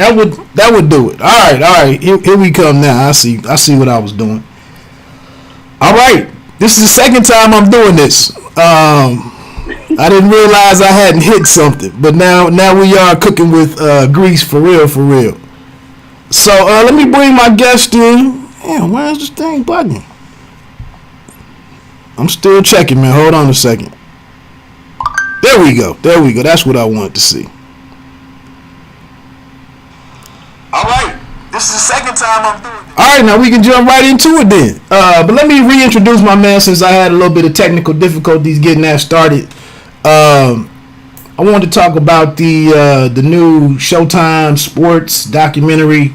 That would do it. All right. Here we come now. I see what I was doing. All right, this is the second time I'm doing this. I didn't realize I hadn't hit something, but now we are cooking with grease for real. So let me bring my guest in. Damn, why is this thing bugging? I'm still checking, man. Hold on a second. There we go. That's what I wanted to see. All right. This is the second time I'm doing it. All right, now we can jump right into it then. But let me reintroduce my man since I had a little bit of technical difficulties getting that started. I wanted to talk about the new SHO Sports documentary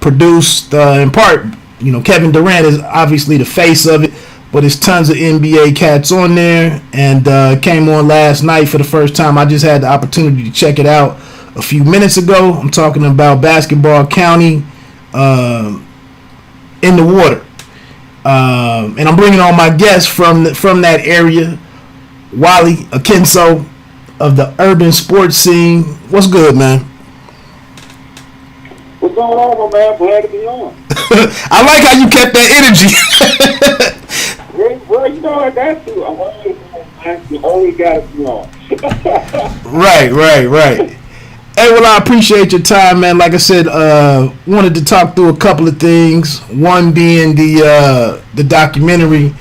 produced in part. You know, Kevin Durant is obviously the face of it, but there's tons of NBA cats on there, and came on last night for the first time. I just had the opportunity to check it out a few minutes ago. I'm talking about Basketball County in the water. And I'm bringing on my guest from that area, Woleosa Akinso of the urban sports scene. What's good, man? What's going on, my man? Glad to be on. I like how you kept that energy. Well, you know I got to. I'm always on. You always got to be on. Right. Hey, well, I appreciate your time, man. Like I said, wanted to talk through a couple of things. One being the documentary,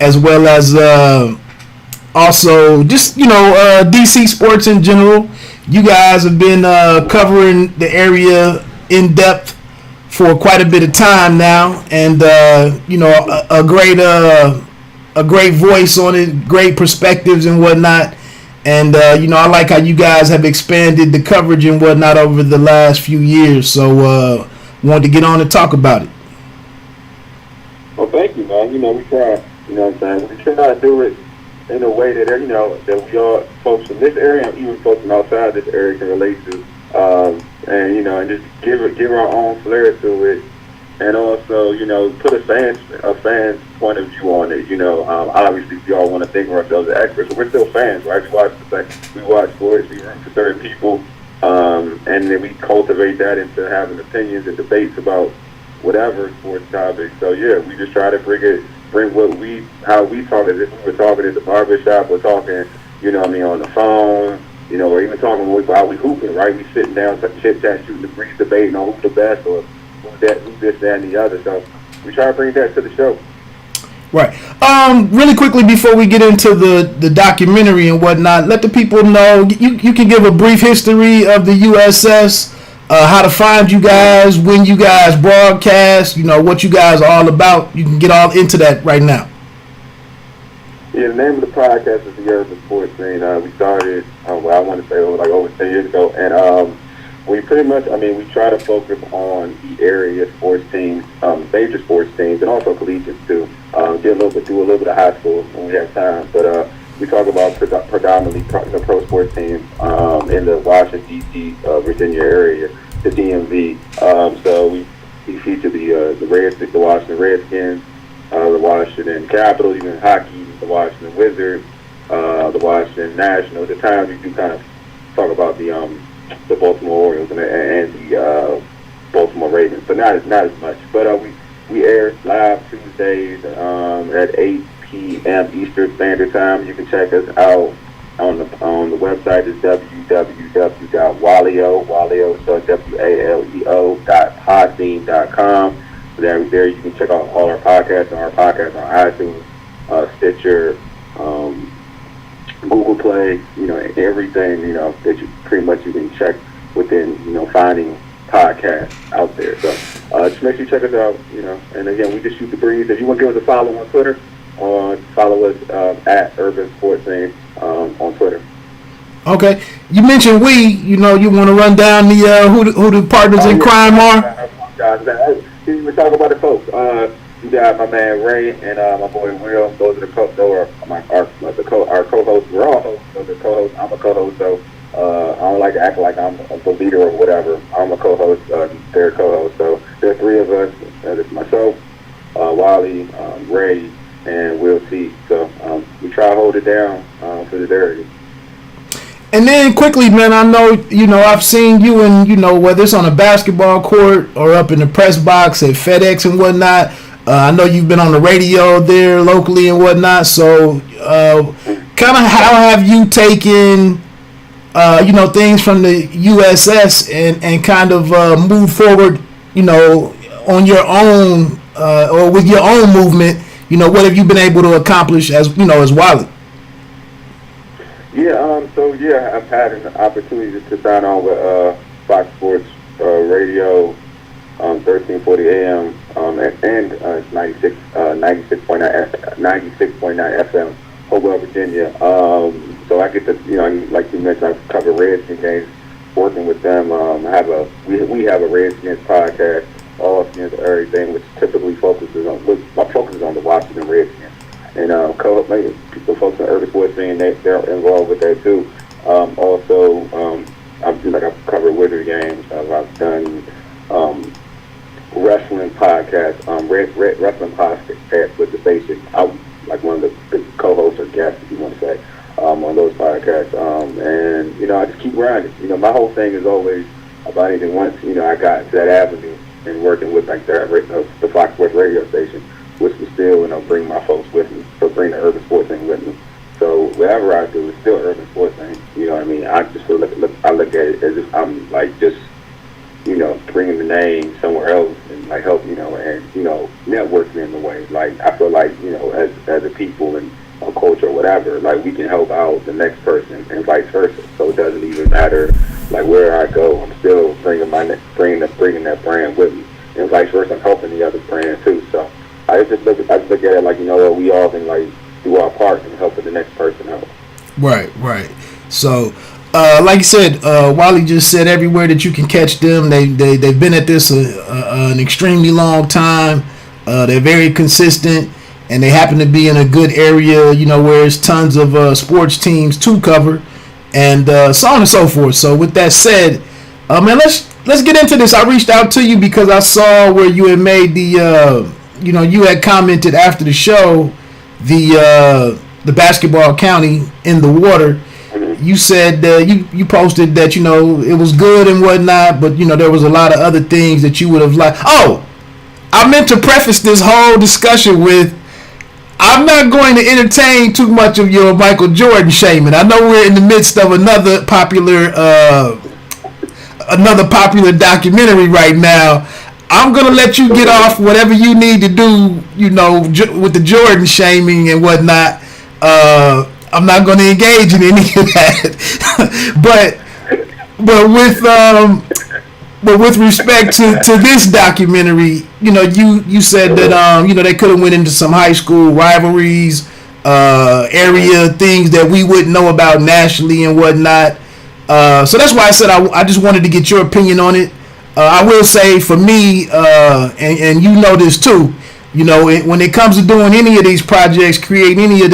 as well as also just DC sports in general. You guys have been covering the area in depth for quite a bit of time now, and a great voice on it, great perspectives and whatnot. And, I like how you guys have expanded the coverage and whatnot over the last few years. So, wanted to get on and talk about it. Well, thank you, man. We try, what I'm saying? We try to do it in a way that, that we all, folks from this area and even folks from outside this area can relate to. And just give our own flair to it. And also, put a fan's point of view on it. Obviously, we all want to think of ourselves as experts, but we're still fans, right? We watch sports, we root for certain people, and then we cultivate that into having opinions and debates about whatever sports topic. So yeah, we just try to bring how we talk as if we were talking at the barbershop or talking, on the phone. Or even talking while we hooping, right? We sitting down, chit-chat, shooting the breeze, debating on who's the best or who's this, that, and the other. So we try to bring that to the show. Right. Really quickly before we get into the documentary and whatnot, let the people know, you can give a brief history of the USS, how to find you guys, when you guys broadcast, what you guys are all about. You can get all into that right now. Yeah, the name of the podcast is the Urban Sports Scene. We started, I want to say over 10 years ago, and we pretty much, we try to focus on the area sports teams, major sports teams, and also collegiates too. Do a little bit of high school when we have time, but we talk about predominantly pro sports teams in the Washington D.C. Virginia area, the DMV. So we feature the Washington Redskins, the Washington Capitals, even hockey, the Washington Wizards, the Washington Nationals. At times we do kind of talk about the Baltimore Orioles and the Baltimore Ravens, but not as much. But we air live Tuesdays at 8 p.m. Eastern Standard Time. You can check us out on the website is www.waleo, spelled waleo.podbean.com. There you can check out all our podcasts on iTunes, Stitcher, Google Play, everything, that you pretty much you can check within, finding podcasts out there. So just make sure you check us out, and again, we just shoot the breeze. If you want to give us a follow on Twitter, follow us at Urban Sports Scene on Twitter. Okay. You mentioned you want to run down the who the partners in crime are? We were talking about the folks. You got my man Ray and my boy Will. Those are our co-hosts. We're all hosts. Those are co-hosts. I'm a co-host, so I don't like to act like I'm the leader or whatever. I'm a co-host. They're a co-host. So there are three of us. It's myself, Wally, Ray, and Will C. So we try to hold it down for this area. And then quickly, man, I know, I've seen you in, whether it's on a basketball court or up in the press box at FedEx and whatnot. I know you've been on the radio there locally and whatnot. So, kind of how have you taken, things from the USS and kind of moved forward, on your own or with your own movement? What have you been able to accomplish as Wally? Yeah, I've had an opportunity to sign on with Fox Sports Radio, 1340 AM, and 96.9 FM, Hopewell, Virginia. So I get to, like you mentioned, I cover Redskins games, working with them. We have a Redskins podcast, All Skins Everything, which typically focuses on the Washington Redskins. And the folks in Urban Sports scene, they're involved with that too. I've covered Wizard games. I've done wrestling podcasts, wrestling podcasts with the station. I'm like one of the co-hosts or guests, if you want to say, on those podcasts. And I just keep grinding. My whole thing is always about anything. Once I got into that avenue and working with the Fox Sports radio station, which was still, bring my folks with me, so bring the urban sports thing with me. So whatever I do, it's still urban sports thing. You know what I mean? I just feel I look at it as if I'm like just, bringing the name somewhere else and like help, and networking in the way. Like I feel like, as a people and a culture or whatever, like we can help out the next person and vice versa. So it doesn't even matter like where I go. I'm still bringing that brand with me, and vice versa. I'm helping the other brand too. So. I just look at it like, we all can like do our part in helping the next person out. Right. So, like you said, Wally just said everywhere that you can catch them, they've been at this an extremely long time. They're very consistent, and they happen to be in a good area, where there's tons of sports teams to cover, and so on and so forth. So, with that said, man, let's get into this. I reached out to you because I saw where you had made the. You had commented after the show, the basketball county in the water. You said you posted that it was good and whatnot, but there was a lot of other things that you would have liked. Oh, I meant to preface this whole discussion with, I'm not going to entertain too much of your Michael Jordan shaming. I know we're in the midst of another popular documentary right now. I'm going to let you get off whatever you need to do, with the Jordan shaming and whatnot. I'm not going to engage in any of that. but with respect to this documentary, you said that, they could have went into some high school rivalries, area things that we wouldn't know about nationally and whatnot. So that's why I said I just wanted to get your opinion on it. I will say for me, and you know this too, when it comes to doing any of these projects, creating any of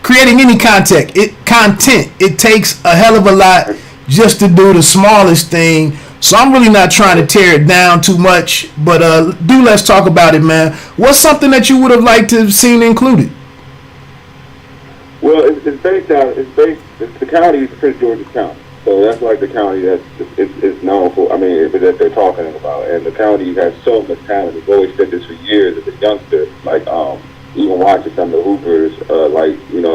creating any content, it takes a hell of a lot just to do the smallest thing. So I'm really not trying to tear it down too much, but let's talk about it, man. What's something that you would have liked to have seen included? Well, the county is Prince George's County. So that's like the county that's known for, that they're talking about. And the county has so much talent. We've always said this for years as a youngster. Like, even watching some of the hoopers, you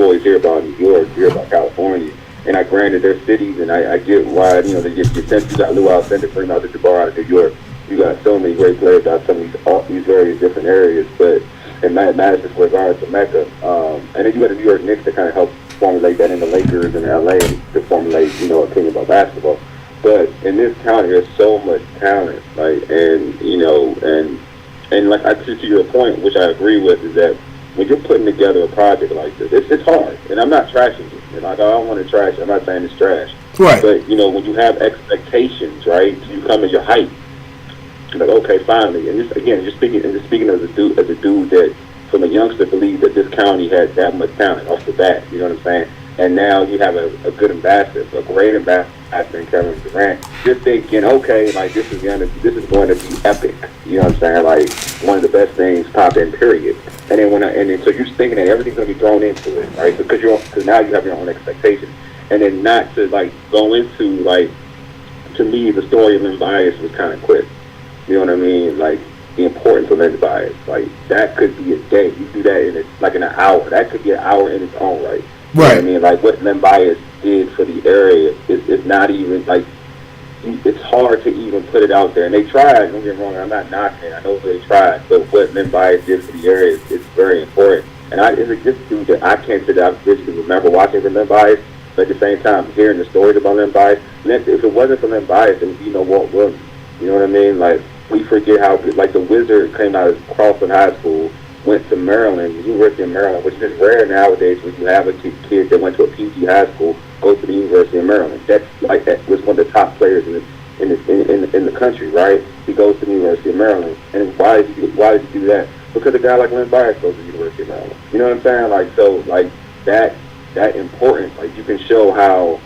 always hear about New York, you hear about California. And granted, they're cities, and I get why, they get you got Lou Alcindor, bring out the Jabbar out of New York. You got so many great players out some of these various different areas. But in Madison Square Garden, it's Mecca. And then you got the New York Knicks to kind of help formulate that in the Lakers and LA to formulate, opinion about basketball. But in this county, there's so much talent, and like to your point, which I agree with, is that when you're putting together a project like this, it's hard. And I'm not trashing it. I don't want to trash it. I'm not saying it's trash. Right. But when you have expectations, right, you come at your height. Like, okay, finally, and just speaking as a dude that, from a youngster, believed that this county had that much talent off the bat. You know what I'm saying? And now you have a good ambassador, a great ambassador and Kevin Durant, just thinking, okay, like this is going to be epic. You know what I'm saying? Like one of the best things popping, period. And then so you're thinking that everything's going to be thrown into it, right? Because now you have your own expectations, and then not to like go into like, to me, the story of Len Bias was kind of quick. You know what I mean? Like the importance of Len Bias, like that could be a day. You do that in an hour. That could be an hour in its own right. You know what I mean? Like what Len Bias did for the area is not even like, it's hard to even put it out there. And they tried, don't get me wrong, I'm not knocking it. I know they tried, but what Len Bias did for the area is very important. And it's just dude that I can't sit down and remember watching Len Bias, but at the same time hearing the stories about Len Bias. If it wasn't for Len Bias, it would be no Walt Williams. You know what I mean? Like we forget how like the Wizard came out of Crofton High School, went to Maryland, University of Maryland, which is rare nowadays when you have a kid that went to a PG high school go to the University of Maryland. That was one of the top players in the country, right? He goes to the University of Maryland, and why did he do that? Because a guy like Len Bias goes to the University of Maryland. You know what I'm saying? Like so, like that importance. Like you can show how,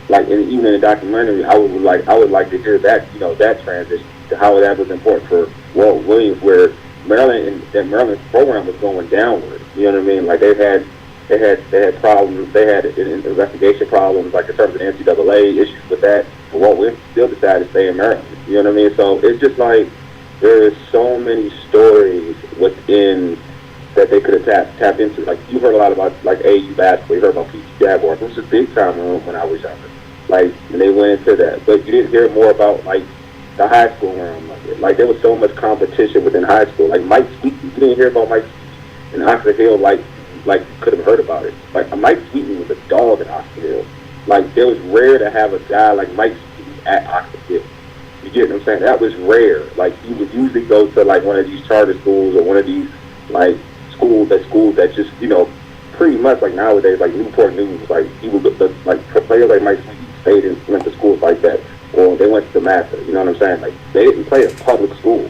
like even in the documentary, I would like to hear that, you know, that transition to how that was important for Walt Williams, where Maryland's program was going downward. You know what I mean? Like they had problems. They had investigation problems, like in terms of the NCAA issues with that. But Walt Williams still decided to stay in Maryland. You know what I mean? So it's just like there is so many stories within that they could have tapped into. Like you heard a lot about like AU basketball. You heard about PG Jaguars, which was a big time when I was younger. Like and they went into that, but you didn't hear more about like the high school realm. Like there was so much competition within high school. Like Mike Sweeten, you didn't hear about Mike Sweeten in Oxford Hill. Like could have heard about it. Like Mike Sweeten was a dog at Oxford Hill. Like it was rare to have a guy like Mike Sweeten at Oxford Hill. You get what I'm saying? That was rare. Like he would usually go to like one of these charter schools or one of these like schools that just, you know, pretty much like nowadays like Newport News. Like he would like players like Mike Sweeten stayed and went to schools like that. Or they went to the Master, you know what I'm saying? Like, they didn't play in public school.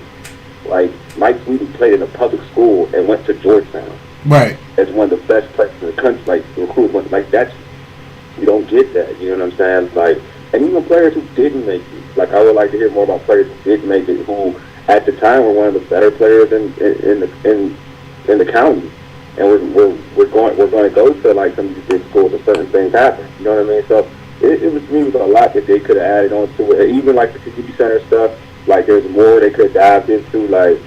Like, Mike Sweeten played in a public school and went to Georgetown. Right. As one of the best players in the country. Like, recruits, like, that's, you don't get that, you know what I'm saying? Like, and even players who didn't make it. Like, I would like to hear more about players who did make it, who, at the time, were one of the better players in the county. And we're going to go to, like, some of these big schools and certain things happen. You know what I mean? So, it was me with a lot that they could have added on to it. Even like the community center stuff, like there's more they could have dived into, like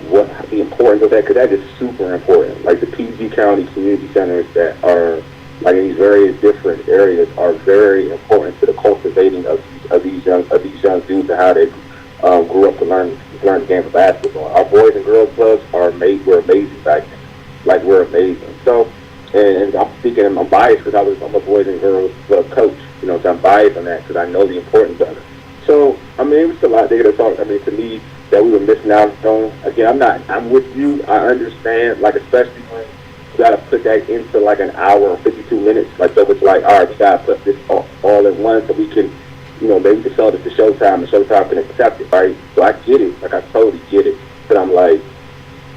what the importance of that, because that is super important. Like the PG County community centers that are like in these various different areas are very important to the cultivating of these young dudes and how they grew up to learn the game of basketball. Our boys and girls clubs were amazing back then. Like we're amazing. So. And I'm speaking, I'm biased because I'm a boys and girls club coach. You know, so I'm biased on that because I know the importance of it. So, I mean, it was a lot they could have talked. I mean, to me, that we were missing out on. Again, I'm with you. I understand, like, especially when you got to put that into like an hour and 52 minutes. Like, so it's like, all right, we got to put this all in one so we can, you know, maybe we can sell this to Showtime and Showtime can accept it, right? So I get it. Like, I totally get it. But I'm like,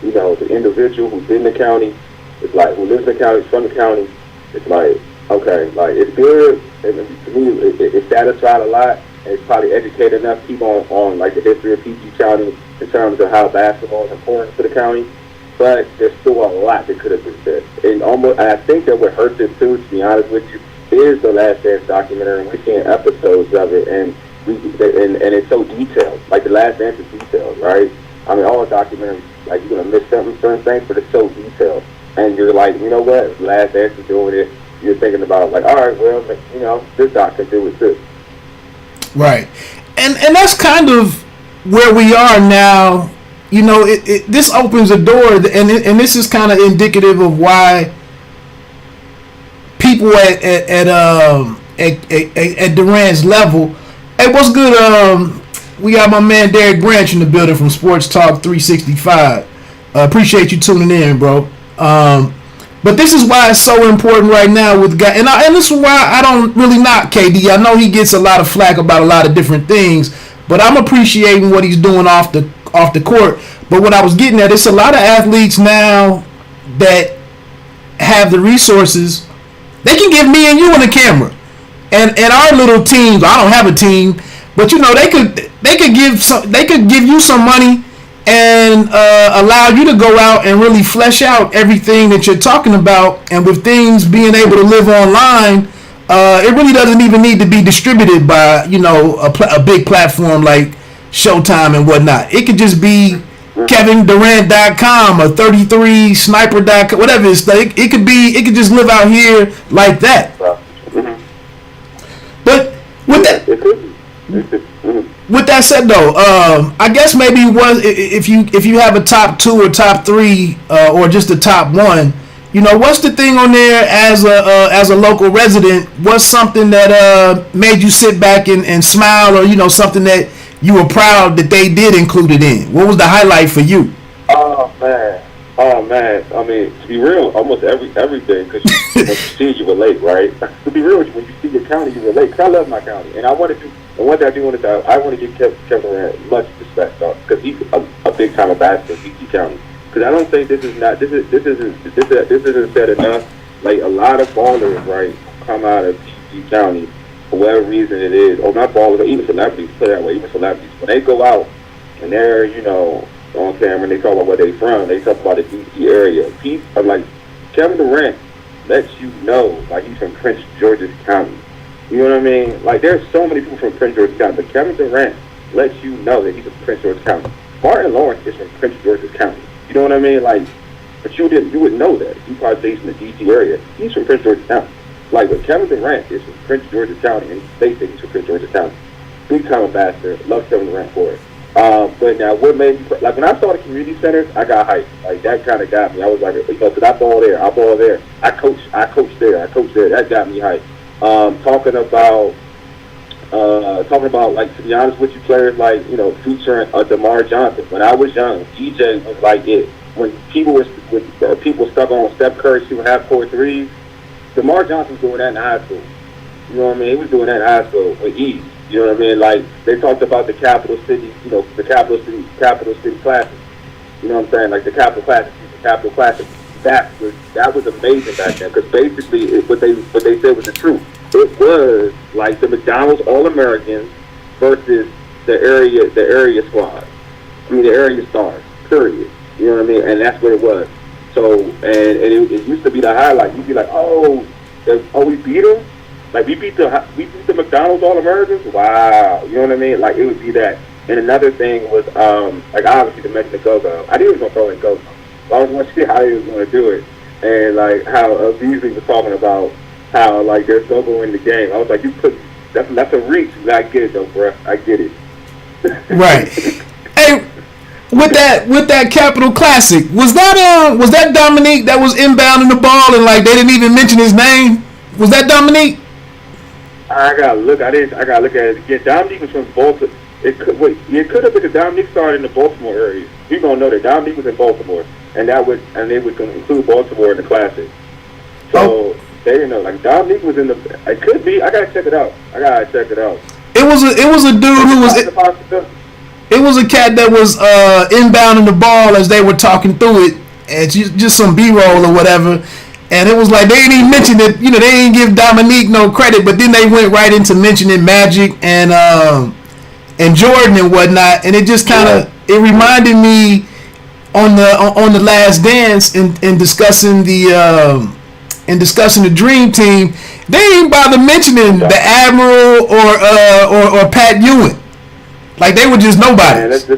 you know, the individual who's in the county, it's like, who lives in the county, from the county, it's like, okay, like, it's good, and to me, it's satisfied a lot, and it's probably educated enough people on like, the history of PG County in terms of how basketball is important to the county, but there's still a lot that could have been said. And I think that what hurts it, too, to be honest with you, is the Last Dance documentary, and we're seeing episodes of it, and it's so detailed. Like, the Last Dance is detailed, right? I mean, all documentaries, like, you're going to miss certain things, but it's so detailed. And you're like, you know what, Last Dance is doing it. You're thinking about, like, all right, well, you know, this doc can do it too. Right. And that's kind of where we are now. You know, this opens a door, and this is kind of indicative of why people at Durant's level. Hey, what's good? We got my man Derek Branch in the building from Sports Talk 365. Appreciate you tuning in, bro. But this is why it's so important right now with guys, and this is why I don't really knock KD. I know he gets a lot of flack about a lot of different things, but I'm appreciating what he's doing off the court. But what I was getting at, it's a lot of athletes now that have the resources. They can give me and you on the camera, and our little teams. I don't have a team, but you know they could give you some money and allow you to go out and really flesh out everything that you're talking about. And with things being able to live online, it really doesn't even need to be distributed by a big platform like Showtime and whatnot. It could just be KevinDurant.com or 33Sniper.com, whatever it's like. It could just live out here like that. But with that said, though, I guess maybe if you have a top 2 or top 3 or just a top 1, what's the thing on there as a local resident? What's something that made you sit back and smile, or something that you were proud that they did include it in? What was the highlight for you? Oh man. I mean, to be real, almost everything, because when you see it, you relate, right? To be real, when you see your county, you relate. Cause I love my county, and I want to give Kevin Durant much respect, because he's a big time ambassador of DC County. Because I don't think this isn't said enough. Like, a lot of ballers, right, come out of DC County for whatever reason it is, or not ballers, or even celebrities. Put it that way, even celebrities, when they go out and they're on camera and they talk about where they from, they talk about the DC area. Like, Kevin Durant lets you know, like, he's from Prince George's County. You know what I mean? Like, there's so many people from Prince George's County, but Kevin Durant lets you know that he's from Prince George's County. Martin Lawrence is from Prince George's County. You know what I mean? Like, but you wouldn't know that. You probably say he's in the DC area. He's from Prince George's County. Like, but Kevin Durant is from Prince George's County, and they say he's from Prince George's County. Big time ambassador. Love Kevin Durant for it. But now, what made me, like, when I saw the community centers, I got hyped. Like, that kind of got me. I was like, because I ball there, I coach there. That got me hyped. Talking about, like, to be honest with you, players like, featuring DeMar Johnson. When I was young, DJ was like it. When people stuck on Steph Curry shooting half-court threes, DeMar Johnson was doing that in high school. You know what I mean? He was doing that in high school with ease. You know what I mean? Like, they talked about the capital city, the capital city classes. You know what I'm saying? Like, the capital classes. That was amazing back then, because basically what they said was the truth. It was like the McDonald's All-Americans versus the area squad. I mean, the area stars. Period. You know what I mean? And that's what it was. So, and it used to be the highlight. You'd be like, we beat them. Like, we beat the McDonald's All-Americans? Wow. You know what I mean? Like, it would be that. And another thing was, like, obviously, the mention of go-go. I knew he was going to throw in go-go. I was going to see how he was going to do it. And, like, how Beasley was talking about how, like, there's go-go in the game. I was like, that's a reach. I get it, though, bro. I get it. Right. Hey, with that Capital Classic, was that Dominique that was inbounding the ball and, like, they didn't even mention his name? Was that Dominique? I gotta look at it again. Dominique was from Baltimore. It could have, because Dominique started in the Baltimore area. You gonna know that Dominique was in Baltimore, and they would include Baltimore in the Classic. So they didn't know. Like, Dominique was in the. It could be. I gotta check it out. It was a dude who was. It was a cat that was inbounding the ball as they were talking through it, and just some B-roll or whatever. And it was like they didn't even mention it. They didn't give Dominique no credit, but then they went right into mentioning Magic and Jordan and whatnot, and it just kind of it reminded me on the Last Dance in discussing the Dream Team. They didn't bother mentioning the Admiral or Pat Ewing, like they were just nobodies.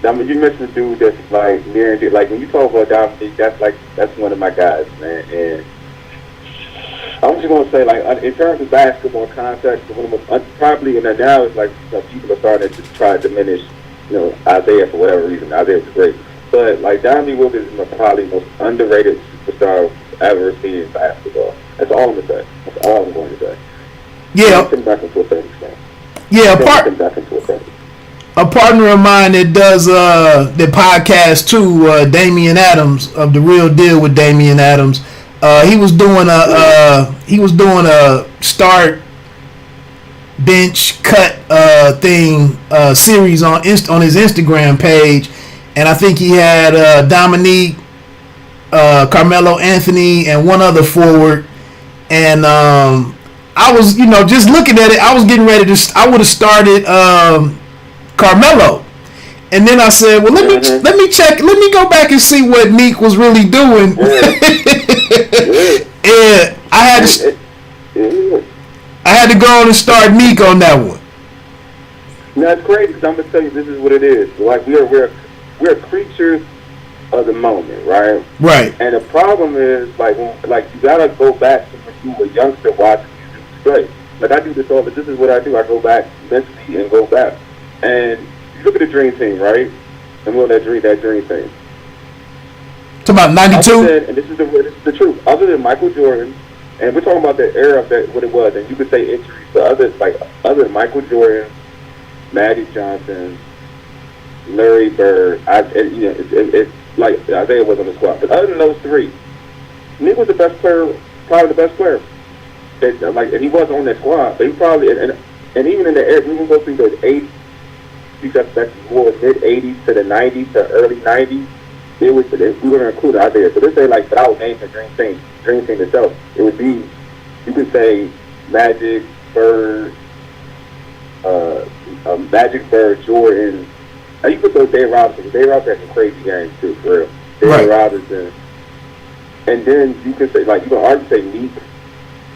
I mean, you mentioned the dude that's like near and dear. Like, when you talk about Dominique, that's one of my guys, man. And I'm just gonna say, like, in terms of basketball context, probably, and now it's like people are starting to try to diminish, Isaiah for whatever reason. Isaiah was great, but like Dominique Wilkins is probably the most underrated superstar I've ever seen in basketball. That's all I'm gonna say. That's all I'm going to say. Yeah. Back into a certain extent. Yeah. Back into a certain. A partner of mine that does the podcast too, Damian Adams of The Real Deal with Damian Adams. He was doing a start bench cut series on his Instagram page, and I think he had Dominique, Carmelo Anthony, and one other forward, and I was, just looking at it, I was getting ready to. I would have started Carmelo, and then I said, well, let me check, let me go back and see what Neek was really doing. And I had to go on and start Neek on that one. No, it's crazy because I'm gonna tell you this is what it is. Like we're creatures of the moment, right? Right. And the problem is like you gotta go back to when you were a youngster watching these dudes play. Like I do this all, but this is what I do. I go back mentally and go back. And you look at the Dream Team, right? And what that dream thing. Talking about 92? And this is the truth. Other than Michael Jordan, and we're talking about the era of that, what it was, and you could say injuries, but other than Michael Jordan, Magic Johnson, Larry Bird, it's like Isaiah was on the squad. But other than those three, Nick was the best player, probably the best player. And he wasn't on that squad, but he probably and even in the era, we will go through those 80s, because that's more mid 80s to the 90s to early 90s. We were going to include Isaiah. So this say like, but I would name the Dream Team itself. It would be, you could say Magic, Bird, Jordan. You could throw Dave Robinson. Dave Robinson had some crazy games too, for real. Dave Robinson. And then you could say, like, you can argue say Neek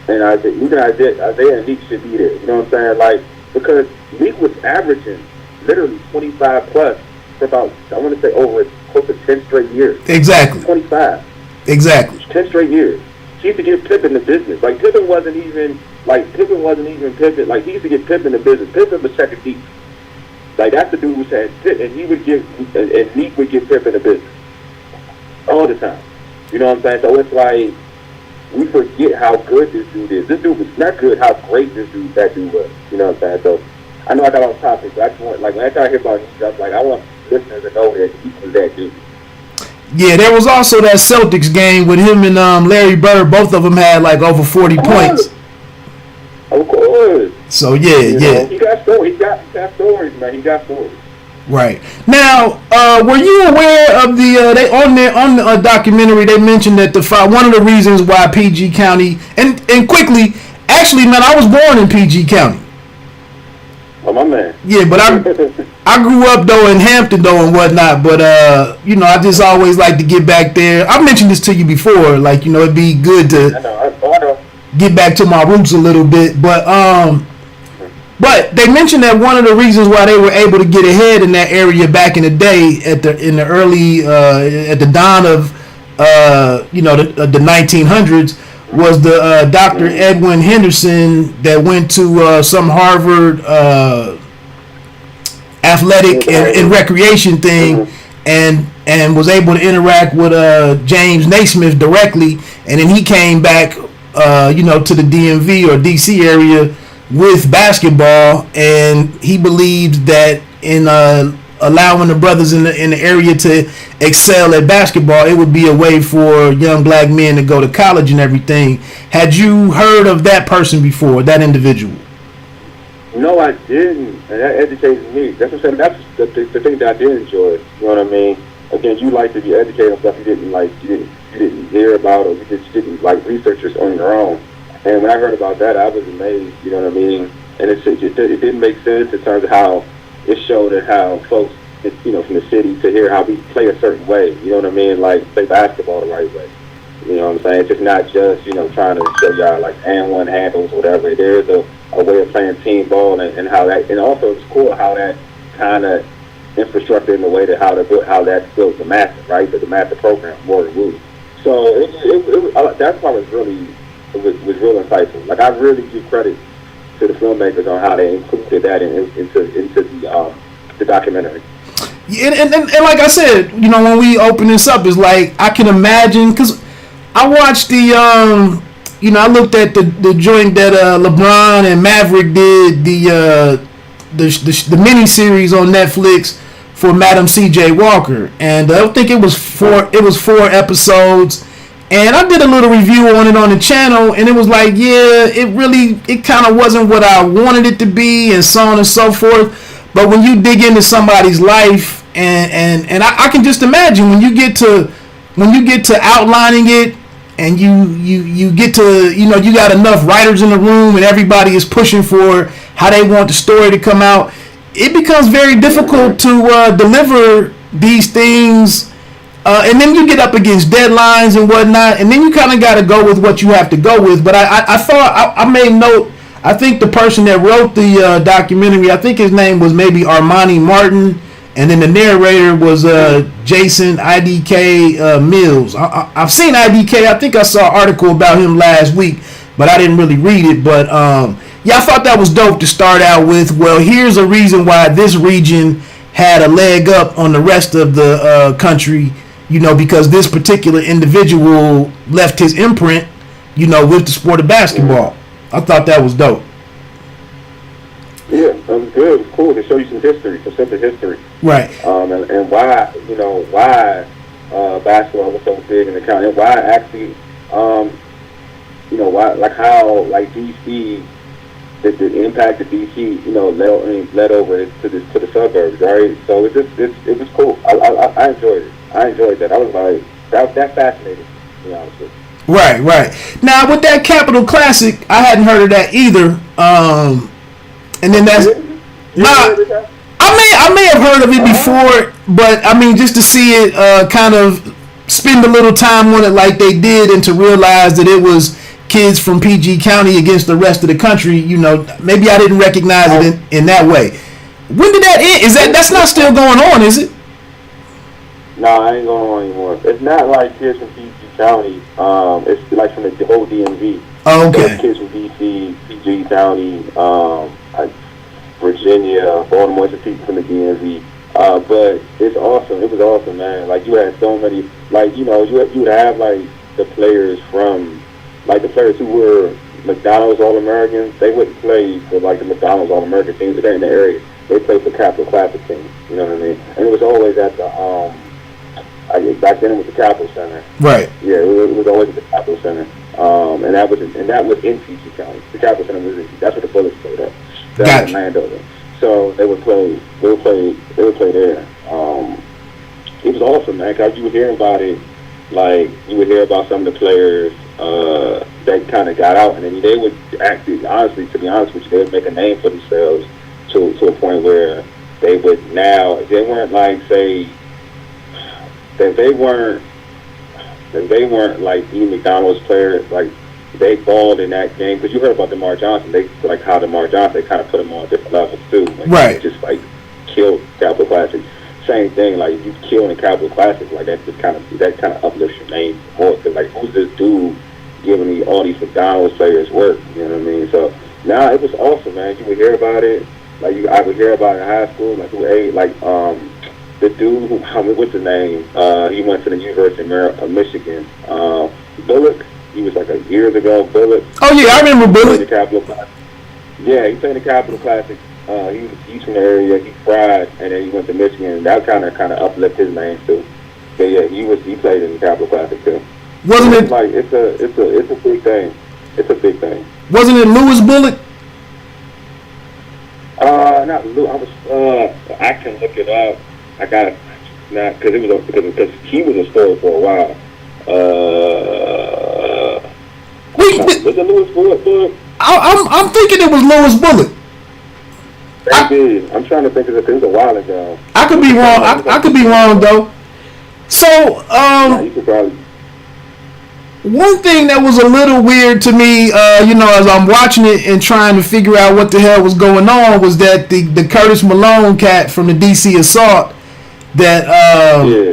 and Isaiah. Even Isaiah and Neek should be there. You know what I'm saying? Like, because Neek was averaging literally 25 plus for about, I want to say, over close to 10 straight years. Exactly. 25. Exactly. 10 straight years. He used to give Pippen the business. Like, Pippen wasn't even Pippen. Like, he used to get Pippen the business. Pippen was second deep. Like, that's the dude who said, and he would give, and Neek would give Pippen the business. All the time. You know what I'm saying? So it's like, we forget how good this dude is. This dude was not good, how great that dude was. You know what I'm saying? So, I know I got off topic, but I just want, like, when I hear about Neek, I'm like, I want listeners to know that he was that dude. Yeah, there was also that Celtics game with him and Larry Bird. Both of them had like over 40 points. Of course. So yeah. He got stories. He got stories, man. He got stories. Right. Now, were you aware of the they on the documentary they mentioned that one of the reasons why PG County and quickly, actually, man, I was born in PG County. Oh, my man. Yeah, but I grew up though in Hampton though and whatnot, but I just always like to get back there. I mentioned this to you before, like, it'd be good to I know. get back to my roots a little bit, but they mentioned that one of the reasons why they were able to get ahead in that area back in the day at the dawn of the 1900s was the Dr. Edwin Henderson that went to some Harvard athletic and recreation thing and was able to interact with James Naismith directly, and then he came back to the DMV or DC area with basketball, and he believed that in allowing the brothers in the area to excel at basketball, it would be a way for young black men to go to college and everything. Had you heard of that person before, that individual? No, I didn't, and that educated me. That's what I'm saying. That's the thing that I did enjoy. You know what I mean? Again, you like to be educated on stuff you didn't hear about, or you didn't like research this on your own. And when I heard about that, I was amazed. You know what I mean? And it didn't make sense in terms of how it showed that how folks, from the city to hear how we play a certain way. You know what I mean? Like play basketball the right way. You know what I'm saying? It's just not just trying to show y'all like and one handles, whatever. There's a way of playing team ball and how that, and also it's cool how that kind of infrastructure in the way that how that built the master, right? The master program, more than Woo. So that part was really was real insightful. Like I really give credit to the filmmakers on how they included that into the documentary. Yeah, and like I said, when we open this up, it's like I can imagine, because I watched I looked at the joint that LeBron and Maverick did, the mini series on Netflix for Madam C.J. Walker, and I think it was 4 episodes, and I did a little review on it on the channel, and it was like, yeah, it kind of wasn't what I wanted it to be, and so on and so forth. But when you dig into somebody's life, and I can just imagine when you get to outlining it and you get to, you got enough writers in the room and everybody is pushing for how they want the story to come out, it becomes very difficult to deliver these things. And then you get up against deadlines and whatnot, and then you kind of got to go with what you have to go with. But I thought I made note. I think the person that wrote the documentary, I think his name was maybe Armani Martin, and then the narrator was Jason IDK Mills. I've seen IDK. I think I saw an article about him last week, but I didn't really read it. But yeah, I thought that was dope to start out with. Well, here's a reason why this region had a leg up on the rest of the country, because this particular individual left his imprint, with the sport of basketball. I thought that was dope. Yeah, that was good. It was cool to show you some history, some simple history. Right. And why, why basketball was so big in the county, and why actually, why, like how, like DC, the impact of DC, led over to the suburbs, right? So it was cool. I enjoyed it. I enjoyed that. I was like, that fascinated me, to be honest with you. Right. Now with that Capitol Classic, I hadn't heard of that either. And then that's I may have heard of it before, but I mean, just to see it, kind of spend a little time on it like they did, and to realize that it was kids from PG County against the rest of the country, maybe I didn't recognize it in that way. When did that end? That's not still going on, is it? No, I ain't going on anymore. It's not like kids from PG County. It's like from the whole DMV. Oh, okay. So kids from DC, PG County, Virginia, Baltimore, some people from the DMV. But it's awesome. It was awesome, man. Like, you had so many, like, you would have, like, the players from, like, the players who were McDonald's All-Americans. They wouldn't play for, like, the McDonald's All-American teams, but they're in the area. They played for Capitol Classic teams. You know what I mean? And it was always at the, back then it was the Capitol Center. Right. Yeah, it was always at the Capitol Center. And that was in PG County. The Capitol Center was that's where the Bullets played at. That's in Landover. So they would play there. It was awesome, man, because you would hear about it, like, you would hear about some of the players that kind of got out, and then they would actually, honestly, to be honest with you, they would make a name for themselves to a point where they would now, they weren't like, say, that they weren't like the McDonald's players, like, they balled in that game, because you heard about DeMar Johnson. They, like, how DeMar Johnson, they kind of put him on different levels too. Like, right. Just like killed Capitol Classic. Same thing, like, you killing the Capitol Classic, like, that kind of uplifts your name more. Because, like, who's this dude giving me all these McDonald's players work? You know what I mean? So now it was awesome, man. You would hear about it. Like, I would hear about it in high school. Like, the dude who, what's his name? He went to the University of Michigan. Bullock. He was like years ago. Bullock. Oh yeah, I remember Bullock. Yeah, he played the Capitol Classic. He's from the area. He fried, and then he went to Michigan. That kind of uplift his name too. But yeah, he played in the Capitol Classic too. Wasn't it like it's a big thing? It's a big thing. Wasn't it Lewis Bullock? Not Lewis. I can look it up. I got it. Not because he was a story for a while. Was it Lewis Bullock? I'm thinking it was Lewis Bullock. Maybe. I'm trying to think of it. It was a while ago. I could be wrong. I could be wrong though. So, you could probably. One thing that was a little weird to me, as I'm watching it and trying to figure out what the hell was going on, was that the Curtis Malone cat from the DC Assault, that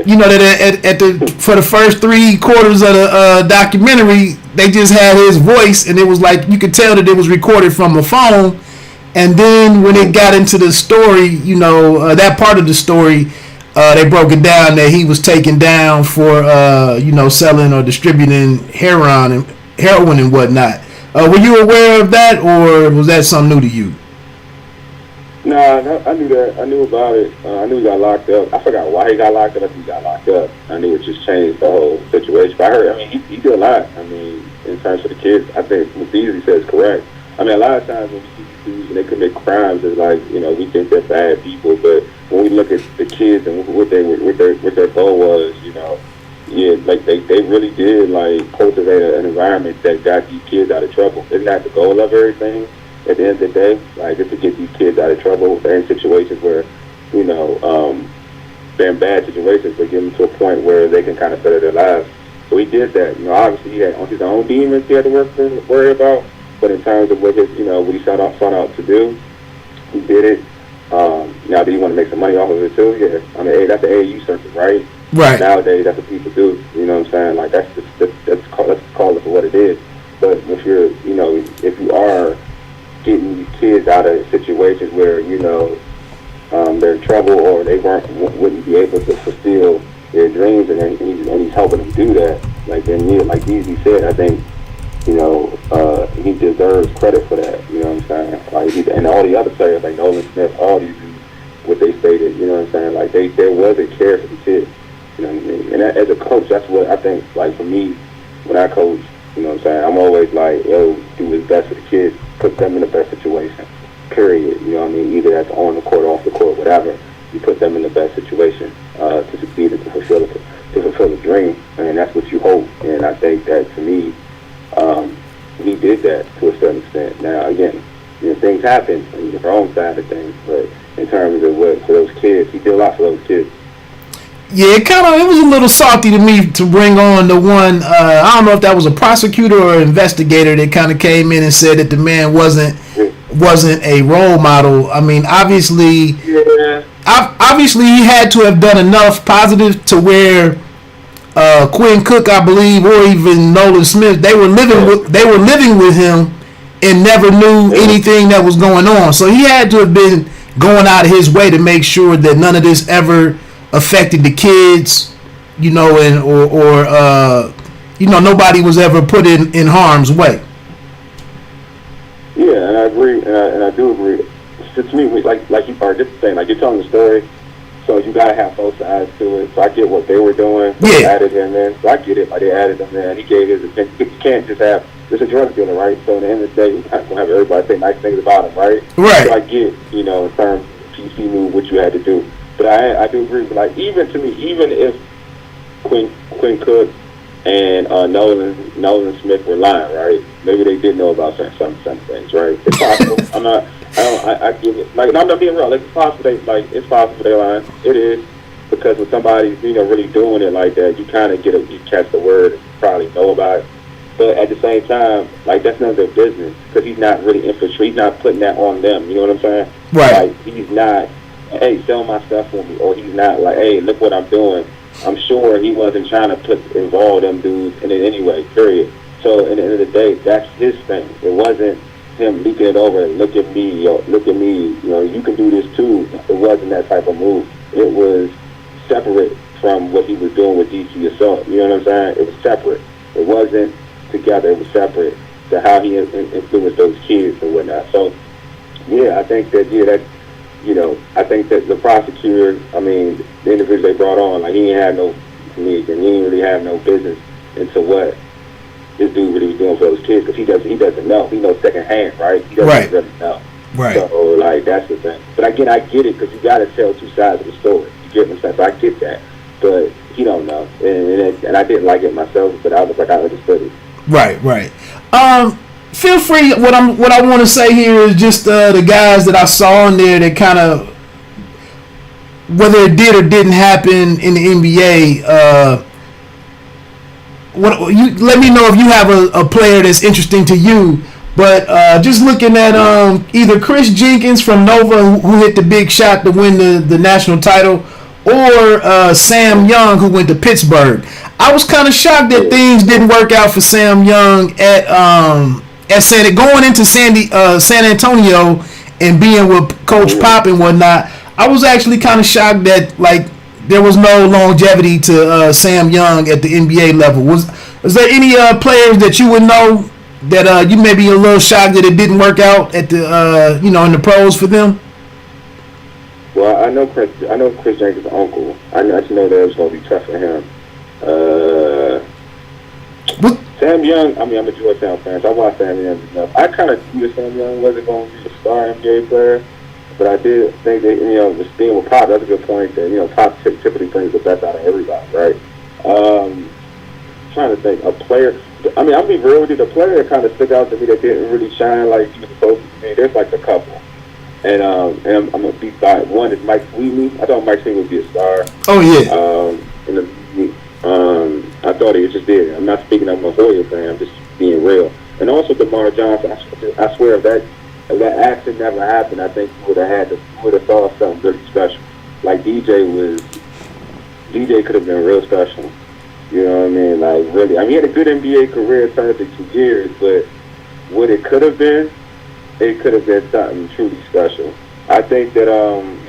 that for the first 3 quarters of the documentary, they just had his voice, and it was like you could tell that it was recorded from a phone. And then when it got into the story, that part of the story, they broke it down that he was taken down for selling or distributing heroin and whatnot. Were you aware of that, or was that something new to you? No, I knew that. I knew about it. I knew he got locked up. I forgot why he got locked up. I think he got locked up. I knew it just changed the whole situation. But I heard, he did a lot. In terms of the kids, I think what Beasley says is correct. A lot of times when we see dudes and they commit crimes, it's like, we think they're bad people. But when we look at the kids and what their goal was, yeah, like they really did like cultivate an environment that got these kids out of trouble. Isn't that the goal of everything? At the end of the day, like just to get these kids out of trouble. They're in situations where, you know, they're in bad situations, but get them to a point where they can kind of better their lives. So he did that. You know, obviously he had his own demons he had to worry about, but in terms of what his, you know, what he sought out to do, he did it. Now, did he want to make some money off of it too? Yeah. I mean, hey, that's the AAU circuit, right? Right. Nowadays, that's what people do. You know what I'm saying? Like let's call it for what it is. But if you're, you know, if you are getting these kids out of situations where, you know, they're in trouble or they wouldn't be able to fulfill their dreams, and he's helping them do that. Like then, yeah, like DZ said, I think, you know, he deserves credit for that. You know what I'm saying? Like and all the other players like Nolan Smith, all these dudes, what they stated. You know what I'm saying? Like there was a care for the kids. You know what I mean? And as a coach, that's what I think. Like for me, when I coach, you know what I'm saying, I'm always like, yo, do his best for the kids, put them in the best situation. Period. You know what I mean? Either that's on the court, off the court, whatever. You put them in the best situation to succeed and to fulfill the dream, and that's what you hope. And I think that to me, he did that to a certain extent. Now, again, you know, things happen on your own side of things, but in terms of what for those kids, he did a lot for those kids. Yeah, it was a little salty to me to bring on the one. I don't know if that was a prosecutor or investigator that kind of came in and said that the man wasn't a role model. I mean, obviously, obviously he had to have done enough positive to where Quinn Cook, I believe, or even Nolan Smith, they were living with him and never knew anything that was going on. So he had to have been going out of his way to make sure that none of this ever affected the kids, you know, and or you know, nobody was ever put in harm's way. Yeah, and I agree, and I do agree. To me, like you are just saying, like you're telling the story, so you gotta have both sides to it. So I get what they were doing. They added him in. So I get it. Like they added him in. He gave his opinion. You can't just have. There's a drug dealer, right? So at the end of the day, you're not gonna have everybody say nice things about him, right? Right. So I get, you know, in terms of he knew what you had to do. But I do agree with, like, even to me, even if Quinn Cook and Nolan Smith were lying, right? Maybe they did know about some things, right? It's possible. I give it, like, I'm not being real. Like, it's possible it's possible they're lying. It is, because when somebody's, you know, really doing it like that, you kind of you catch the word and you probably know about it. But at the same time, like, that's none of their business, because he's not really he's not putting that on them. You know what I'm saying? Right. Like, he's not, hey, sell my stuff for me, or he's not like, hey, look what I'm doing. I'm sure he wasn't trying to involve them dudes in it anyway, period. So at the end of the day, that's his thing. It wasn't him leaking it over and look at me, you know, you can do this too. It wasn't that type of move. It was separate from what he was doing with DC Assault. You know what I'm saying? It was separate. It wasn't together. It was separate to how he influenced those kids and whatnot. So, yeah, I think that, you know, I think that the prosecutor, I mean, the individual they brought on, like, he ain't had no need, and he didn't really have no business into what this dude really was doing for those kids, because he doesn't know. He knows secondhand, right? He doesn't really know. Right. So, like, that's the thing. But again, I get it, because you got to tell two sides of the story. You get what I'm saying? So I get that. But he don't know. And I didn't like it myself, but I was like, I understood it. Right. Feel free. What I want to say here is just the guys that I saw in there that kind of, whether it did or didn't happen in the NBA. Let me know if you have a player that's interesting to you. But just looking at either Chris Jenkins from Nova, who hit the big shot to win the national title, or Sam Young, who went to Pittsburgh. I was kind of shocked that things didn't work out for Sam Young at going into San Antonio and being with Coach Pop and whatnot. I was actually kind of shocked that, like, there was no longevity to Sam Young at the NBA level. Was there any players that you would know that you may be a little shocked that it didn't work out at the in the pros for them? Well, I know Chris Jenkins' uncle. I just know that it was going to be tough for him. Sam Young, I mean, I'm a Georgetown fan, so I watched Sam Young enough. I kind of knew that Sam Young wasn't going to be a star NBA player, but I did think that, just being with Pop, that's a good point, that, Pop typically brings the best out of everybody, right? Trying to think, a player. I mean, I'll be real with you. The player that kind of stuck out to me that didn't really shine like he was supposed to be. There's like a couple, and I'm gonna be by one is Mike Sweetney. I thought Mike Sweetney would be a star. Oh yeah. I thought he just did. I'm not speaking of my Hoya fan. I'm just being real. And also DeMar Johnson. I swear if that accident never happened, I think he would have thought something really special. Like DJ could have been real special. You know what I mean? Like, really. I mean, he had a good NBA career, turned into 2 years, but what it could have been something truly special. I think that,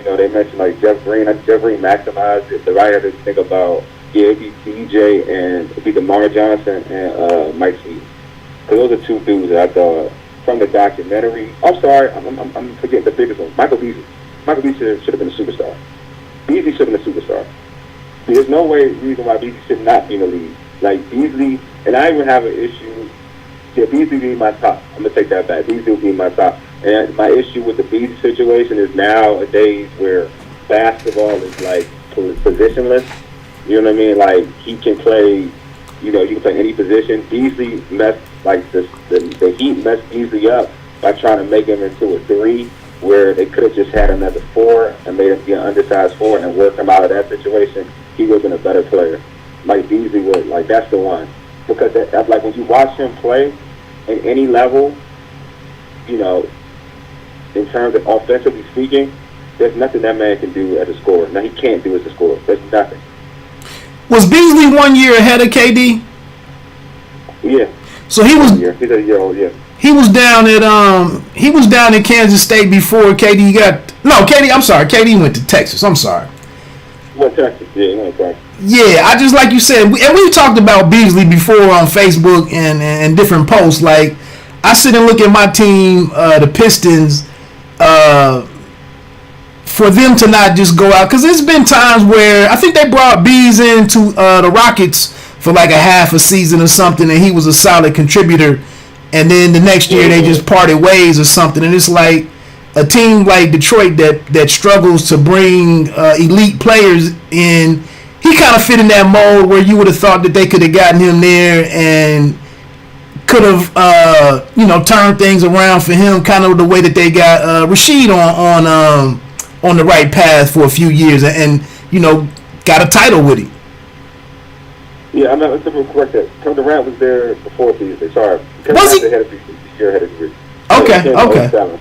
they mentioned, like, Jeff Green. Jeff Green maximized it, but I had to think about, it'd be DJ and it'd be DeMar Johnson and Mike Sweet. Because those are two dudes that I thought, from the documentary. I'm sorry, I'm forgetting the biggest one. Michael Beasley. Michael Beasley should have been a superstar. Beasley should have been a superstar. There's no reason why Beasley should not be in the league. Like, Beasley, and I even have an issue. Yeah, Beasley be my top. I'm going to take that back. Beasley will be my top. And my issue with the Beasley situation is nowadays where basketball is, like, positionless. You know what I mean? Like, he can play, you can play any position. Beasley messed, like, the Heat messed Beasley up by trying to make him into a 3, where they could have just had him as a 4 and made him be an undersized 4 and work him out of that situation. He would have been a better player. Like Beasley would. Like, that's the one. Because, that's like, when you watch him play at any level, in terms of offensively speaking, there's nothing that man can do as a scorer. Now, he can't do as a scorer. There's nothing. Was Beasley 1 year ahead of KD? Yeah. So he was. He's a year old. Yeah. He was down at Kansas State before KD got. No, KD. I'm sorry. KD went to Texas. I'm sorry. What, Texas? Yeah, he went to Texas. Yeah, I just, like you said, and we talked about Beasley before on Facebook and different posts. Like, I sit and look at my team, the Pistons, for them to not just go out, because there's been times where I think they brought Bees into the Rockets for like a half a season or something, and he was a solid contributor, and then the next year they just parted ways or something, and it's like a team like Detroit that struggles to bring elite players in. He kind of fit in that mold where you would have thought that they could have gotten him there and could have turned things around for him, kind of the way that they got Rasheed on the right path for a few years and got a title with him. Yeah, I'm not correct that. Kevin Durant was there before Beasley. Sorry. Was he? Ahead of Beasley. Year ahead of Beasley. Okay.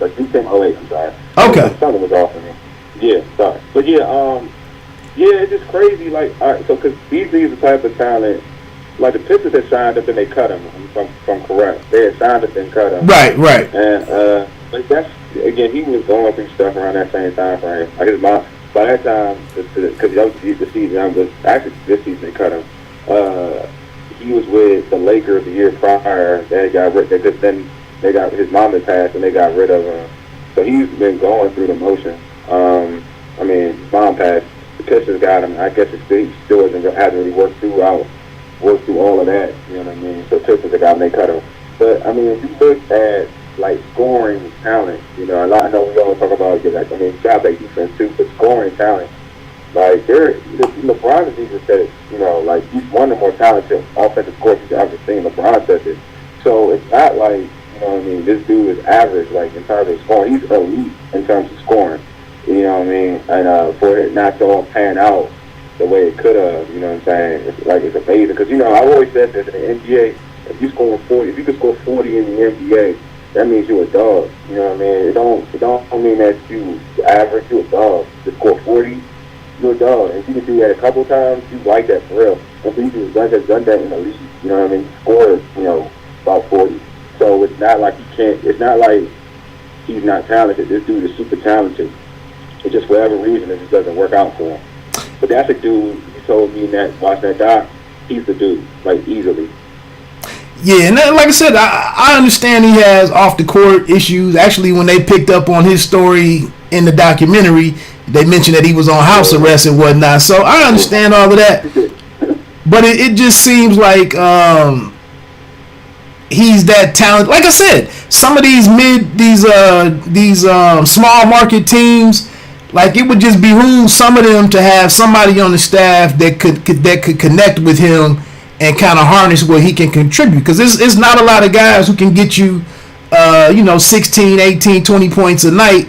Like, he came 08, I'm sorry. Okay. Something was off for me. Yeah, sorry. But it's just crazy. Like, all right, so because Beasley is the type of talent, like the Pistons had signed up and they cut him. From correct. They had signed up and cut him. Right. And like that's again, he was going through stuff around that same time frame. Like his mom, by that time, because that was the season. This season they cut him. He was with the Lakers the year prior. They got rid. Then they got his mom had passed and they got rid of him. So he's been going through the motion. His mom passed. The Pistons got him. I guess he still hasn't really worked through all of that. You know what I mean? So Pistons got him. They cut him. But if you look at like scoring talent, a lot. I know we always talk about job play defense too, but scoring talent. Like LeBron has even said it. Like he's one of the more talented offensive scorers you've ever seen. LeBron says it. So it's not like this dude is average like in terms of scoring. He's elite in terms of scoring. You know what I mean? And for it not to all pan out the way it could have, you know what I'm saying? It's amazing because I've always said this in the NBA. If you could score 40 in the NBA, that means you're a dog. You know what I mean? It don't mean that you average. You're a dog. To score 40, you're a dog. And if you can do that a couple times, you like that for real. And so you just done that in the league. You know what I mean? Score, about 40. So it's not like he can't. It's not like he's not talented. This dude is super talented. It's just for whatever reason it just doesn't work out for him. But that's a dude. He told me that watch that doc. He's the dude, like easily. Yeah, and like I said, I understand he has off the court issues. Actually, when they picked up on his story in the documentary, they mentioned that he was on house arrest and whatnot. So I understand all of that. But it just seems like he's that talented. Like I said, some of these small market teams, like it would just behoove some of them to have somebody on the staff that could connect with him and kind of harness what he can contribute, because it's not a lot of guys who can get you 16, 18, 20 points a night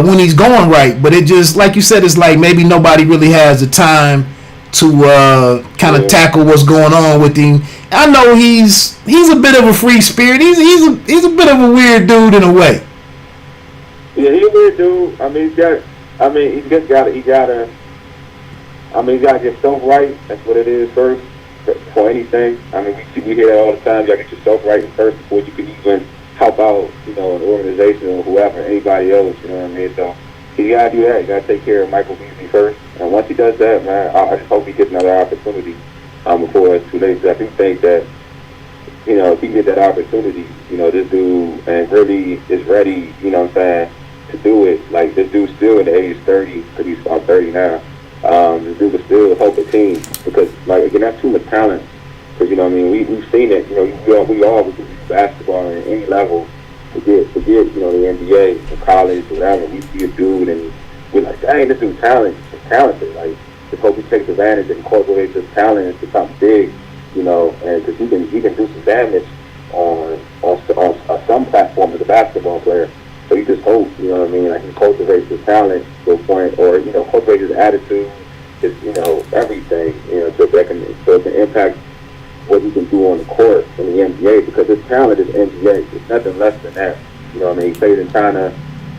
when he's going right. But it just, like you said, it's like maybe nobody really has the time to kind of tackle what's going on with him. I know he's a bit of a free spirit. He's a bit of a weird dude in a way. Yeah, he's a weird dude. I mean, he's got to get stuff right. That's what it is first for anything. I mean, we hear that all the time. You got to get yourself right first before you can even help out, an organization or whoever, anybody else. You know what I mean? So he got to do that. You got to take care of Michael Beasley first. And once he does that, man, I just hope he gets another opportunity before it's too late. So I do think that, if he gets that opportunity, this dude and really is ready, to do it. Like, this dude's still in the age 30, because he's about 30 now. This dude will still help the team, because, like, again, that's too much talent. Because, we've seen it. We all do basketball at any level. Forget the NBA, or college, or whatever. We see a dude and we're like, dang, this dude's talented. Like, just hope he takes advantage and incorporates his talent into something big, and because he can do some damage on some platform as a basketball player. So you just hope, like he cultivates his talent to a point, or, cultivates his attitude, his, everything, so it can impact what he can do on the court in the NBA, because his talent is NBA. It's nothing less than that. He played in China.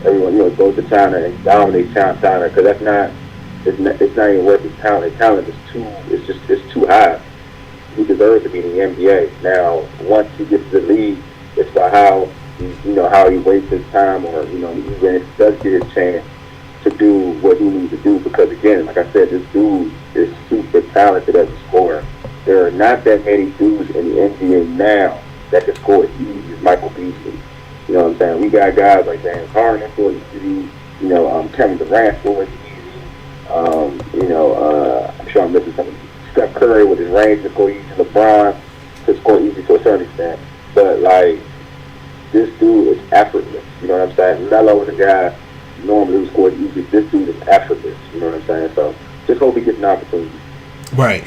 Everyone, goes to China and dominates China, because it's not even worth his talent. His talent is it's too high. He deserves to be in the NBA. Now, once he gets to the league, it's about how he wastes his time, or he does get his chance to do what he needs to do. Because again, like I said, this dude is super talented as a scorer. There are not that many dudes in the NBA now that can score as easy as Michael Beasley. You know what I'm saying? We got guys like Dan Harden score easy. Kevin Durant scores easy. I'm sure I'm missing something. Steph Curry with his range to score easy. LeBron to score easy to a certain extent. But, like, this dude is effortless. You know what I'm saying? Melo is a guy normally who scores easy. This dude is effortless. You know what I'm saying? So just hope he gets an opportunity. Right.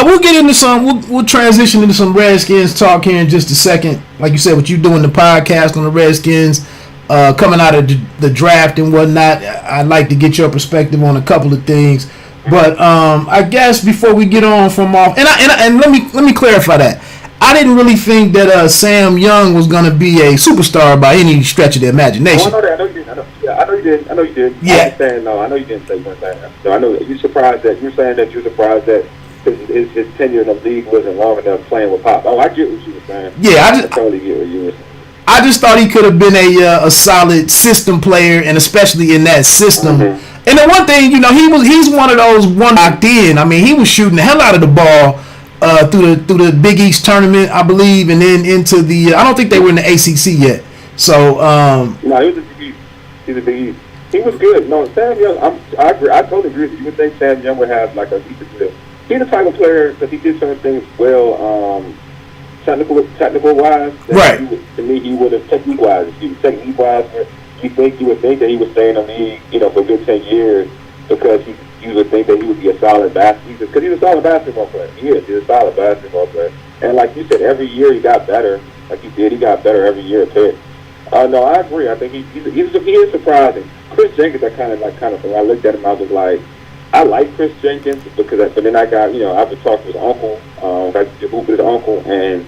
We'll get into some. We'll transition into some Redskins talk here in just a second. Like you said, what you doing the podcast on the Redskins, coming out of the draft and whatnot. I'd like to get your perspective on a couple of things. But I guess before we get on from off, and let me clarify that. I didn't really think that Sam Young was going to be a superstar by any stretch of the imagination. Oh, I know that. I know you did. Yeah. I know you didn't say that. So I know you're surprised that you're saying that you're surprised that his tenure in the league wasn't long enough playing with Pop. Oh, I get what you were saying. Yeah, I totally get what you were saying. I just thought he could have been a solid system player, and especially in that system. Mm-hmm. And the one thing, he's one of those one locked in. I mean, he was shooting the hell out of the ball through the Big East tournament, I believe, and then into the. I don't think they were in the ACC yet. So. No, he was a Big East. He's a Big East. He was good. No, Sam Young. I agree. I totally agree with you. You would think Sam Young would have like a decent deal. He's the type of player because he did certain things well, technical wise. Right. To me, he would have technique wise. You would think that he would stay in the league, for a good 10 years, because you would think that he would be a solid basketball. Because he's a solid basketball player. He's a solid basketball player. And like you said, every year he got better. Like he did, he got better every year a bit. No, I agree. I think he is surprising. Chris Jenkins, I kind of when I looked at him, I was like, I like Chris Jenkins but then I got, I would talk to his uncle, I hoop with his uncle, and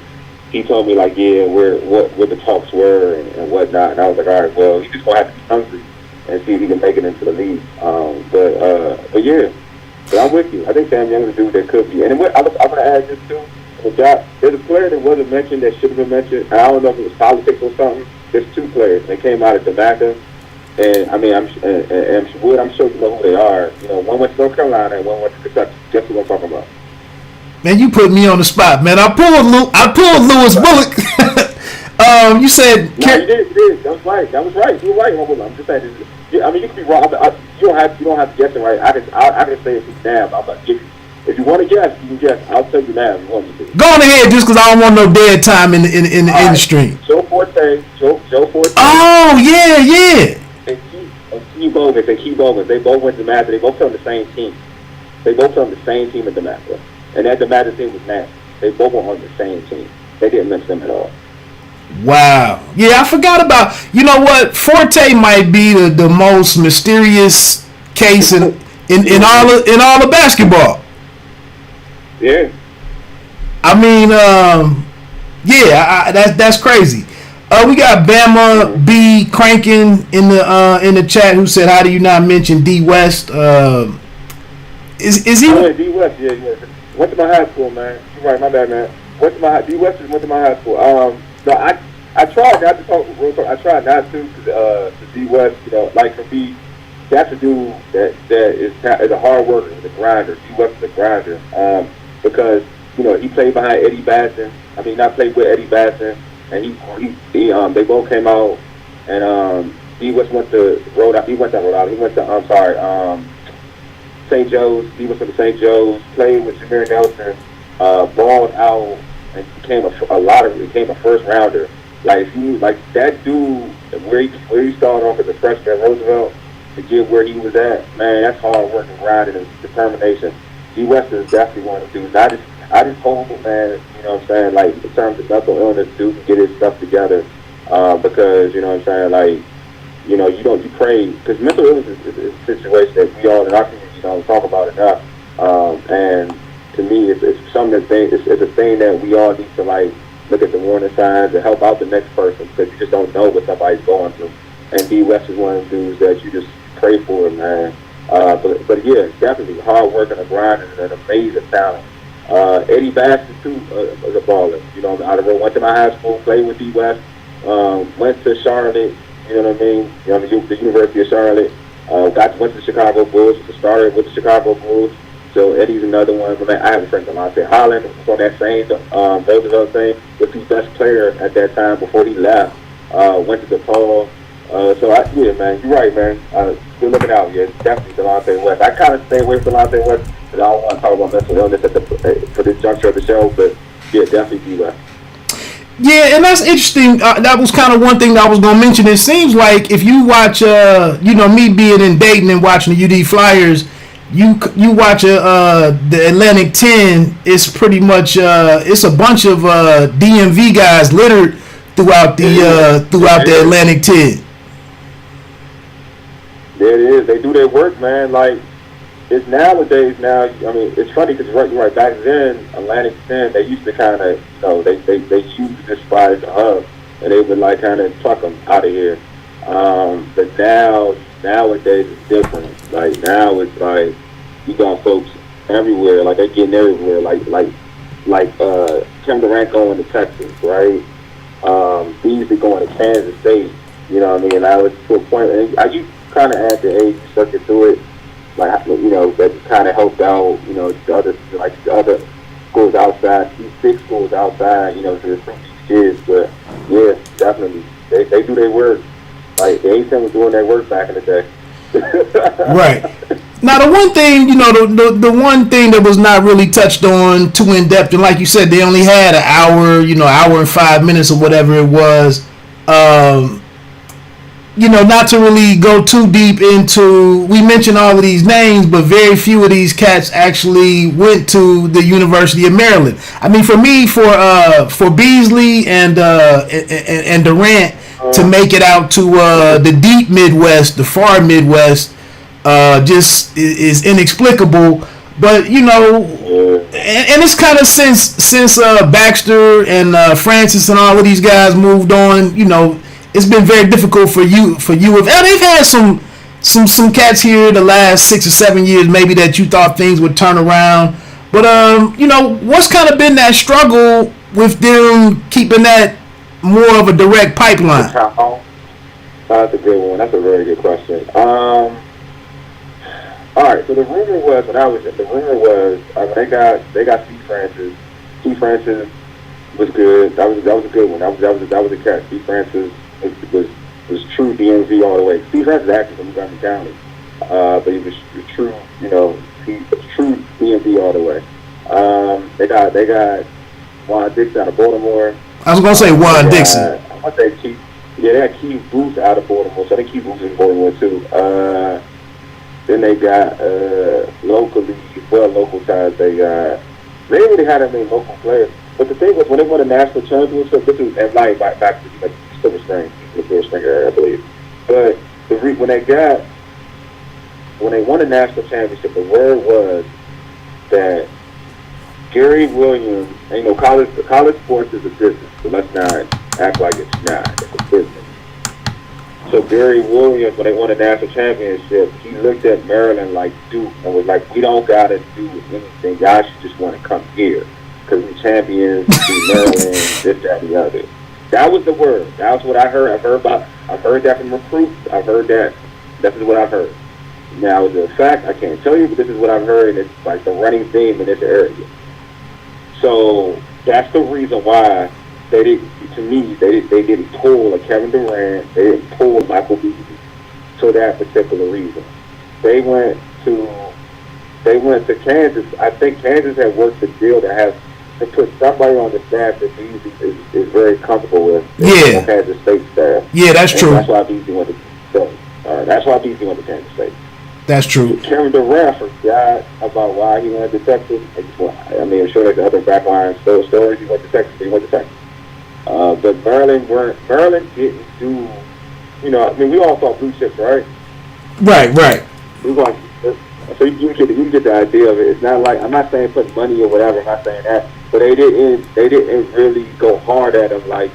he told me like, yeah, what the talks were and whatnot, and I was like, all right, well, he's just gonna have to be hungry and see if he can make it into the league. But yeah, but I'm with you. I think Sam Young is a dude that could be. And I'm gonna add this too. There's a player that wasn't mentioned that should have been mentioned. I don't know if it was politics or something. There's two players. They came out of Jamaica. And I mean, I'm sure you know who they are. One went to North Carolina and one went to Kentucky. Guess who I'm talking about? Man, you put me on the spot, man. I pulled Lewis Bullock. You said. No, you did. That was right. You were right. I'm just saying. I mean, you can be wrong. You don't have to guess it right. I can say it now. If you want to guess, you can guess. I'll tell you now if you want me to. Go on ahead, just because I don't want no dead time in the stream. Joe Forte. Oh yeah. Key Bogans and Key Bogans. They both went to Master. They both played on the same team. They both played on the same team at the Master. And that the Master team was nasty. They both were on the same team. They didn't mix them at all. Wow. Yeah, I forgot about. You know what? Forte might be the most mysterious case in all of basketball. Yeah. I mean, that's crazy. We got Bama B cranking in the chat who said, "How do you not mention D West?" Is he? Oh, yeah, D West, yeah. Went to my high school, man. You're right, my bad, man. D West went to my high school. No, I tried not to talk real talk. I tried not to because D West, you know, like for me, that's a dude that is a hard worker, is a grinder. D West is a grinder. Because you know he played behind Eddie Basson. I mean, not played with Eddie Basson. And they both came out, and D West went to Rhode Island. He went to St. Joe's. He went to the St. Joe's. Played with Jameer Nelson. Balled out and became a first rounder. Like that dude, where he started off as a freshman at Roosevelt to get where he was at. Man, that's hard work and grinding and determination. D West is definitely one of the dudes. I just hope, man, you know what I'm saying, like, in terms of mental illness, dude can get his stuff together, because, you know what I'm saying, like, you know, you pray, because mental illness is a situation that we all in our community don't talk about enough, and to me, it's something it's a thing that we all need to, like, look at the warning signs and help out the next person, because you just don't know what somebody's going through, and D West is one of the dudes that you just pray for, man, but yeah, definitely hard work and a grind and an amazing talent. Eddie Basson too, was a baller. You know, went to my high school, played with D West, went to Charlotte. You know what I mean? You know, the University of Charlotte. Went to the Chicago Bulls. Started with the Chicago Bulls. So Eddie's another one. But man, I have a friend, Delonte Holland, on that same Roosevelt thing. Was his best player at that time before he left. Went to DePaul. Yeah, man, you're right, man. We're looking out. Yeah, definitely Delonte West. I kind of stay away from Delonte West. I don't want to talk about mental illness for this juncture of the show, but yeah, definitely D-West. Yeah, and that's interesting. That was kind of one thing that I was going to mention. It seems like if you watch, me being in Dayton and watching the UD Flyers, you watch the Atlantic 10. It's pretty much it's a bunch of DMV guys littered throughout the Atlantic 10. There it is. They do their work, man. Like. It's nowadays now. I mean, it's funny because you're right. Back then, Atlantic 10, they used to kind of, you know, they used this spot as a hub, and they would like kind of pluck them out of here. But nowadays it's different. Like now it's like you got folks everywhere. Like they're getting everywhere. Like Tim Durant going to Texas, right? Beasley going to Kansas State. You know what I mean? And I was to a point, and you kind of had the age stuck into it. Like, you know, that kind of helped out, you know, the other schools outside, these big schools outside, you know, to recruit these kids. But, yeah, definitely. They do their work. Like, the A-10 was doing their work back in the day. Right. Now, the one thing, you know, the one thing that was not really touched on too in-depth, and like you said, they only had an hour and 5 minutes or whatever it was, you know, not to really go too deep into, we mentioned all of these names, but very few of these cats actually went to the University of Maryland. I mean, for me, for Beasley and Durant to make it out to the deep Midwest, the far Midwest, just is inexplicable. But you know, and it's kind of since Baxter and Francis and all of these guys moved on, you know. It's been very difficult for you. They've had some cats here the last 6 or 7 years, maybe that you thought things would turn around. But you know, what's kind of been that struggle with them keeping that more of a direct pipeline? That's a good one. That's a very good question. All right. So the rumor was they got Steve Francis. Steve Francis was good. That was a good one. That was a catch. Steve Francis was true DMV all the way. Steve Francis is actually from Montgomery County, but he was true. You know, he was true DMV all the way. They got Juan Dixon out of Baltimore. I was gonna say Juan Dixon. I want to say Yeah, they got Keith Booth out of Baltimore, so I think Keith Booth is in Baltimore too. Then they got locally, well, local ties. They didn't really have that many local players. But the thing was, when they won a national championship, this was at like back to like Silver Spring, the Silver Spring area, I believe. But when they won a national championship, the word was that Gary Williams, and you know, college sports is a business, so let's not act like it's not. It's a business. So Gary Williams, when they won a national championship, he looked at Maryland like Duke and was like, we don't got to do anything. Y'all should just want to come here because we champions, we Maryland, this, that, and the other. That was the word. That was what I heard. I've heard that from recruits. I've heard that. This is what I've heard. Now, as a fact, I can't tell you, but this is what I've heard, and it's like the running theme in this area. So that's the reason why they didn't pull a Kevin Durant, they didn't pull Michael Beasley for that particular reason. They went to Kansas. I think Kansas had worked a deal to put somebody on the staff that Beasley is very comfortable with. Yeah. Kansas State staff. Yeah, that's true. That's why Beasley went to Kansas State. That's true. Kevin Durant forgot about why he went to Texas. I mean, I'm sure there's other backline stories. He went to Texas. But Maryland didn't do, you know, I mean, we all thought blue chips, right? Right. So you get the idea of it. It's not like, I'm not saying put money or whatever, I'm not saying that, but they didn't really go hard at them like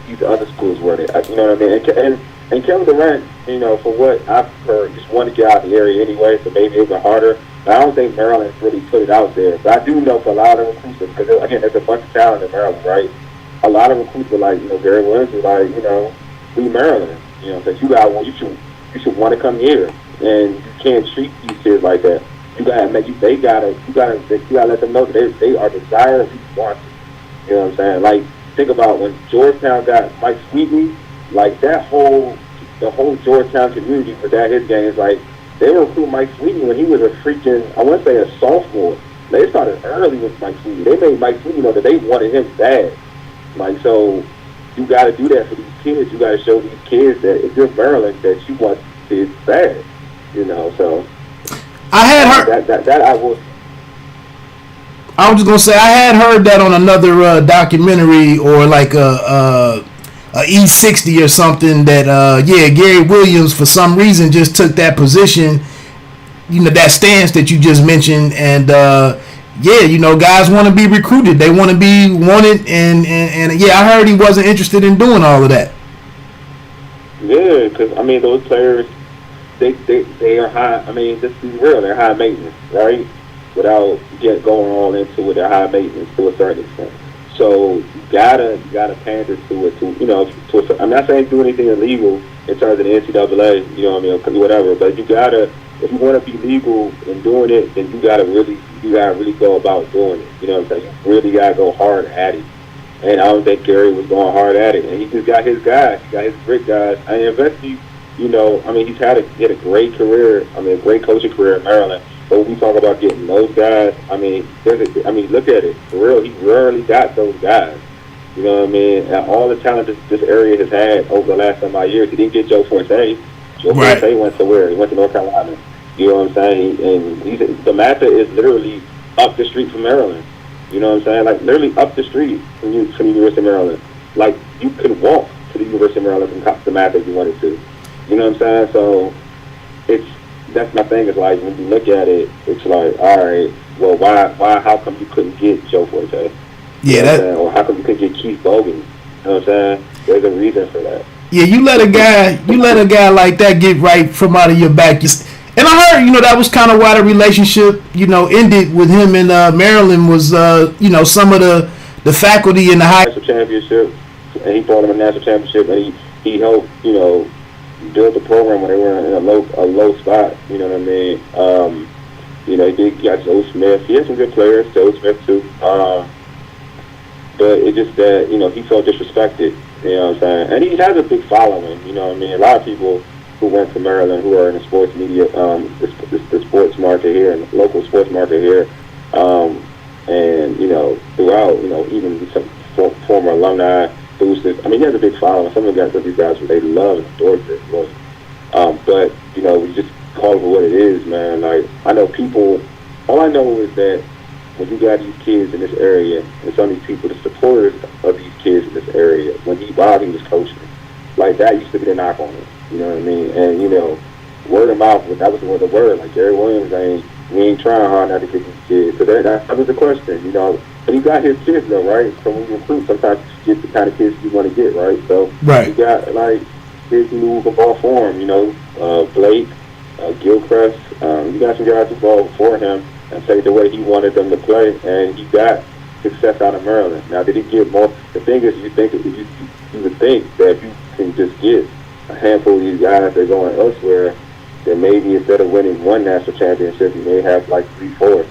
these other schools were. You know what I mean? And Kevin Durant, you know, for what I've heard, just wanted to get out of the area anyway, so maybe it was harder. But I don't think Maryland really put it out there. But I do know for a lot of recruits, because again, there's a bunch of talent in Maryland, right? A lot of recruits were like, you know, Gary Williams was like, you know, we Maryland, you know, because you should want to come here, and you can't treat these kids like that. You gotta let them know that they are desired, we want to. You know what I'm saying? Like, think about when Georgetown got Mike Sweetney, like the whole Georgetown community for that his games, like they were recruiting Mike Sweetney when he was a freaking, I want to say a sophomore. They started early with Mike Sweetney. They made Mike Sweetney know that they wanted him bad. Like, so you got to do that for these kids. You got to show these kids that if you're Maryland, that you want kids bad. You know, so I had heard that I was just gonna say I had heard that on another documentary or like a E60 or something that Gary Williams for some reason just took that position, you know, that stance that you just mentioned, and you know, guys want to be recruited, they want to be wanted, and I heard he wasn't interested in doing all of that. Yeah, because I mean those players, they are high. I mean, just be real, they're high maintenance, right? Without going all into it, they're high maintenance to a certain extent. So you gotta pander to it. I'm not saying do anything illegal in terms of the NCAA, you know what I mean, whatever. But you gotta, if you want to be legal in doing it, then you gotta really go about doing it. You know what I'm saying? You really gotta go hard at it. And I don't think Gary was going hard at it. And he just got his guys. He got his great guys. I mean, eventually, you know, I mean, he had a great career. I mean, a great coaching career in Maryland. But when we talk about getting those guys, I mean, look at it. For real, he rarely got those guys. You know what I mean? And all the talent this area has had over the last some odd years. He didn't get Joe Forte. Forte went to where? He went to North Carolina. You know what I'm saying? And the Matha is literally up the street from Maryland. You know what I'm saying? Like, literally up the street from the University of Maryland. Like, you could walk to the University of Maryland from the Matha if you wanted to. You know what I'm saying? So, that's my thing, is like, when you look at it, it's like, all right, well, why, how come you couldn't get Joe Forte? Yeah, or how come you couldn't get Keith Bogan? You know what I'm saying? There's a reason for that. Yeah, you let a guy like that get right from out of your back. And I heard, you know, that was kind of why the relationship, you know, ended with him in Maryland was, you know, some of the faculty in the high national championship, and he brought him a national championship, and he helped, you know, build the program when they were in a low spot. You know what I mean? You know, he got Joe Smith. He had some good players, Joe Smith too. But it just that, you know, he felt disrespected. You know what I'm saying? And he has a big following. You know what I mean? A lot of people who went to Maryland who are in the sports media, the sports market here, and the local sports market here, and, you know, throughout, you know, even some former alumni, boosted. I mean, he has a big following. Some of these guys, they love and adore Chris Williams. But we just call it for what it is, man. Like, I know people. All I know is that when you got these kids in this area, and some of these people, the supporters of these kids in this area, while he was coaching, like, that used to be the knock on him. You know what I mean? And word of mouth, that was the word. Like, Gary Williams we ain't trying hard not to get these kids. So that was the question, And he got his kids though, right? So when you recruit, sometimes you get the kind of kids you want to get, right? So you got like kids who move the ball for him, Blake, Gilchrist. You got some guys who ball for him and played the way he wanted them to play, and he got success out of Maryland. Now, did he get more? The thing is, you would think that you can just get a handful of these guys that are going elsewhere, then maybe instead of winning one national championship, you may have like 3-4.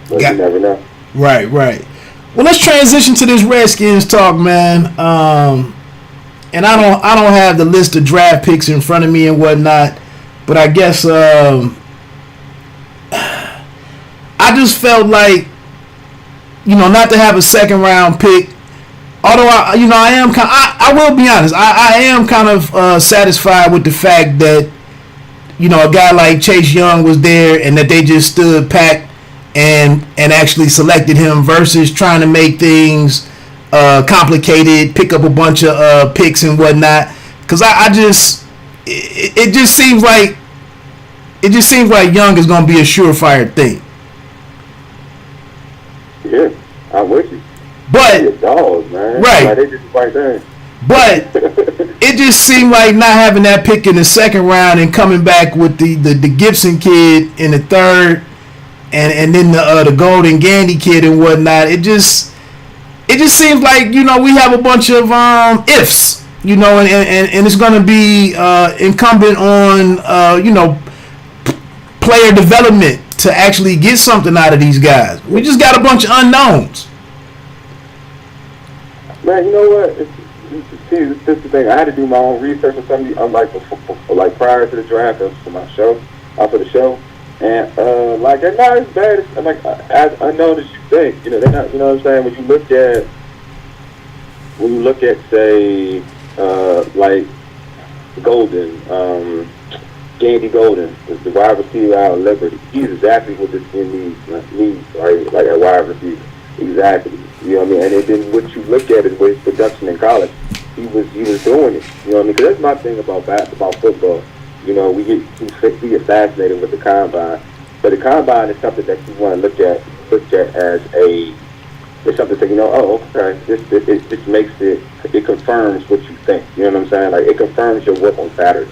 But you never know. Right. Well, let's transition to this Redskins talk, man. And I don't have the list of draft picks in front of me and whatnot, but I guess I just felt like, not to have a second round pick. Although I will be honest, I am kind of satisfied with the fact that a guy like Chase Young was there and that they just stood pat and actually selected him versus trying to make things complicated, pick up a bunch of picks and whatnot. Because it just seems like Young is going to be a surefire thing. Yeah, I'm with you. But dogs, man. Right. Like, they did the right thing. But it just seemed like not having that pick in the second round and coming back with the Gibson kid in the third, and then the Golden Gandy kid and whatnot. It just seems like we have a bunch of ifs, and it's going to be incumbent on player development to actually get something out of these guys. We just got a bunch of unknowns. Man, you know what? See, this is the thing. I had to do my own research on something. I'm like prior to the draft for my show, for the show, and they're not as bad as unknown as you think. They're not. You know what I'm saying? When you look at say like Golden, Gandy Golden, the wide receiver out of Liberty. He's exactly what this team needs, right? Like a wide receiver, exactly. You know what I mean? And then what you look at is with production in college. He was doing it. You know what I mean? Because that's my thing about football. We get fascinated with the combine, but the combine is something that you want to look at as it's something that okay, this makes it confirms what you think. You know what I'm saying? Like, it confirms your work on Saturday.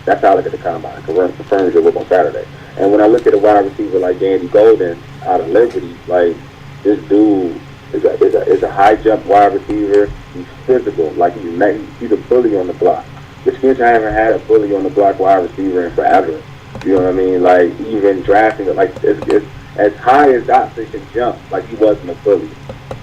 That's how I look at the combine. It confirms your work on Saturday. And when I look at a wide receiver like Gandy Golden out of Liberty, like, this dude is a high jump wide receiver. He's physical, like he's a bully on the block. The Skins haven't had a bully on the block wide receiver in forever. You know what I mean? Like, even drafting it, like it's as high as Dotson can jump, like he wasn't a bully.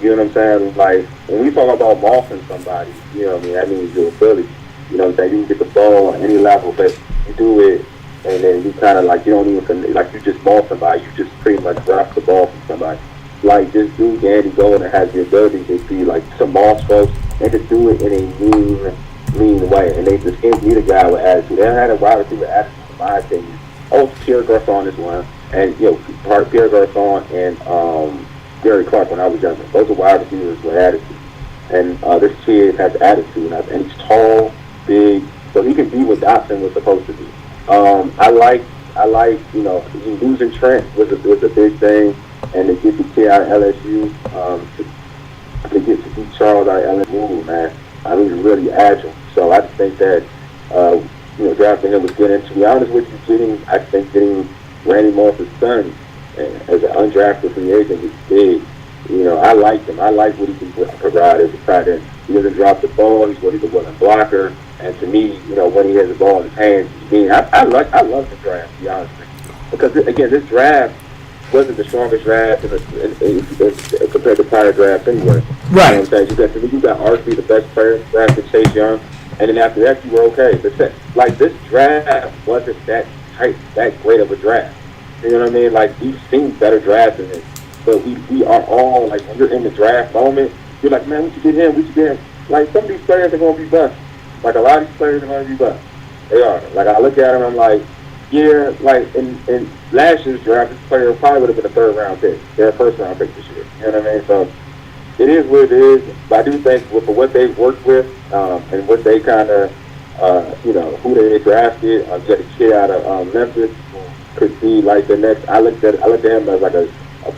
You know what I'm saying? Like, when we talk about mossing somebody, you know what I mean? That means you're a bully. You know what I'm saying? You can get the ball on any level, but you do it, and then you kind of like you don't even like you just moss somebody. You just pretty much drop the ball from somebody. Like, this dude, Gandy Golden, has the ability to be like some boss folks and to do it in a mean way. And the Skins need a guy with attitude. They had a wide receiver attitude, in my opinion. Pierre Garçon is one, and part of Pierre Garçon and Gary Clark when I was younger. Those are wide receivers with attitude. And this kid has attitude, and he's tall, big, so he can be what Dotson was supposed to be. I like losing Trent was a big thing. And to get the kid out of LSU, to get to beat Charles out of LSU, man, he's really agile. So I just think that, drafting him was good. And to be honest with you, getting Randy Moss's son as an undrafted free agent is big. I like him. I like what he can provide as a tight end. He doesn't drop the ball. He's a willing blocker. And to me, when he has the ball in his hands, I love the draft, to be honest with you. Because, again, this draft wasn't the strongest draft compared to prior drafts anyway. Right. You know what I'm saying? You got arguably the best player drafted, Chase Young, and then after that you were okay. But like, this draft wasn't that great of a draft. You know what I mean? Like, we've seen better drafts than this, but we are all like, when you're in the draft moment, you're like, man, we should get him. like some of these players are going to be bust. Like a lot of these players are going to be bust. They are. Like I look at them, I'm like, yeah, like in last year's draft, this player probably would have been a third-round pick. They're a first-round pick this year. You know what I mean? So it is what it is. But I do think for what they've worked with and what they kind of, who they drafted, you got a kid out of Memphis could be like the next. I looked at him as like a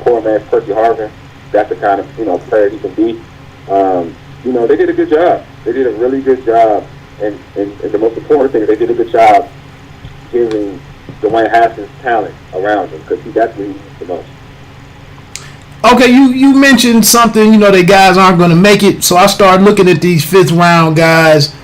poor man's Percy Harvin. That's the kind of player he can be. They did a good job. They did a really good job, and the most important thing, they did a good job giving Dwayne Haskins talent around him because that's what he needs the most. Okay, you mentioned something. The guys aren't going to make it, so I started looking at these fifth round guys.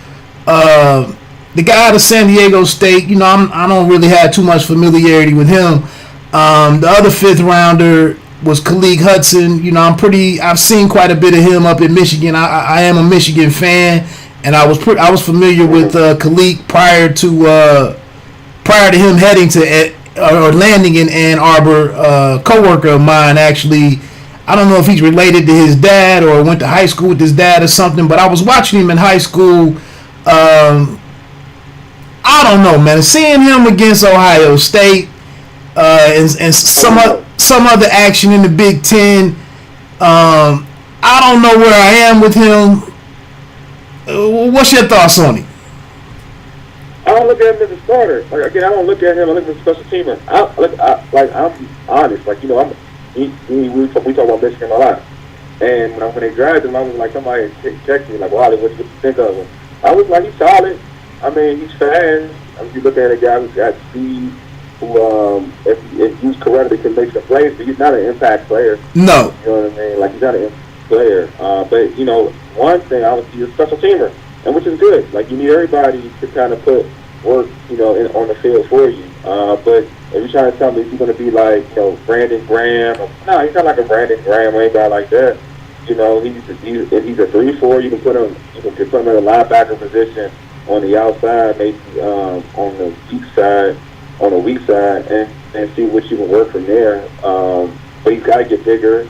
The guy out of San Diego State, I don't really have too much familiarity with him. The other fifth rounder was Khalid Hudson. I've seen quite a bit of him up in Michigan. I am a Michigan fan, and I was familiar with Khalid prior to him heading to or landing in Ann Arbor. A coworker of mine actually. I don't know if he's related to his dad or went to high school with his dad or something, but I was watching him in high school. I don't know, man. Seeing him against Ohio State and some other action in the Big Ten, I don't know where I am with him. What's your thoughts on him? I don't look at him as a starter. Like again, I don't look at him. I look at him as a special teamer. I'm honest. We talk about Michigan a lot, and when they drafted him, I was like, somebody texted me like, "Wow, what you think of him?" I was like, he's solid. I mean, he's fast. You look at a guy who's got speed, who if used correctly can make some plays, but he's not an impact player. No, you know what I mean? Like he's not an impact player. But one thing I would see is a special teamer. And which is good. Like you need everybody to kind of put work, on the field for you. But if you're trying to tell me he's going to be like, Brandon Graham, no, he's not like a Brandon Graham or anybody like that. He's a 3-4. You can put him in a linebacker position on the outside, maybe on the weak side, and see what you can work from there. But he's got to get bigger.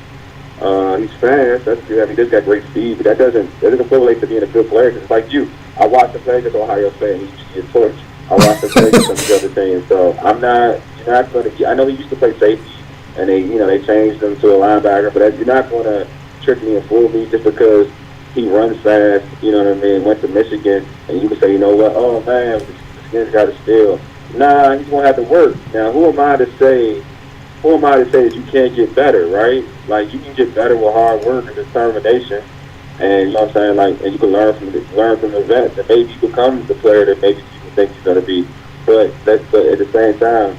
He's fast. That's good. I mean, he's got great speed, but that doesn't correlate to being a good player. Because it's like you. I watched him play against Ohio State. He used to get torched. I watched him play against some of the other teams. So I'm not. You're not going to. I know he used to play safety, and they changed him to a linebacker. But you're not going to trick me and fool me just because he runs fast. You know what I mean? Went to Michigan, and you can say, you know what? Oh man, the skin's got to steal. Nah, he's going to have to work. Now, who am I to say that you can't get better, right? Like, you can get better with hard work and determination, and you know what I'm saying? Like, and you can learn from the vets, and maybe you become the player that maybe people think he's going to be. But at the same time,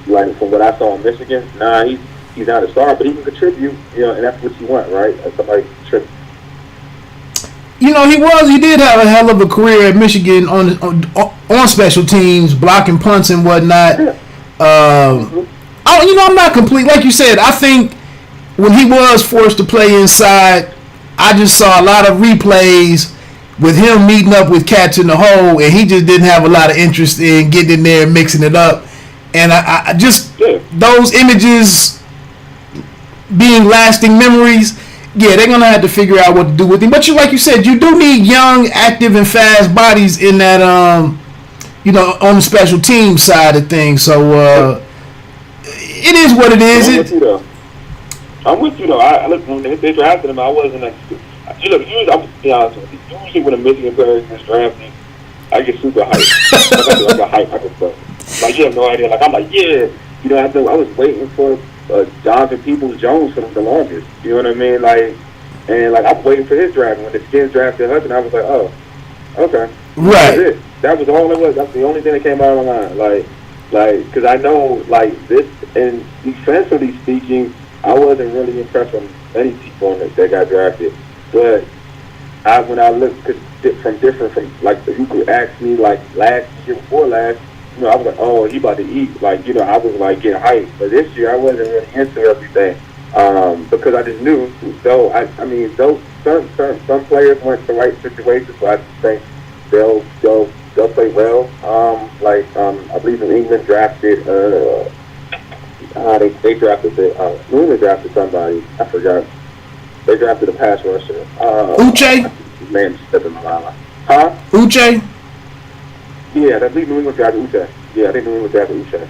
like from what I saw in Michigan, nah, he's not a star, but he can contribute, and that's what you want, right? Somebody can contribute. He did have a hell of a career at Michigan on special teams, blocking punts and whatnot. Yeah. I'm not complete. Like you said, I think when he was forced to play inside, I just saw a lot of replays with him meeting up with cats in the hole, and he just didn't have a lot of interest in getting in there and mixing it up. And I just, those images being lasting memories, they're going to have to figure out what to do with him. But like you said, you do need young, active, and fast bodies in that, on the special team side of things. So, it is what it is. I'm with you though. I look, when they drafted him, I wasn't like. Usually, I'm be honest with you. Usually, when a Michigan player gets drafted, I get super hyped. like a hype stuff. Like you have no idea. Like I'm like, yeah. I was waiting for Jonathan Peoples-Jones for the longest. You know what I mean? Like I'm waiting for his draft. When the Skins drafted Hudson, I was like, oh, okay, right. That's it. That was all it was. That's the only thing that came out of my mind. Because I know, this, and defensively speaking, I wasn't really impressed with many people that got drafted. But when I look from like, if you could ask me, like, last year, before last, I was like, oh, he about to eat. Like, I was, like, getting hyped. But this year, I wasn't really into everything because I just knew. So, I mean, some players went to the right situations, so I just think they'll play well. I believe New England drafted. They drafted New England drafted somebody. I forgot. They drafted a pass rusher. Uche. His name slipping my mind. Huh? Uche? Yeah, I think New England drafted Uche. Yeah, I think New England drafted Uche.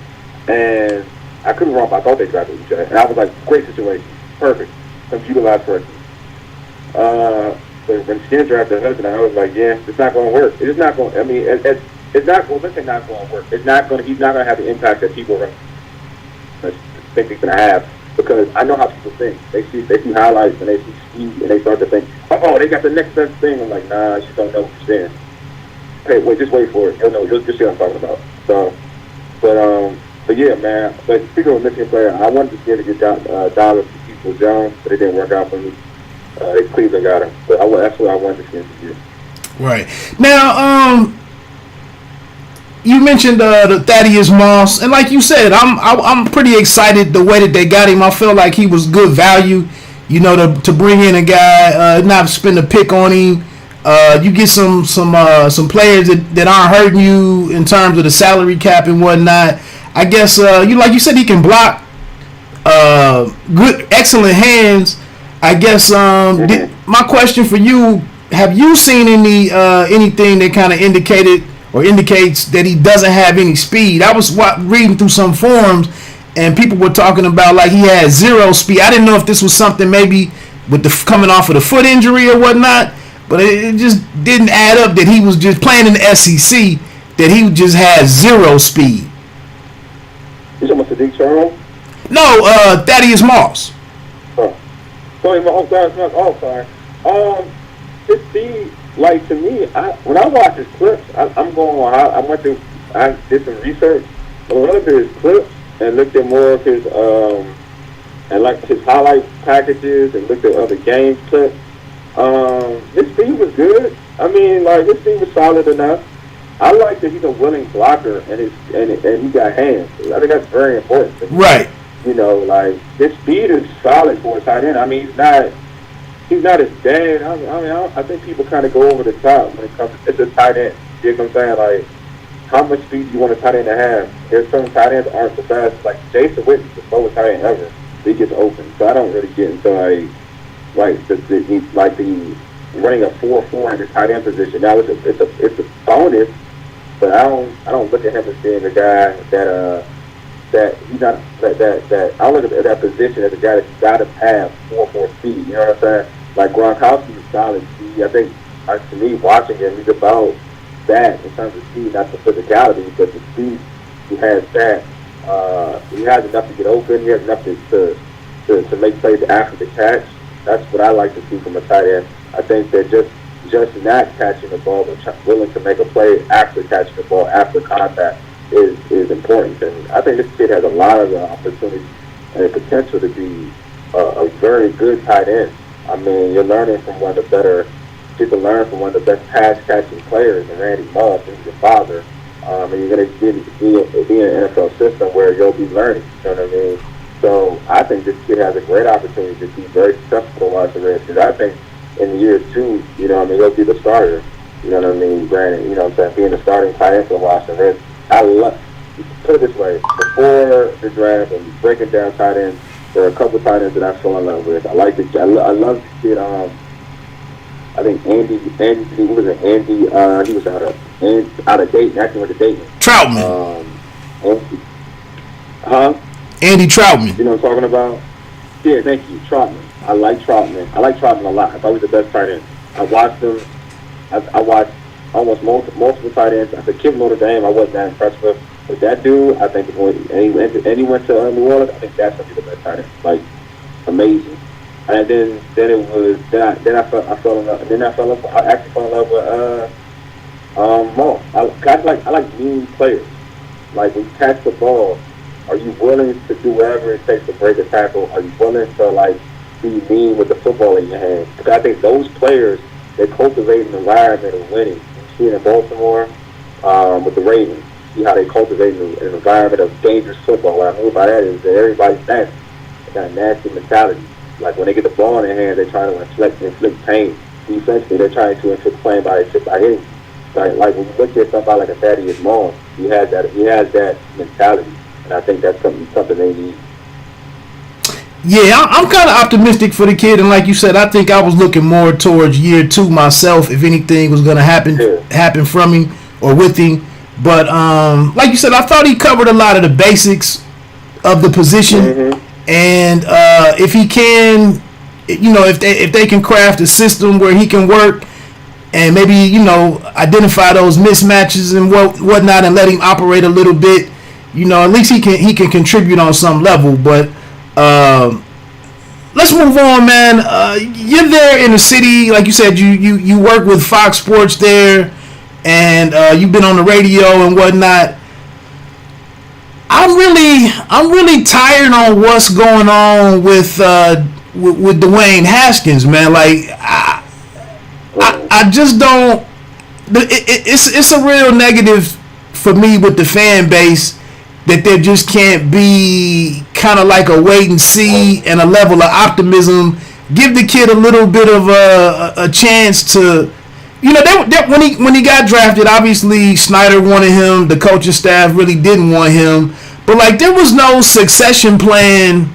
And I couldn't wrong, but I thought they drafted Uche. And I was like, great situation. Perfect. Computerized correctly. But when Skin drafted Hudson, I was like, yeah, it's not going to work. It's not going. I mean, it's not. Well, let's say not going to work. It's not going. He's not going to have the impact that people think he's going to have, because I know how people think. They see highlights and they see speed and they start to think, oh, they got the next best thing. I'm like, nah, you don't know what you're saying. Hey, wait, just wait for it. You'll know. You'll see what I'm talking about. So, but yeah, man. But speaking of missing player, I wanted to get Dollars to People Jones, but it didn't work out for me. Cleveland got him, but that's what I wanted to see him to do. Right. Now, you mentioned the Thaddeus Moss, and like you said, I'm pretty excited the way that they got him. I feel like he was good value, you know, to bring in a guy, not spend a pick on him. You get some players that aren't hurting you in terms of the salary cap and whatnot. I guess you said, he can block. Good, excellent hands. I guess my question for you: have you seen anything that kind of indicates that he doesn't have any speed? I was reading through some forums, and people were talking about like he had zero speed. I didn't know if this was something maybe with the coming off of the foot injury or whatnot, but it just didn't add up that he was just playing in the SEC, that he just had zero speed. You talking about Sadiq Charles? No, Thaddeus Moss. Sorry. His speed, like, to me, when I watch his clips, I did some research, a lot of his clips, and looked at more of his and like his highlight packages, and looked at other game clips. His speed was good. I mean, like, his speed was solid enough. I like that he's a willing blocker, and he got hands. I think that's very important. Right. You know, like, his speed is solid for a tight end. I mean, he's not as bad. I think people kind of go over the top when it comes to, it's a tight end. You know what I'm saying? Like, how much speed do you want a tight end to have? There's some tight ends that aren't the fastest. Like, Jason Witten's the slowest tight end ever. He gets open. So I don't really get into, the running a 4-4 in the tight end position. Now, it's a bonus, but I don't look at him as being a guy that he's not that I look at that position as a guy that's got to have 4-4 speed. You know what I'm saying? Like, Gronkowski is solid speed. I think, to me, watching him, he's about that in terms of speed, not the physicality, but the speed. He has that. He has enough to get open. He has enough to make plays after the catch. That's what I like to see from a tight end. I think that just not catching the ball, but willing to make a play after catching the ball, after contact, is important. And I think this kid has a lot of opportunity and the potential to be a very good tight end. I mean, you're learning from one of the better, people learn from one of the best pass-catching players, and Randy Moss, and your father. And you're going to be in an NFL system where you'll be learning, you know what I mean? So I think this kid has a great opportunity to be very successful in Washington Redskins. I think in year 2, you know what I mean, he'll be the starter. You know what I mean? Granted, you know what I'm saying, being the starting tight end for Washington Redskins. Put it this way, before the draft and breaking down tight ends, there are a couple of tight ends that I fell in love with. I love the kid, I think Andy, who was it? Andy, he was out of Dayton, actually went to Dayton. Troutman. Andy Troutman. You know what I'm talking about? Yeah, thank you, Troutman. I like Troutman a lot. I thought he was the best tight end. I watched him. I watched almost multiple tight ends. I said, Kid Notre Dame, I wasn't that impressed with. But that dude, I think, and he went to New Orleans, I think that's going to be the best tight end. Like, amazing. And then it was, I fell in love, and then I actually fell in love with Moss. I like mean players. Like, when you catch the ball, are you willing to do whatever it takes to break a tackle? Are you willing to, like, be mean with the football in your hand? Because I think those players, they cultivate an environment of winning. You see it in Baltimore with the Ravens. See how they cultivate an environment of dangerous football. What I mean by that is that everybody's nasty. They got a nasty mentality. Like, when they get the ball in their hand, they're trying to inflict pain. Defensively, they're trying to inflict pain by hitting. Like when you look at somebody like a Thaddeus Moss, he has that mentality. And I think that's something they need. Yeah, I'm kind of optimistic for the kid, and like you said, I think I was looking more towards year 2 myself. If anything was going to happen from him or with him, but like you said, I thought he covered a lot of the basics of the position, and if he can, if they can craft a system where he can work and maybe identify those mismatches and whatnot, and let him operate a little bit, at least he can contribute on some level, but. Let's move on, man. You're there in the city, like you said. You work with Fox Sports there, and you've been on the radio and whatnot. I'm really tired on what's going on with Dwayne Haskins, man. Like I just don't. It's a real negative for me with the fan base. That there just can't be kind of like a wait and see and a level of optimism. Give the kid a little bit of a chance to, when he got drafted, obviously Snyder wanted him. The coaching staff really didn't want him. But like there was no succession plan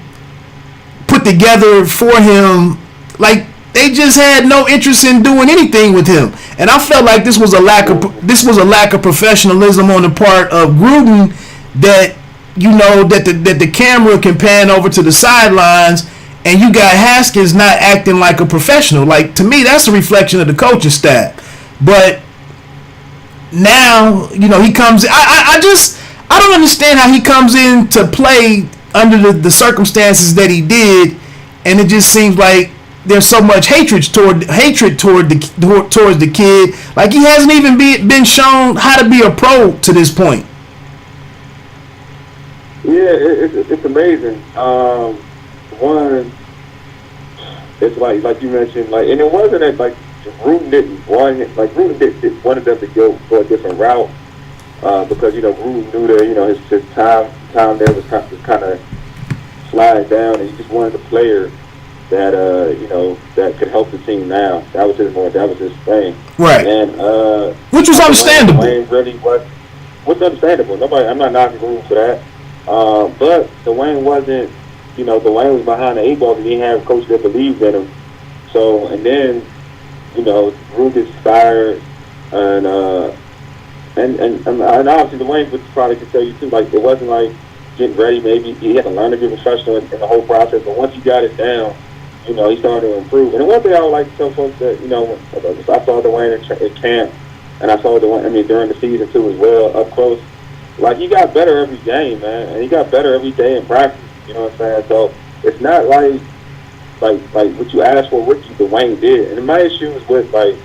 put together for him. Like they just had no interest in doing anything with him. And I felt like this was a lack of professionalism on the part of Gruden. That that the camera can pan over to the sidelines and you got Haskins not acting like a professional. Like to me, that's a reflection of the coaching staff. But now he comes. I don't understand how he comes in to play under the circumstances that he did, and it just seems like there's so much hatred towards the kid. Like he hasn't even been shown how to be a pro to this point. Yeah, it's amazing. One, it's like you mentioned, like, and it wasn't that like Gruden didn't want him, like Gruden wanted them to go for a different route because Gruden knew that his time there was kind of sliding down, and he just wanted a player that that could help the team now. That was his thing, right? And which was understandable. Dwayne really was understandable. I'm not knocking Gruden for that. But Dwayne wasn't, Dwayne was behind the 8 ball because he didn't have a coach that believed in him. So, and then, Drew gets fired, and obviously Dwayne would probably could tell you too, like, it wasn't like getting ready, maybe he had to learn to be professional in the whole process, but once he got it down, he started to improve. And one thing I would like to tell folks that, I saw Dwayne at camp, and I saw Dwayne, during the season too as well, up close. Like, he got better every game, man, and he got better every day in practice, you know what I'm saying? So, it's not like what you asked for, what Dwayne did. And my issue is with, like,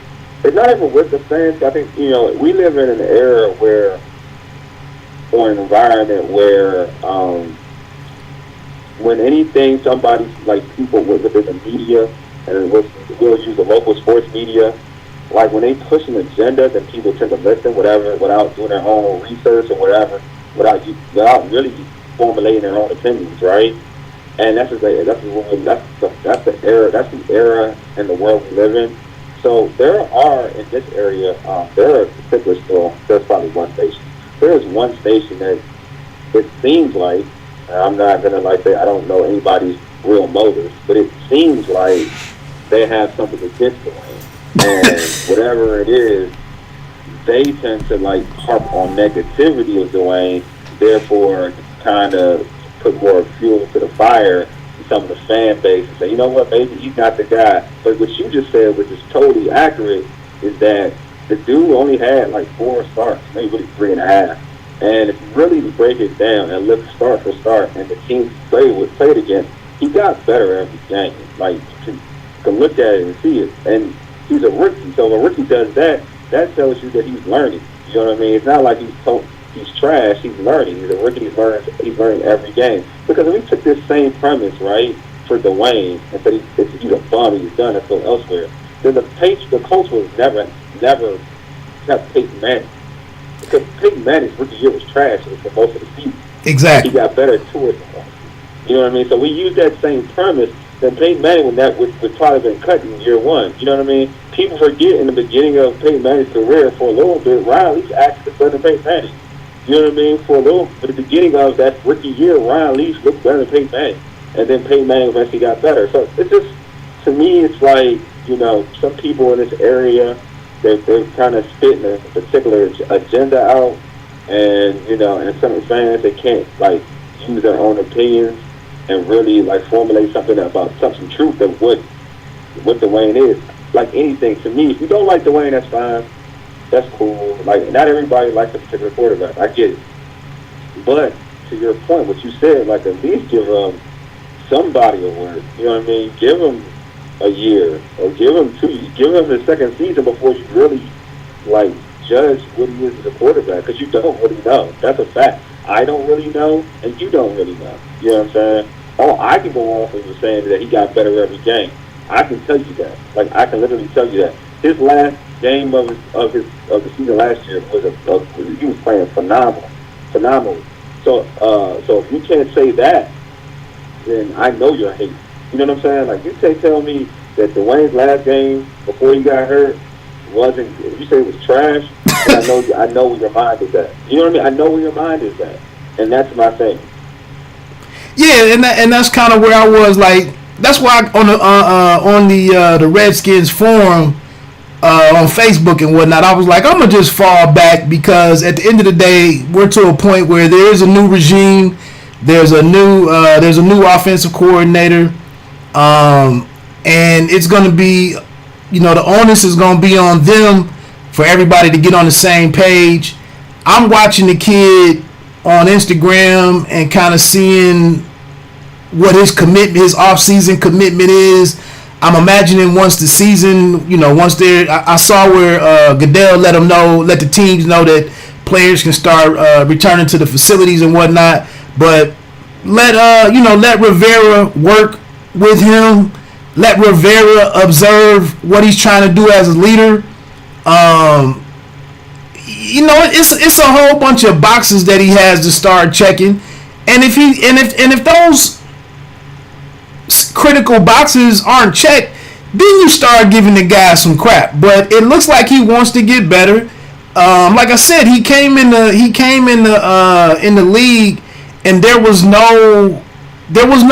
it's not even with the fans. I think, we live in an era or an environment where, when anything somebody, like, people within the media, and we'll use the local sports media, like when they push an agenda, then people tend to listen, whatever, without doing their own research or whatever, without really formulating their own opinions, right? And that's the era in the world we live in. So there are in this area, there are particular still. There's probably one station. There is one station that it seems like, I'm not gonna say I don't know anybody's real motives, but it seems like they have something against Dwayne. And whatever it is, they tend to harp on negativity of Dwayne, therefore kind of put more fuel to the fire in some of the fan base and say, you know what, maybe he's not the guy. But what you just said, which is totally accurate, is that the dude only had 4 starts, maybe really 3.5. And if you really break it down and look start for start, and the team played against, he got better every game. You can look at it and see it. And he's a rookie, so when a rookie does that, that tells you that he's learning. You know what I mean? It's not like he's trash. He's learning. He's a rookie. He's learning every game. Because if we took this same premise, right, for Dwayne, and said he's a bum, he's done, let's go elsewhere, then the coach was never kept Peyton Manning. Because Peyton Manning's rookie year was trash for most of the season. Exactly. He got better towards the point. You know what I mean? So we use that same premise. Then Peyton Manning would probably been cut in year 1. You know what I mean? People forget in the beginning of Peyton Manning's career, for a little bit, Ryan Leaf actually better than Peyton Manning. You know what I mean? For the beginning of that rookie year, Ryan Leaf looked better than Peyton Manning. and then Peyton Manning eventually got better. So it's just, to me, it's like, some people in this area, they're kind of spitting a particular agenda out, and and some fans, they can't like use their own opinions and really like formulate something about some truth of what Dwayne is. Like anything, to me, if you don't like Dwayne, that's fine, that's cool. Like, not everybody likes a particular quarterback, I get it, but to your point, what you said, like, at least give him some body of work. You know what I mean? Give him a year, or give him the second season before you really like judge what he is as a quarterback, because you don't really know. That's a fact. I don't really know, and you don't really know. You know what I'm saying? Oh, I can go off of saying that he got better every game. I can tell you that. Like, I can literally tell you that. His last game of the season last year he was playing phenomenal. So if you can't say that, then I know you're hating. You know what I'm saying? Like, you can't tell me that Dwayne's last game before he got hurt wasn't. You say it was trash. And I know where your mind is at. You know what I mean? I know where your mind is at, and that's my thing. Yeah, and that's kind of where I was. Like, that's why on the Redskins forum on Facebook and whatnot, I was like, I'm gonna just fall back, because at the end of the day, we're to a point where there is a new regime. There's a new offensive coordinator, and it's gonna be, the onus is gonna be on them for everybody to get on the same page. I'm watching the kid on Instagram and kind of seeing what his off-season commitment is. I'm imagining once the season, once I saw where Goodell let the teams know that players can start returning to the facilities and whatnot. But let Rivera work with him. Let Rivera observe what he's trying to do as a leader. It's a whole bunch of boxes that he has to start checking, and if those critical boxes aren't checked, then you start giving the guy some crap. But it looks like he wants to get better. Like I said, he came in the league, and there was no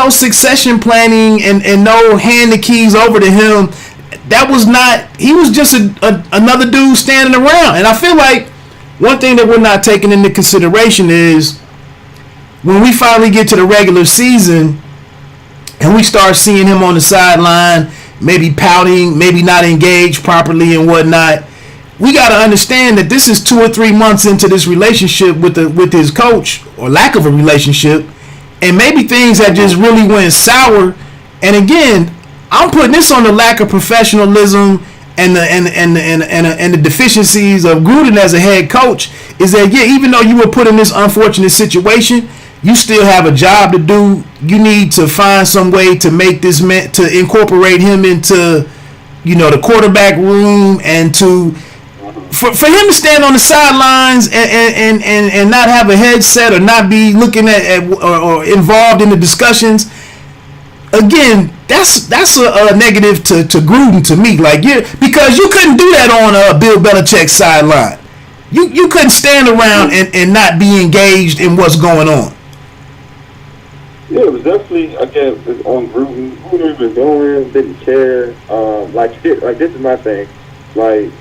succession planning and no hand the keys over to him. That was not. He was just another dude standing around. And I feel like one thing that we're not taking into consideration is when we finally get to the regular season and we start seeing him on the sideline, maybe pouting, maybe not engaged properly and whatnot, we got to understand that this is 2 or 3 months into this relationship with his coach, or lack of a relationship, and maybe things that just really went sour. And again, I'm putting this on the lack of professionalism and the deficiencies of Gruden as a head coach. Is that, yeah, even though you were put in this unfortunate situation, you still have a job to do. You need to find some way to make this man, to incorporate him into, the quarterback room, and for him to stand on the sidelines and not have a headset, or not be looking at or involved in the discussions. Again, that's a negative to Gruden, to me. Like, because you couldn't do that on Bill Belichick's sideline. You couldn't stand around and not be engaged in what's going on. Yeah, it was definitely, again, on Gruden. Gruden was going, didn't care. This is my thing. Like,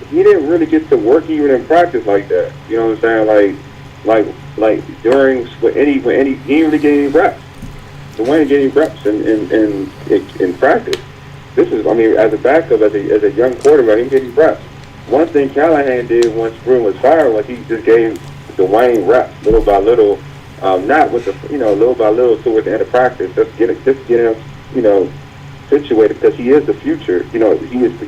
he didn't really get to work even in practice like that. You know what I'm saying? Like during he didn't really get any reps. Dwayne getting reps in practice. This is, as a backup, as a young quarterback, he getting reps. One thing Callahan did once Gruden was fired was he just gave Dwayne reps little by little, not with the little by little towards the end of practice. Just get him situated, because he is the future. He is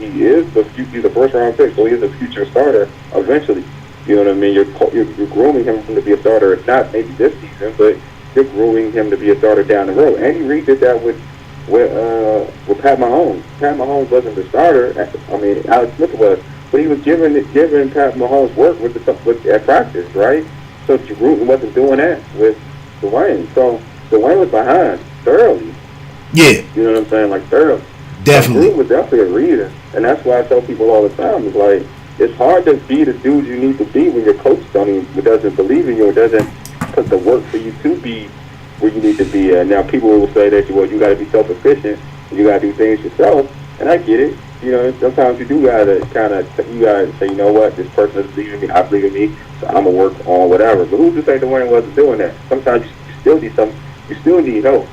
the future. He's a first round pick, so he is a future starter eventually. You know what I mean? You're grooming him to be a starter, not maybe this season, but you're grooming him to be a starter down the road. Andy Reid did that with Pat Mahomes. Pat Mahomes wasn't the starter. Alex Smith was, but he was giving Pat Mahomes work at practice, right? So Gruden wasn't doing that with Dwayne. So Dwayne was behind thoroughly. Yeah. You know what I'm saying? Like, thoroughly. Definitely. Gruden was definitely a reader, and that's why I tell people all the time, it's like, it's hard to be the dude you need to be when your coach doesn't believe in you, or doesn't put the work for you to be where you need to be at. Now, people will say that you got to be self-sufficient, you got to do things yourself, and I get it. You know, sometimes you do gotta say, you know what, this person is believing me, I believe in me, so I'm gonna work on whatever. But who's to say Dwayne wasn't doing that? Sometimes you still need help,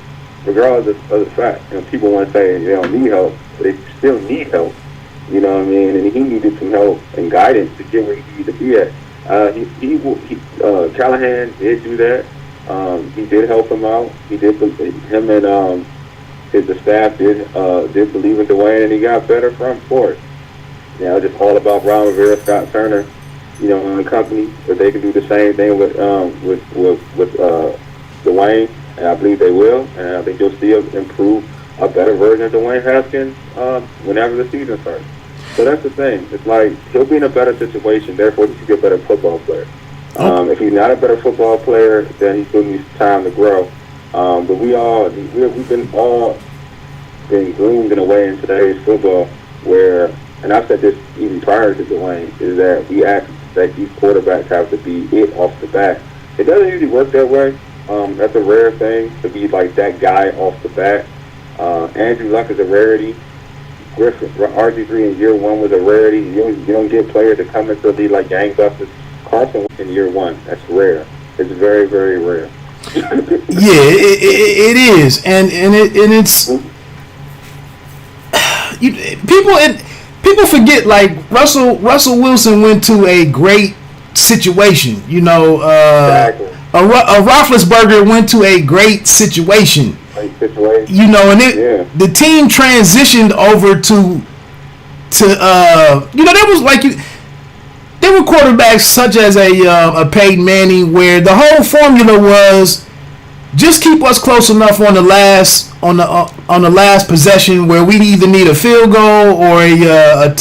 regardless of the fact. You know, people want to say they don't need help, but they still need help. You know what I mean? And he needed some help and guidance to get where he needed to be at. Callahan did do that. He did help him out. He did. Him and the staff did believe in Dwayne, and he got better for it. You know, just all about Ron Rivera, Scott Turner, you know, and the company, but they can do the same thing with Dwayne, and I believe they will, and I think you'll see a better version of Dwayne Haskins whenever the season starts. So that's the thing. It's like he'll be in a better situation, therefore he should be a better football player. If he's not a better football player, then he still needs time to grow. But we've been groomed in a way in today's football where, and I've said this even prior to Dwayne, is that we ask that these quarterbacks have to be it off the bat. It doesn't usually work that way. That's a rare thing to be like that guy off the bat. Andrew Luck is a rarity. RG3 in year one was a rarity. You don't get players to come into the league like gangbusters. Carson in year one. That's rare. It's very, very rare. Yeah, it is, and it's people forget, like Russell Wilson went to a great situation. You know, exactly. a Roethlisberger went to a great situation. You know, and the team transitioned over to you know, there was like there were quarterbacks such as a Peyton Manning, where the whole formula was just keep us close enough on the last possession where we either need a field goal or a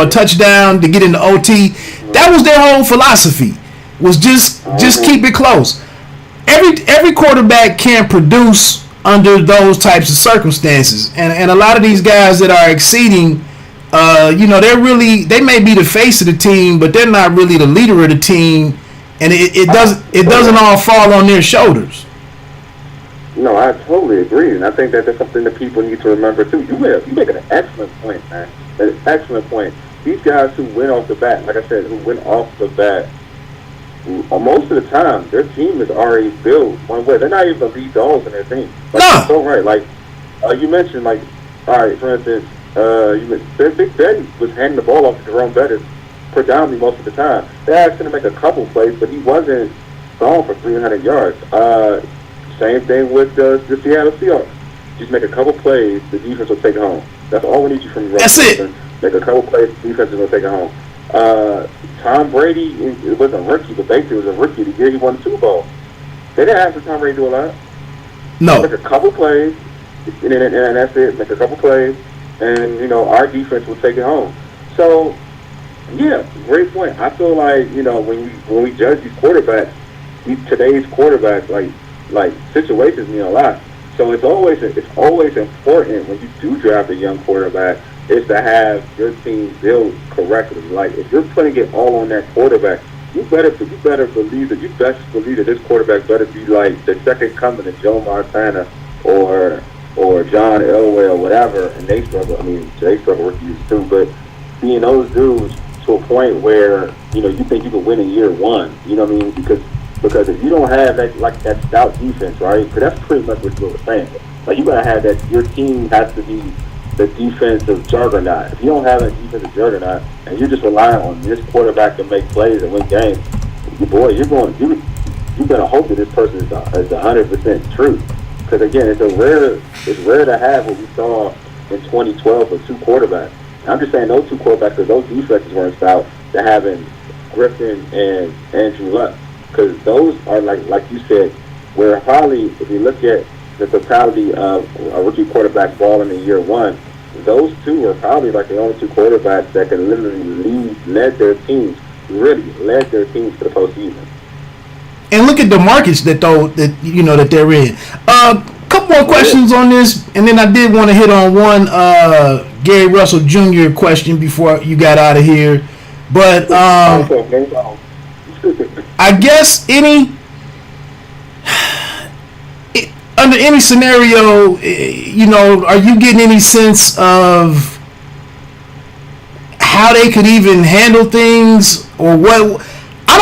touchdown to get into OT. That was their whole philosophy. Was just keep it close. Every quarterback can produce under those types of circumstances, and a lot of these guys that are exceeding, you know, they may be the face of the team, but they're not really the leader of the team, and it doesn't all fall on their shoulders. No, I totally agree, and I think that that's something that people need to remember too. You make an excellent point, man. An excellent point. These guys who went off the bat, like I said, most of the time, their team is already built one way. They're not even the lead dogs in their team. Like, you're so right. Like you mentioned, like, all right, for instance, Big Ben was handing the ball off to Jerome Bettis predominantly most of the time. They asked him to make a couple plays, but he wasn't gone for 300 yards. Same thing with the Seattle Seahawks. Just make a couple plays, the defense will take it home. That's all we need you from. That's it. Make a couple plays, the defense is going to take it home. Tom Brady, it wasn't a rookie, but basically it was a rookie the year he won the Super Bowl. They didn't have to Tom Brady do a lot. No. Make a couple plays, and that's it. Make a couple plays, and, you know, our defense will take it home. So, yeah, great point. I feel like, you know, when we judge these quarterbacks, today's quarterbacks, like situations mean a lot. So it's always important when you do draft a young quarterback is to have your team built correctly. Like, if you're putting it all on that quarterback, you better believe that this quarterback better be like the second coming of Joe Montana or John Elway or whatever, and they struggle. I mean, they struggle rookies too, but being those dudes to a point where, you know, you think you can win in year one, you know what I mean? Because if you don't have that stout defense, right? Because that's pretty much what you were saying. Like, you gotta have that. Your team has to be the defensive juggernaut. If you don't have a defensive juggernaut and you're just relying on this quarterback to make plays and win games, you better hope that this person is 100% true. Because again, it's rare to have what we saw in 2012 with two quarterbacks. And I'm just saying those two quarterbacks, because those defenses weren't stout, to having Griffin and Andrew Luck. Because those are, like you said, where probably if you look at the totality of a rookie quarterback balling in year one, those two are probably like the only two quarterbacks that can literally led their teams to the postseason. And look at the markets that they're in. Couple more questions on this, and then I did want to hit on one Gary Russell Jr. question before you got out of here. But I guess under any scenario, are you getting any sense of how they could even handle things, or what? I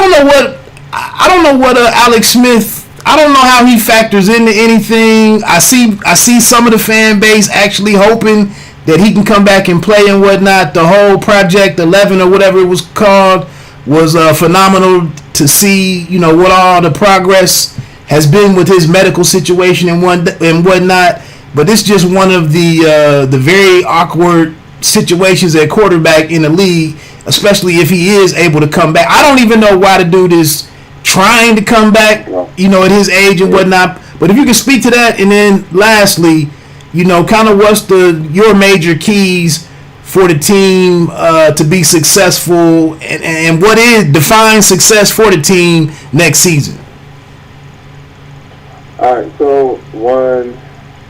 don't know what Alex Smith. I don't know how he factors into anything. I see some of the fan base actually hoping that he can come back and play and whatnot. The whole Project 11 or whatever it was called was phenomenal to see. What all the progress has been with his medical situation and whatnot. But it's just one of the very awkward situations at quarterback in the league, especially if he is able to come back. I don't even know why the dude is trying to come back, at his age and whatnot. But if you can speak to that, and then lastly, kind of what's your major keys for the team to be successful, and what defines success for the team next season? All right, so one,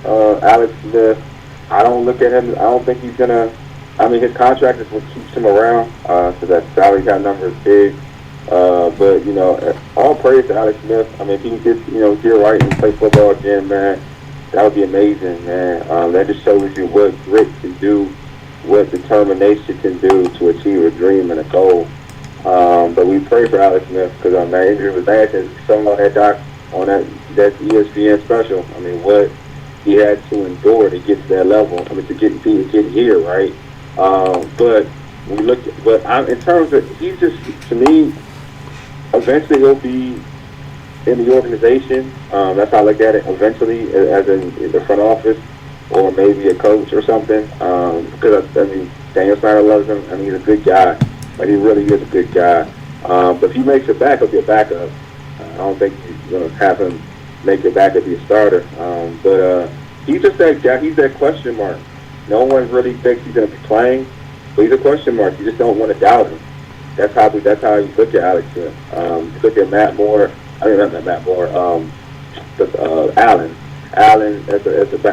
Alex Smith, I don't look at him. I don't think he's gonna. I mean, his contract is what keeps him around. So that salary cap number is big. But all praise to Alex Smith. I mean, if he can get right and play football again, man, that would be amazing, man. That just shows you what grit can do, what determination can do to achieve a dream and a goal. But we pray for Alex Smith because that injury was bad. And someone on that ESPN special. I mean, what he had to endure to get to that level. I mean, to get here, right? But we look at, in terms of, he's just, to me, eventually he'll be in the organization. That's how I look at it. Eventually, as in the front office, or maybe a coach or something. Because Daniel Snyder loves him. I mean, he's a good guy. Like, he really is a good guy. But if he makes it back, he'll be a backup. I don't think he's going to have him make it back and be a starter. But he's just that guy. He's that question mark. No one really thinks he's going to be playing, but he's a question mark. You just don't want to doubt him. That's how you look at Alex Smith. You look at Matt Moore. I mean, not Matt Moore. Allen. Allen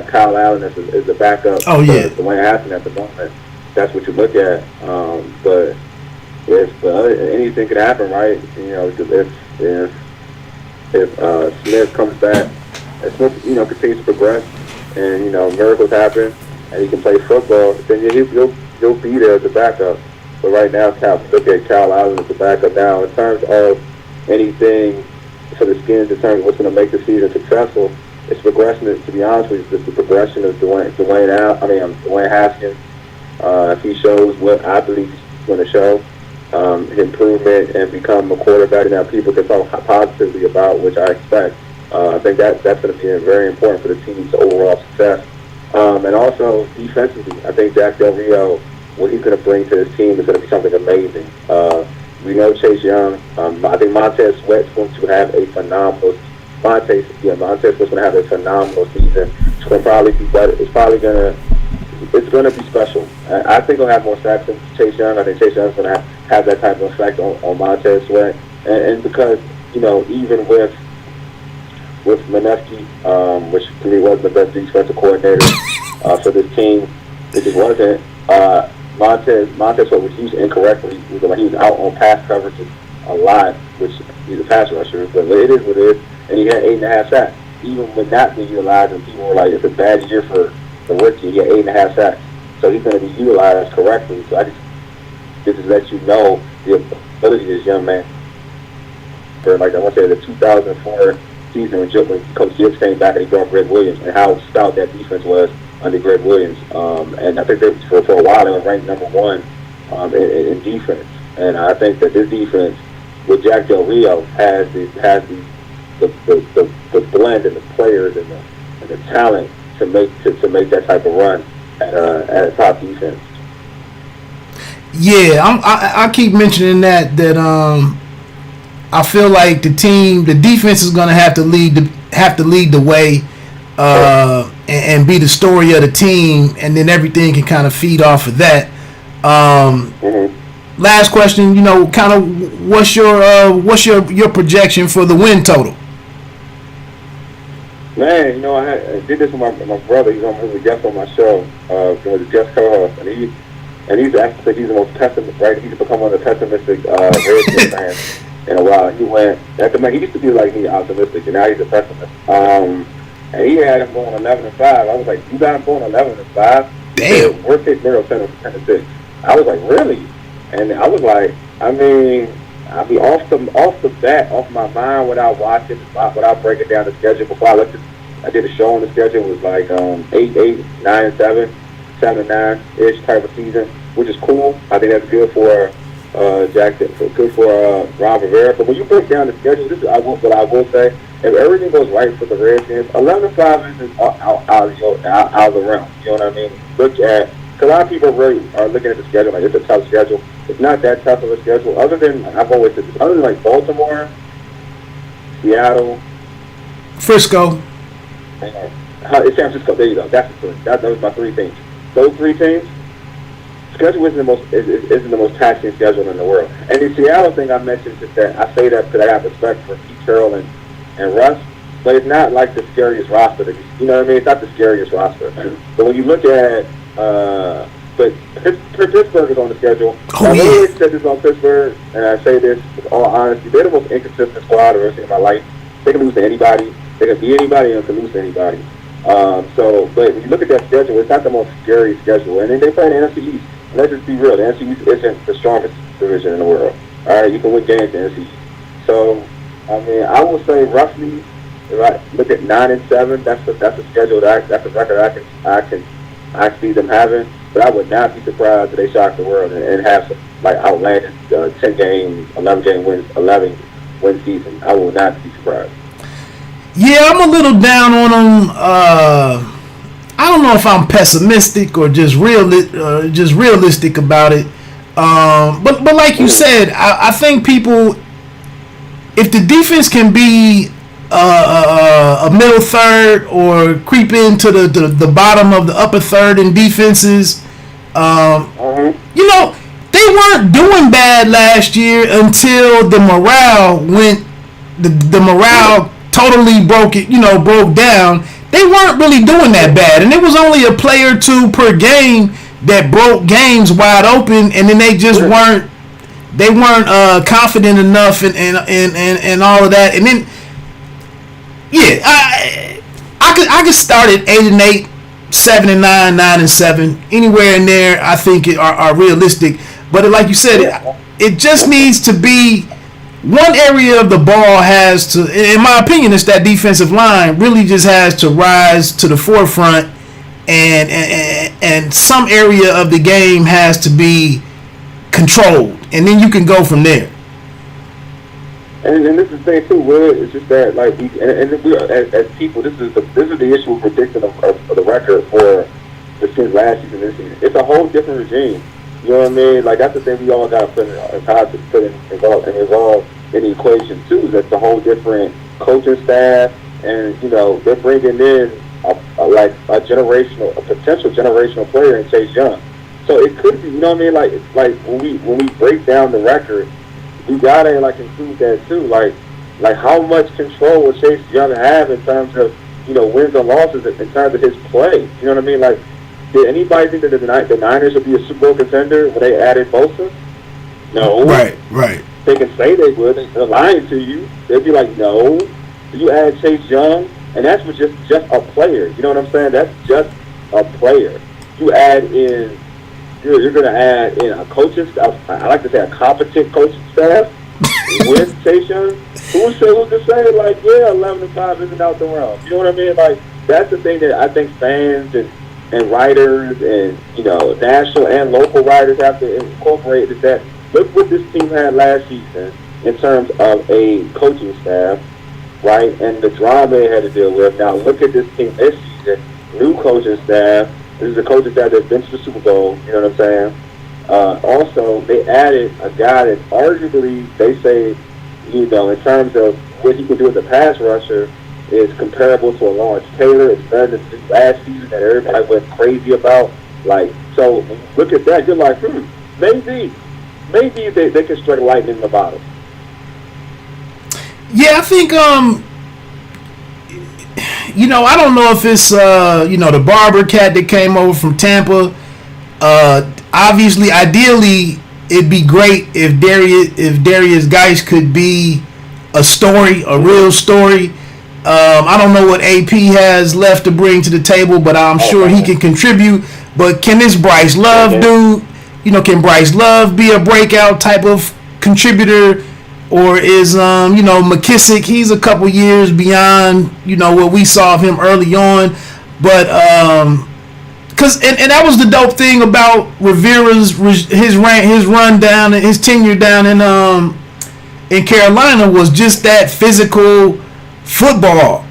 Kyle Allen is the backup. Oh yeah. Dwayne Haskins at the moment. That's what you look at. But if anything could happen, right? If Smith comes back, if Smith continues to progress, and miracles happen, and he can play football, then he'll be there as a backup. But right now, look at Kyle Allen as the backup now. In terms of anything for the Skins, in terms of what's going to make the season successful, it's progression. To be honest with you, it's the progression of Dwayne Haskins. If he shows what I believe he's going to show, improvement and become a quarterback that people can talk positively about, which I expect. I think that's going to be very important for the team's overall success. And also defensively, I think Jack Del Rio, what he's going to bring to this team is going to be something amazing. We know Chase Young. I think Montez Sweat's going to have a phenomenal. Montez Sweat's going to have a phenomenal season. It's going to probably be better. It's going to be special. I think he'll have more sacks than Chase Young. I think Chase Young's going to have that type of effect on Montez Sweat. And because even with Mineski, which to me wasn't the best defensive coordinator for this team, it just wasn't. Montez Sweat was used incorrectly. He was out on pass coverages a lot, which he's a pass rusher, but it is what it is. And he had 8.5 sacks. Even with not being utilized, and people were like, it's a bad year for the rookie. He had 8.5 sacks. So he's going to be utilized correctly. So this is let you know the ability of this young man. For I want to say the 2004 season when Coach Gibbs came back and he brought Greg Williams, and how stout that defense was under Greg Williams. And I think that for a while they were ranked number one in defense. And I think that this defense with Jack Del Rio has the blend and the players and the talent to make that type of run at a top defense. Yeah, I keep mentioning that I feel like the defense is going to have to lead the way and be the story of the team, and then everything can kind of feed off of that. Last question, kind of what's your projection for the win total? Man, I did this with my brother. He's a guest on my show. He was a guest co-host, and he's actually the most pessimistic. Right, he's become one of the pessimistic Redskins fans in a while. He used to be like me, optimistic, and now he's a pessimist. and he had him going 11-5. I was like, you got him going 11-5? Damn. Worst case scenario, 10-6. I was like, really? And I was like, I mean, off the bat, off my mind, without watching, without breaking down the schedule. Before I did a show on the schedule. It was like 8-8, 9-7, 7-9 ish type of season, which is cool. I think that's good for Jackson, good for Ron Rivera. But when you break down the schedule, this is what I will say. If everything goes right for the Redskins, 11-5 isn't out of the realm. You know what I mean? Look at, because a lot of people really are looking at the schedule like it's a tough schedule. It's not that tough of a schedule. Other than like Baltimore, Seattle, Frisco, it's San Francisco. There you go. That's the three. That was my three teams. Those three teams. Schedule isn't the most taxing schedule in the world. And the Seattle thing I mentioned is that I say that because I have respect for Pete Carroll and Russ, but it's not like the scariest roster. You know what I mean? It's not the scariest roster. But when you look at, but Pittsburgh is on the schedule. Oh, I've yeah. always said this on Pittsburgh, and I say this with all honesty. They're the most inconsistent squad I've ever seen in my life. They can lose to anybody. They can beat anybody and can lose to anybody. But when you look at that schedule, it's not the most scary schedule. And then they play the NFC East. And let's just be real. The NFC East isn't the strongest division in the world. All right, you can win games in the NFC East. So, I mean, I will say roughly, if I look at 9-7, that's a schedule that's a record I see them having. But I would not be surprised if they shock the world and have some like outlandish 10-game, 11-game wins, 11-win season. I will not be surprised. Yeah, I'm a little down on them. I don't know if I'm pessimistic or just realistic about it. But like you said, I think people, if the defense can be a middle third or creep into the bottom of the upper third in defenses, you know, they weren't doing bad last year until the morale went. The morale totally broke down. They weren't really doing that bad, and it was only a play or two per game that broke games wide open, and then they just weren't confident enough and all of that. And then I could start at 8-8, 7-9, 9-7, anywhere in there. I think are realistic, but like you said, it just needs to be. One area of the ball has to, in my opinion, it's that defensive line really just has to rise to the forefront, and some area of the game has to be controlled, and then you can go from there. And this is the thing too, Will. It's just that like we as people, this is the issue with predicting of the record for the since last season, this season. It's a whole different regime. You know what I mean? Like that's the thing we all got to put involved in the equation too. Is that's a whole different coaching staff, and you know they're bringing in a potential generational player in Chase Young. So it could be, you know what I mean? Like when we break down the record, we gotta like include that too. Like how much control will Chase Young have in terms of wins and losses in terms of his play? You know what I mean? Like. Did anybody think that the Niners would be a Super Bowl contender when they added Bosa? No. Right. They can say they would. They're lying to you. They'd be like, no. You add Chase Young, and that's for just a player. You know what I'm saying? That's just a player. You add in, you're going to add in a coaching staff. I like to say a competent coaching staff with Chase Young. Who's to say, like, 11-5 isn't out the realm? You know what I mean? Like, that's the thing that I think fans and writers and national and local writers have to incorporate is that look what this team had last season in terms of a coaching staff, right, and the drama they had to deal with. Now look at this team this season, new coaching staff. This is a coaching staff that's been to the Super Bowl. You know what I'm saying? Also, they added a guy that arguably they say, in terms of what he can do as a pass rusher, is comparable to a Lawrence Taylor. It's better than this last season that everybody went crazy about. Like, so when you look at that, you're like, maybe they can strike lightning in the bottom. Yeah, I think I don't know if it's the barber cat that came over from Tampa. Obviously, ideally, it'd be great if Darius Geis could be a story, a real story. I don't know what AP has left to bring to the table, but I'm sure he can contribute. But can this Bryce Love dude, can Bryce Love be a breakout type of contributor? Or is, McKissick, he's a couple years beyond, what we saw of him early on. But, and that was the dope thing about Rivera's, his run down, his tenure down in Carolina was just that physical football.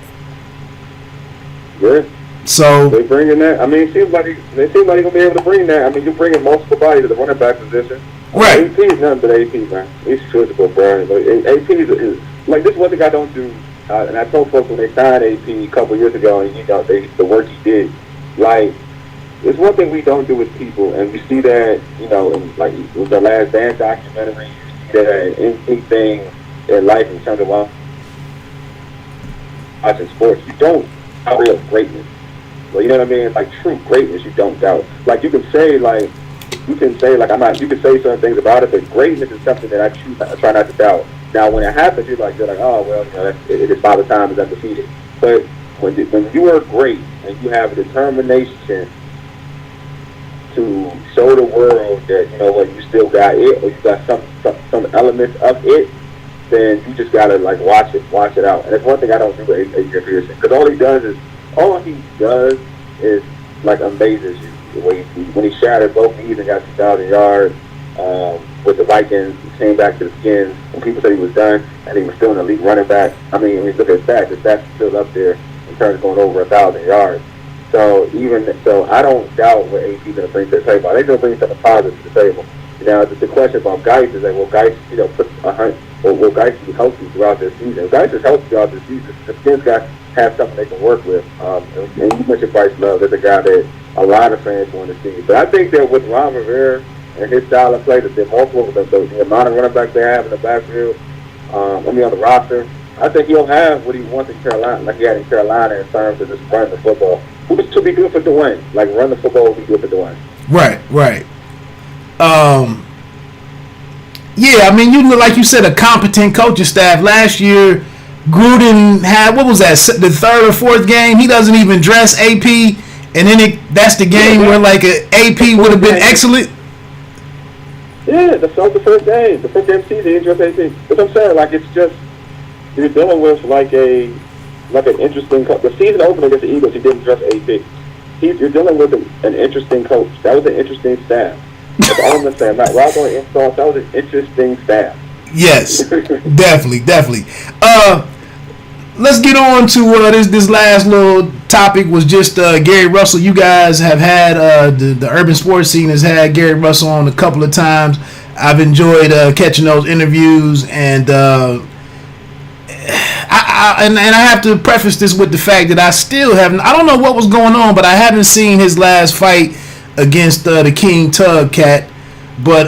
Yeah. So they bringing that. I mean, it seems like they're gonna be able to bring that. I mean, you're bringing multiple bodies to the running back position. Right. AP is nothing but AP, man. He's physical, bro. AP is like, this is one thing I don't do. And I told folks when they signed AP a couple years ago, and the work he did, like, it's one thing we don't do with people, and we see that, in, like, with the Last Dance documentary, you see that in anything in life in terms of watching sports, you don't doubt real greatness. Well, you know what I mean? Like, true greatness, you don't doubt. Like, you can say, you can say certain things about it, but greatness is something that I try not to doubt. Now, when it happens, you're like, oh, well, it is Father Time is undefeated. But when you are great and you have a determination to show the world that, you still got it, or you got some elements of it, then you just gotta watch it out. And that's one thing I don't do with Adrian Peterson, because all he does is amazes you. When he shattered both knees and got 2,000 yards with the Vikings, he came back to the Skins, and people said he was done, and he was still an elite running back. I mean, look at his stats. His stats are still up there in terms of going over 1,000 yards. So I don't doubt what AP is going to bring to the table. They're going to bring something positive to the table. Now, the question about Geis is will Geis, will Geis be healthy throughout this season? If Geis is healthy throughout this season, the Skins got have something they can work with. And you mentioned Bryce Love. That's a guy that a lot of fans want to see. But I think that with Ron Rivera and his style of play, that they're multiple, the amount of running backs they have in the backfield, on the roster, I think he'll have what he wants in Carolina, like he had in Carolina, in terms of just running the football. Which would be good for Dwayne. Run the football would be good for Dwayne. Right. Yeah, I mean, like you said, a competent coaching staff. Last year, Gruden had, what was that, the third or fourth game? He doesn't even dress AP, and then that's the game where an AP would have been excellent. Yeah, that was the first game. The first game of the season, he dressed AP. But I'm saying, it's just, you're dealing with an interesting coach. The season opener against the Eagles, he didn't dress AP. You're dealing with an interesting coach. That was an interesting staff. That's all I'm saying. Matt Rob on install. That was an interesting staff. Yes, definitely. Let's get on to this last little topic. Was just Gary Russell. You guys have had the urban sports scene has had Gary Russell on a couple of times. I've enjoyed catching those interviews, and I have to preface this with the fact that I don't know what was going on, but I haven't seen his last fight against the King Tug Cat. But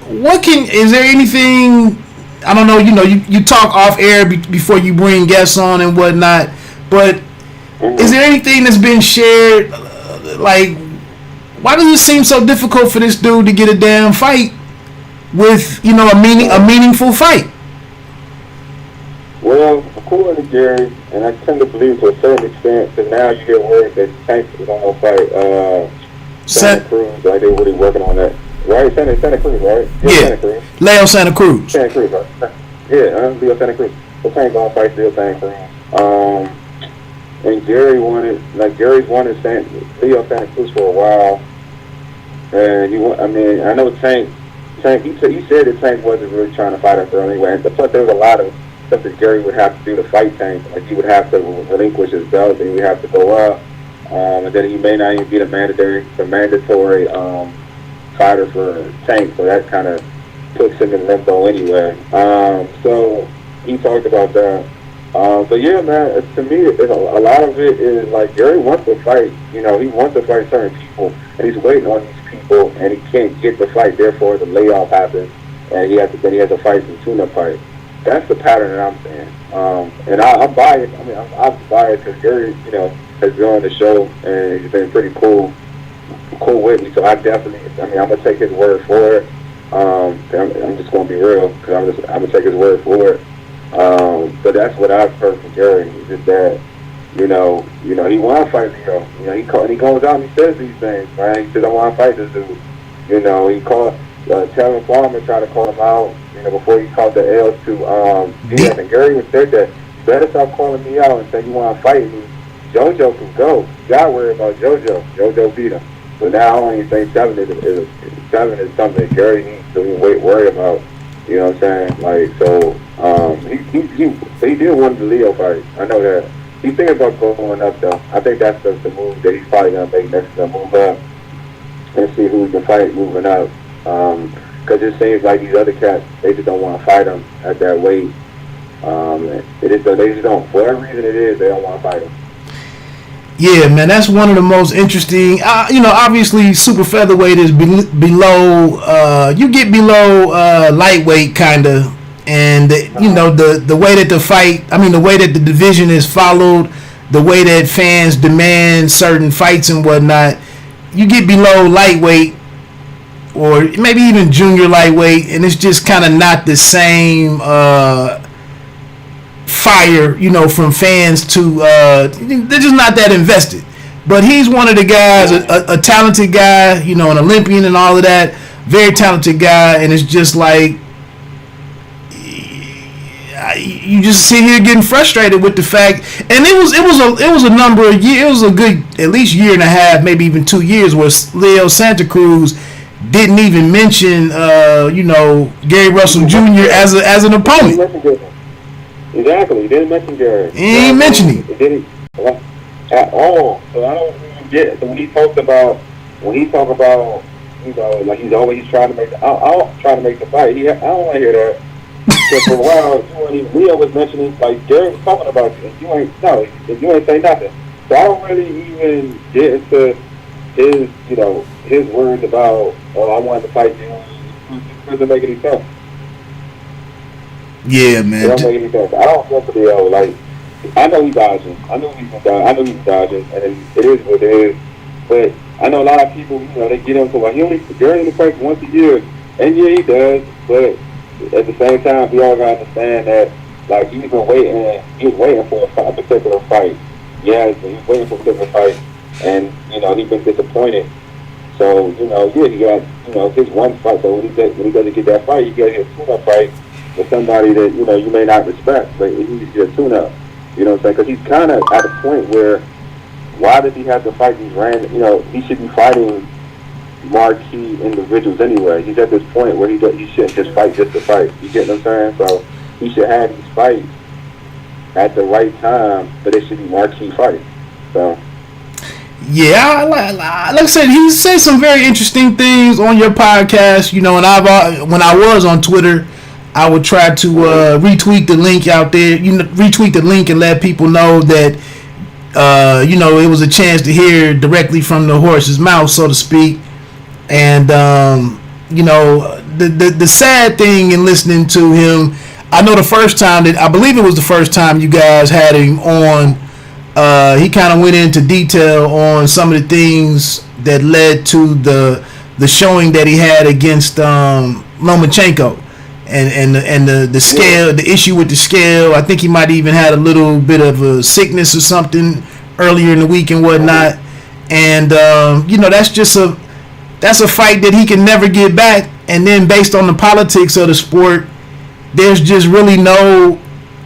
is there anything, I don't know, you talk off air before you bring guests on and whatnot, but is there anything that's been shared, why does it seem so difficult for this dude to get a damn fight with, a meaningful fight? Well, according to Gary, and I tend to believe to a certain extent, because now you get word that Tank is going to fight Santa Cruz, they're really working on that. Right? Santa Cruz, right? Yeah. Santa Cruz. Leo Santa Cruz. Santa Cruz, right? Yeah, Leo Santa Cruz. So Tank going to fight Leo Santa Cruz. And Gary's wanted Leo Santa Cruz for a while. And I know Tank, he said that Tank wasn't really trying to fight him for anyway. And plus, there was a lot of stuff that Gary would have to do to fight Tank. He would have to relinquish his belt, and he would have to go up. And then he may not even be the mandatory fighter for Tank, so that kind of puts him in limbo anyway. So he talked about that. But yeah, man, to me, a lot of it is Gary wants to fight. He wants to fight certain people, and he's waiting on these people, and he can't get the fight. Therefore, the layoff happens, and he has to fight some tune-up fight. That's the pattern that I'm saying. And I'm biased. I'm biased because Gary, has been on the show, and he's been pretty cool with me. So I definitely, I'm gonna take his word for it. I'm just gonna be real, because I'm gonna take his word for it. But that's what I've heard from Gary. Is just that, he want to fight Leo. He goes out and he says these things, right? He says, I want to fight this dude. He called Tevin Farmer, tried to call him out, before he called the L's to Durant. And Gary even said that, you better stop calling me out and say you want to fight me. JoJo can go. You got to worry about JoJo. JoJo beat him. But now I only think Tevin is something that Gary needs to worry about. You know what I'm saying? Like, so he did want the Leo fight. I know that. He's thinking about going up, though. I think that's the move that he's probably going to make next to move up and see who he can fight moving up. Because it seems like these other cats, they just don't want to fight him at that weight. They just don't. For whatever reason it is, they don't want to fight him. Yeah, man, that's one of the most interesting. Obviously, super featherweight is below. You get below lightweight, kind of, and the way that the fight. I mean, the way that the division is followed, the way that fans demand certain fights and whatnot. You get below lightweight, or maybe even junior lightweight, and it's just kind of not the same. Fire, from fans to they're just not that invested. But he's one of the guys, a talented guy, an Olympian and all of that, very talented guy, and it's just like you just sit here getting frustrated with the fact, and it was a number of years, it was a good at least year and a half, maybe even 2 years, where Leo Santa Cruz didn't even mention Gary Russell Jr. as an opponent. Exactly, he didn't mention Gary. He ain't mentioning it. Didn't at all. So I don't even get it. So when he talk about, like he's always trying to make I'll try to make the fight. I don't want to hear that. Because for a while, Leo was mentioning, like Gary was talking about you, and you ain't say nothing. So I don't really even get into his words about, I wanted to fight you. It doesn't make any sense. Yeah, man. It don't make any sense. I don't want to be like. I know he's dodging. I know he's dodging, and it is what it is. But I know a lot of people, they get into like Gary only fights once a year, and yeah, he does. But at the same time, we all gotta understand that, like, he's waiting for a particular fight. Yeah, he's waiting for a particular fight, and he's been disappointed. So he got his one fight. So when he doesn't get that fight, he got his tune-up fight with somebody that you may not respect, but he needs to get a tune-up. You know what I'm saying? Because he's kind of at a point where, why does he have to fight these random? He should be fighting marquee individuals anyway. He's at this point where he shouldn't just fight just to fight. You get what I'm saying? So he should have these fights at the right time, but it should be marquee fights. So. Yeah, like I said, he said some very interesting things on your podcast. And when I was on Twitter, I would try to retweet the link out there. Retweet the link and let people know that it was a chance to hear directly from the horse's mouth, so to speak. And the sad thing in listening to him, I know I believe it was the first time you guys had him on. He kind of went into detail on some of the things that led to the showing that he had against Lomachenko. And the scale, the issue with the scale. I think he might even had a little bit of a sickness or something earlier in the week and whatnot. And that's a fight that he can never get back. And then based on the politics of the sport, there's just really no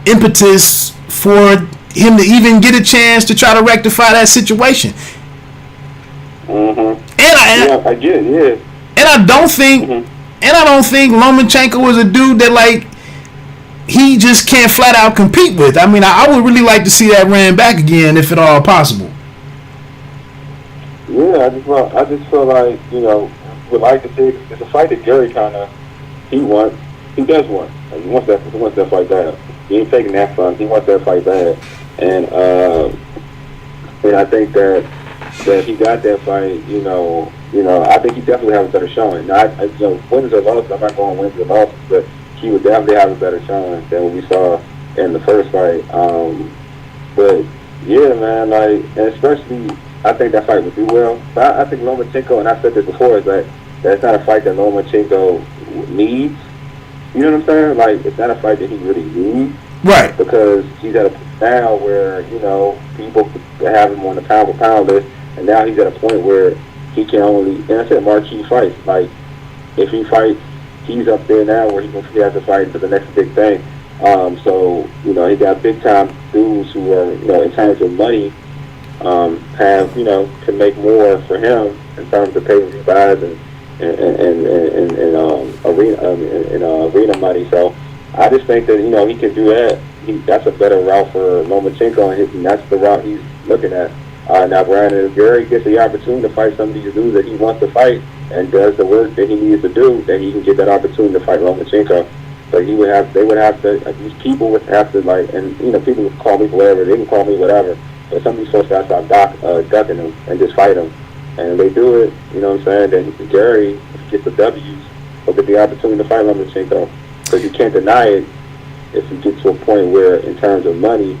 impetus for him to even get a chance to try to rectify that situation. Mm-hmm. I get it. Yeah. And I don't think. Mm-hmm. And I don't think Lomachenko is a dude that, like, he just can't flat out compete with. I mean, I would really like to see that ran back again, if at all possible. Yeah, I just feel like, would like to see. It's a fight that Gary he does want. Like, he wants that fight bad. He ain't taking that from. He wants that fight bad, and I think that he got that fight. I think he definitely has a better showing. Now, wins or losses, I'm not going wins or losses, but he would definitely have a better showing than what we saw in the first fight. But yeah, man, like, and especially, I think that fight would do well. But I think Lomachenko, and I said this before, is that that's not a fight that Lomachenko needs. You know what I'm saying? Like, it's not a fight that he really needs. Right. Because he's at a point now where, you know, people have him on the pound for pound list, and now he's at a point where he can only, and I said marquee fights. Like, if he fights, he's up there now where he has to fight for the next big thing. So, you know, he got big time dudes who are, you know, in terms of money, have, you know, can make more for him in terms of pay-per-view buys and arena money. So I just think that, you know, he can do that. That's a better route for Lomachenko, and that's the route he's looking at. Now, Brandon, if Gary gets the opportunity to fight some of these dudes that he wants to fight and does the work that he needs to do, then he can get that opportunity to fight Lomachenko. But they would have to, these people would have to, like, and, you know, people would call me whatever, they can call me whatever, but some of these folks got to stop ducking them and just fight them. And they do it, you know what I'm saying, then Gary gets the W's, will get the opportunity to fight Lomachenko. Because you can't deny it if you get to a point where, in terms of money,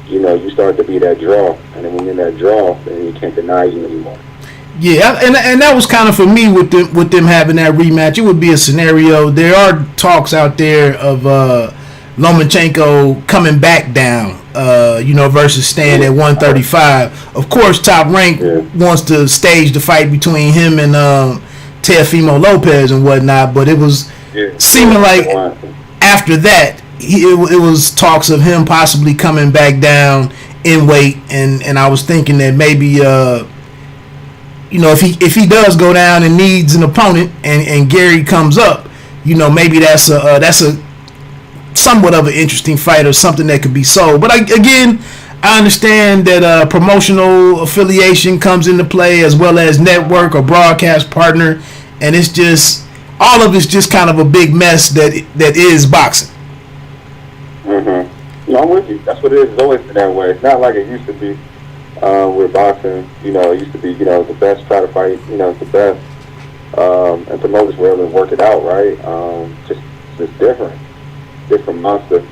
you know, you start to be that draw. And then when you're in that draw, then you can't deny you anymore. Yeah, and that was kind of for me with them having that rematch. It would be a scenario. There are talks out there of Lomachenko coming back down, you know, versus staying at 135. Of course, Top Rank wants to stage the fight between him and Teofimo Lopez and whatnot, but it was seeming like after that, it was talks of him possibly coming back down in weight, and I was thinking that maybe you know, if he does go down and needs an opponent and Gary comes up, you know, maybe that's a somewhat of an interesting fight or something that could be sold. But I understand that promotional affiliation comes into play as well as network or broadcast partner, and it's just all of it's just kind of a big mess that is boxing. No, I'm with you. That's what it is. It's always been that way. It's not like it used to be. With boxing, you know, it used to be, you know, the best try to fight, you know, the best, and promoters were able to work it out, right? Just different monster.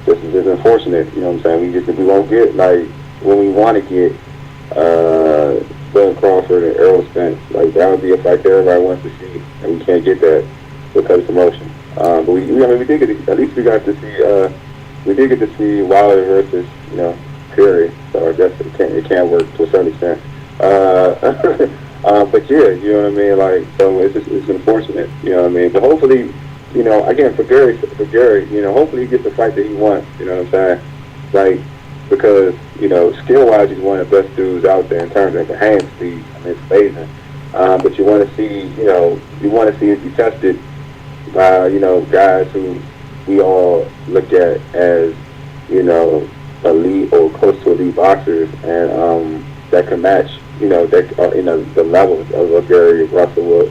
This is unfortunate, you know what I'm saying? We won't get, like, when we want to get Bud Crawford and Errol Spence, like, that would be a fight that everybody wants to see, and we can't get that because of promotion. But we did get, at least we got to see, we did get to see Wilder versus, you know, Fury, so I guess it can't work to a certain extent. But yeah, you know what I mean. Like, so it's unfortunate, you know what I mean. But hopefully, you know, again for Gary, you know, hopefully he gets the fight that he wants. You know what I'm saying? Like, because, you know, skill wise, he's one of the best dudes out there in terms of the hand speed. I mean, it's amazing. But you want to see, you know, it be tested by, you know, guys who we all look at as, you know, elite or close to elite boxers, and that can match, you know, that you know, the level of Gary Russell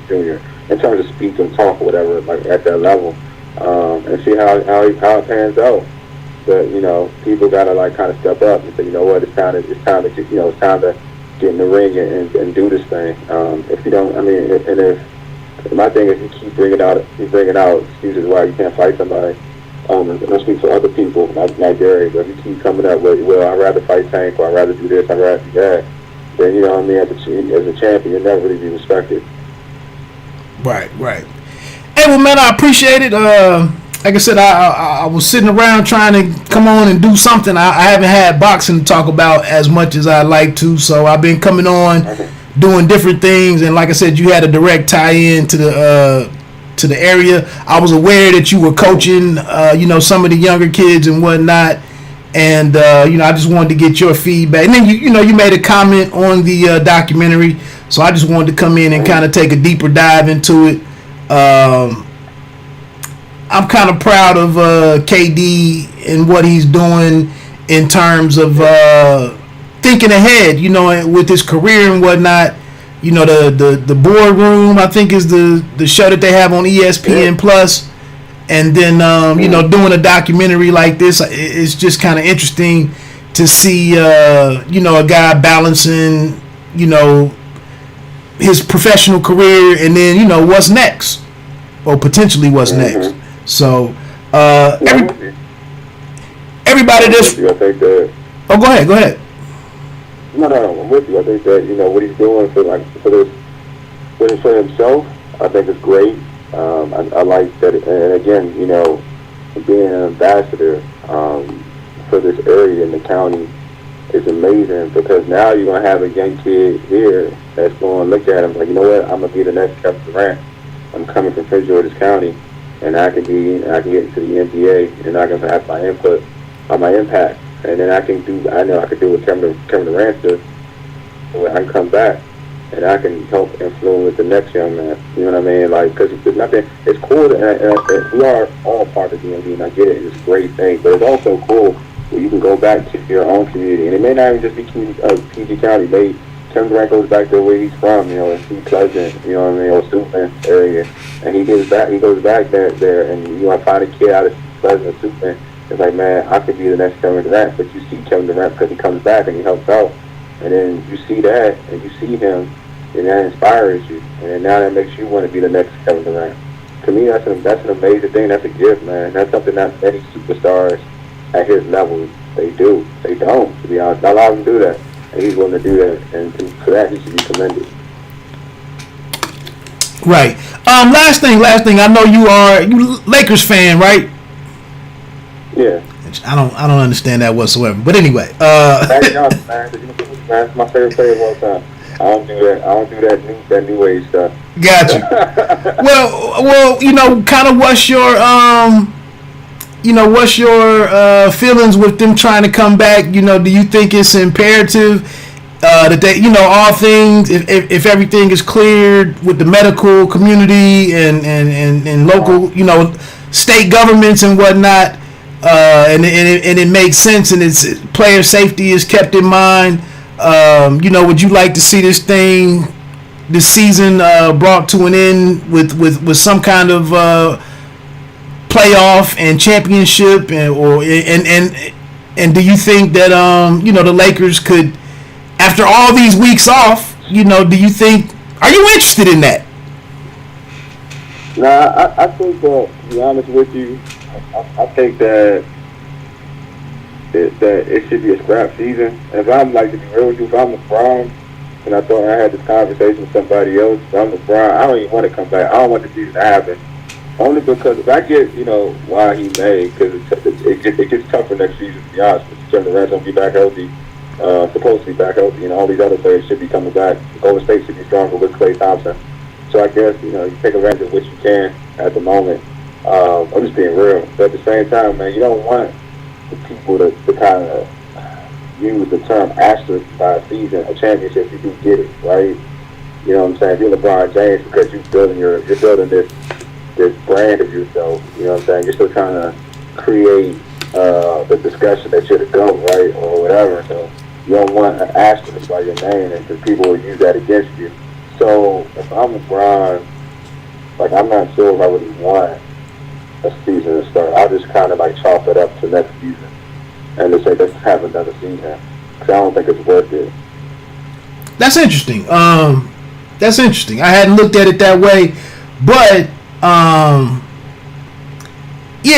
Jr. in terms of speech and talk or whatever, like at that level, and see how it pans out. But, you know, people gotta, like, kind of step up and say, you know what, it's time to get in the ring and do this thing. If you don't, I mean, and if my thing is, you keep bringing out excuses why you can't fight somebody. And I speak for other people, not Gary, but if you keep coming up with, well, I'd rather fight Tank, or I'd rather do this, I'd rather do that, then, you know what I mean, as a champion, you'll never really be respected. Right. Hey, well, man, I appreciate it. Like I said, I was sitting around trying to come on and do something. I haven't had boxing to talk about as much as I'd like to, so I've been coming on, doing different things, and like I said, you had a direct tie-in to the area. I was aware that you were coaching, you know, some of the younger kids and whatnot, and you know, I just wanted to get your feedback. And then you know, you made a comment on the documentary, so I just wanted to come in and kind of take a deeper dive into it. I'm kind of proud of KD and what he's doing in terms of thinking ahead, you know, with his career and whatnot. You know, the boardroom, I think, is the show that they have on ESPN Plus, and then you know, doing a documentary like this, it's just kind of interesting to see you know, a guy balancing, you know, his professional career and then, you know, what's next, or potentially what's next. So everybody just. I think that. Oh, go ahead. No, I'm with you. I think that, you know, what he's doing for himself, I think is great. I like that, and again, you know, being an ambassador for this area in the county is amazing, because now you're going to have a young kid here that's going to look at him like, you know what, I'm going to be the next Kevin Durant. I'm coming from Prince George's County, and I can get into the NBA, and I can have my input on my impact. And then I know I can do what Kevin Durant did. I can come back, and I can help influence the next young man. You know what I mean? Like, because it's nothing. It's cool, and we are all part of the DMV, and I get it. It's a great thing, but it's also cool where you can go back to your own community, and it may not even just be PG County. Kevin Durant goes back to where he's from, in Sea Pleasant, or Suitland area, and he goes back there, and you want to find a kid out of Sea Pleasant or Suitland. It's like, man, I could be the next Kevin Durant, but you see Kevin Durant because he comes back and he helps out. And then you see that, and you see him, and that inspires you. And then now that makes you want to be the next Kevin Durant. To me, that's an amazing thing. That's a gift, man. That's something that many superstars at his level, they do. They don't, to be honest. Not a lot of them do that. And he's willing to do that. And for that, he should be commended. Right. Last thing. I know you Lakers fan, right? Yeah. I don't understand that whatsoever. But anyway, that's my favorite player of all time. I don't do that new age stuff. Got you. well, kind of what's your feelings with them trying to come back? Do you think it's imperative that they, all things, if everything is cleared with the medical community and local, state governments and whatnot, and it makes sense, and it's player safety is kept in mind. Would you like to see this season brought to an end with some kind of playoff and championship, and do you think that the Lakers could, after all these weeks off, are you interested in that? Nah, I think that, to be honest with you, I think that it should be a scrap season. If I'm, like, to be real with you, if I'm LeBron, and I thought I had this conversation with somebody else, if I'm LeBron, I don't even want to come back. I don't want the season to happen. Only because I get, why he may, because it gets tougher next season, to be honest. Kevin Durant's going to be back healthy, supposed to be back healthy, and all these other players should be coming back. Golden State should be stronger with Klay Thompson. So I guess, you take advantage of what you can at the moment. I'm just being real. But at the same time, man, you don't want the people to kind of use the term asterisk by a season, a championship, if you do get it, right? You know what I'm saying? If you're LeBron James, because you're building this brand of yourself, you know what I'm saying? You're still trying to create the discussion that you're the GOAT, right, or whatever. So you don't want an asterisk by your name, and because people will use that against you. So if I'm LeBron, like, I'm not sure if I really want a season to start. I'll just kind of chalk it up to next season and just say let's have another season, because I don't think it's worth it. That's interesting. I hadn't looked at it that way, but we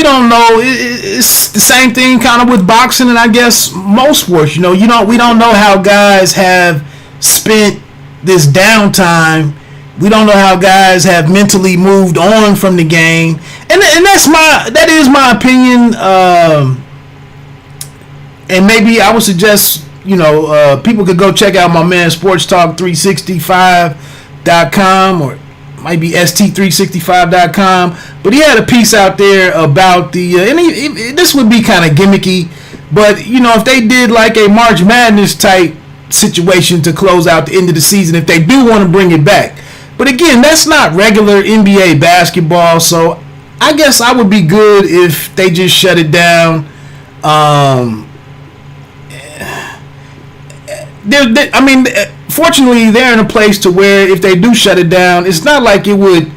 don't know. It's the same thing kind of with boxing, and I guess most sports. We don't know how guys have spent this downtime. We don't know how guys have mentally moved on from the game, and that is my opinion. And maybe I would suggest people could go check out my man SportsTalk365.com, or it might be st365.com. But he had a piece out there about this would be kind of gimmicky, but if they did like a March Madness type situation to close out the end of the season, if they do want to bring it back. But again, that's not regular NBA basketball, so I guess I would be good if they just shut it down. Fortunately, they're in a place to where if they do shut it down, it's not like it would.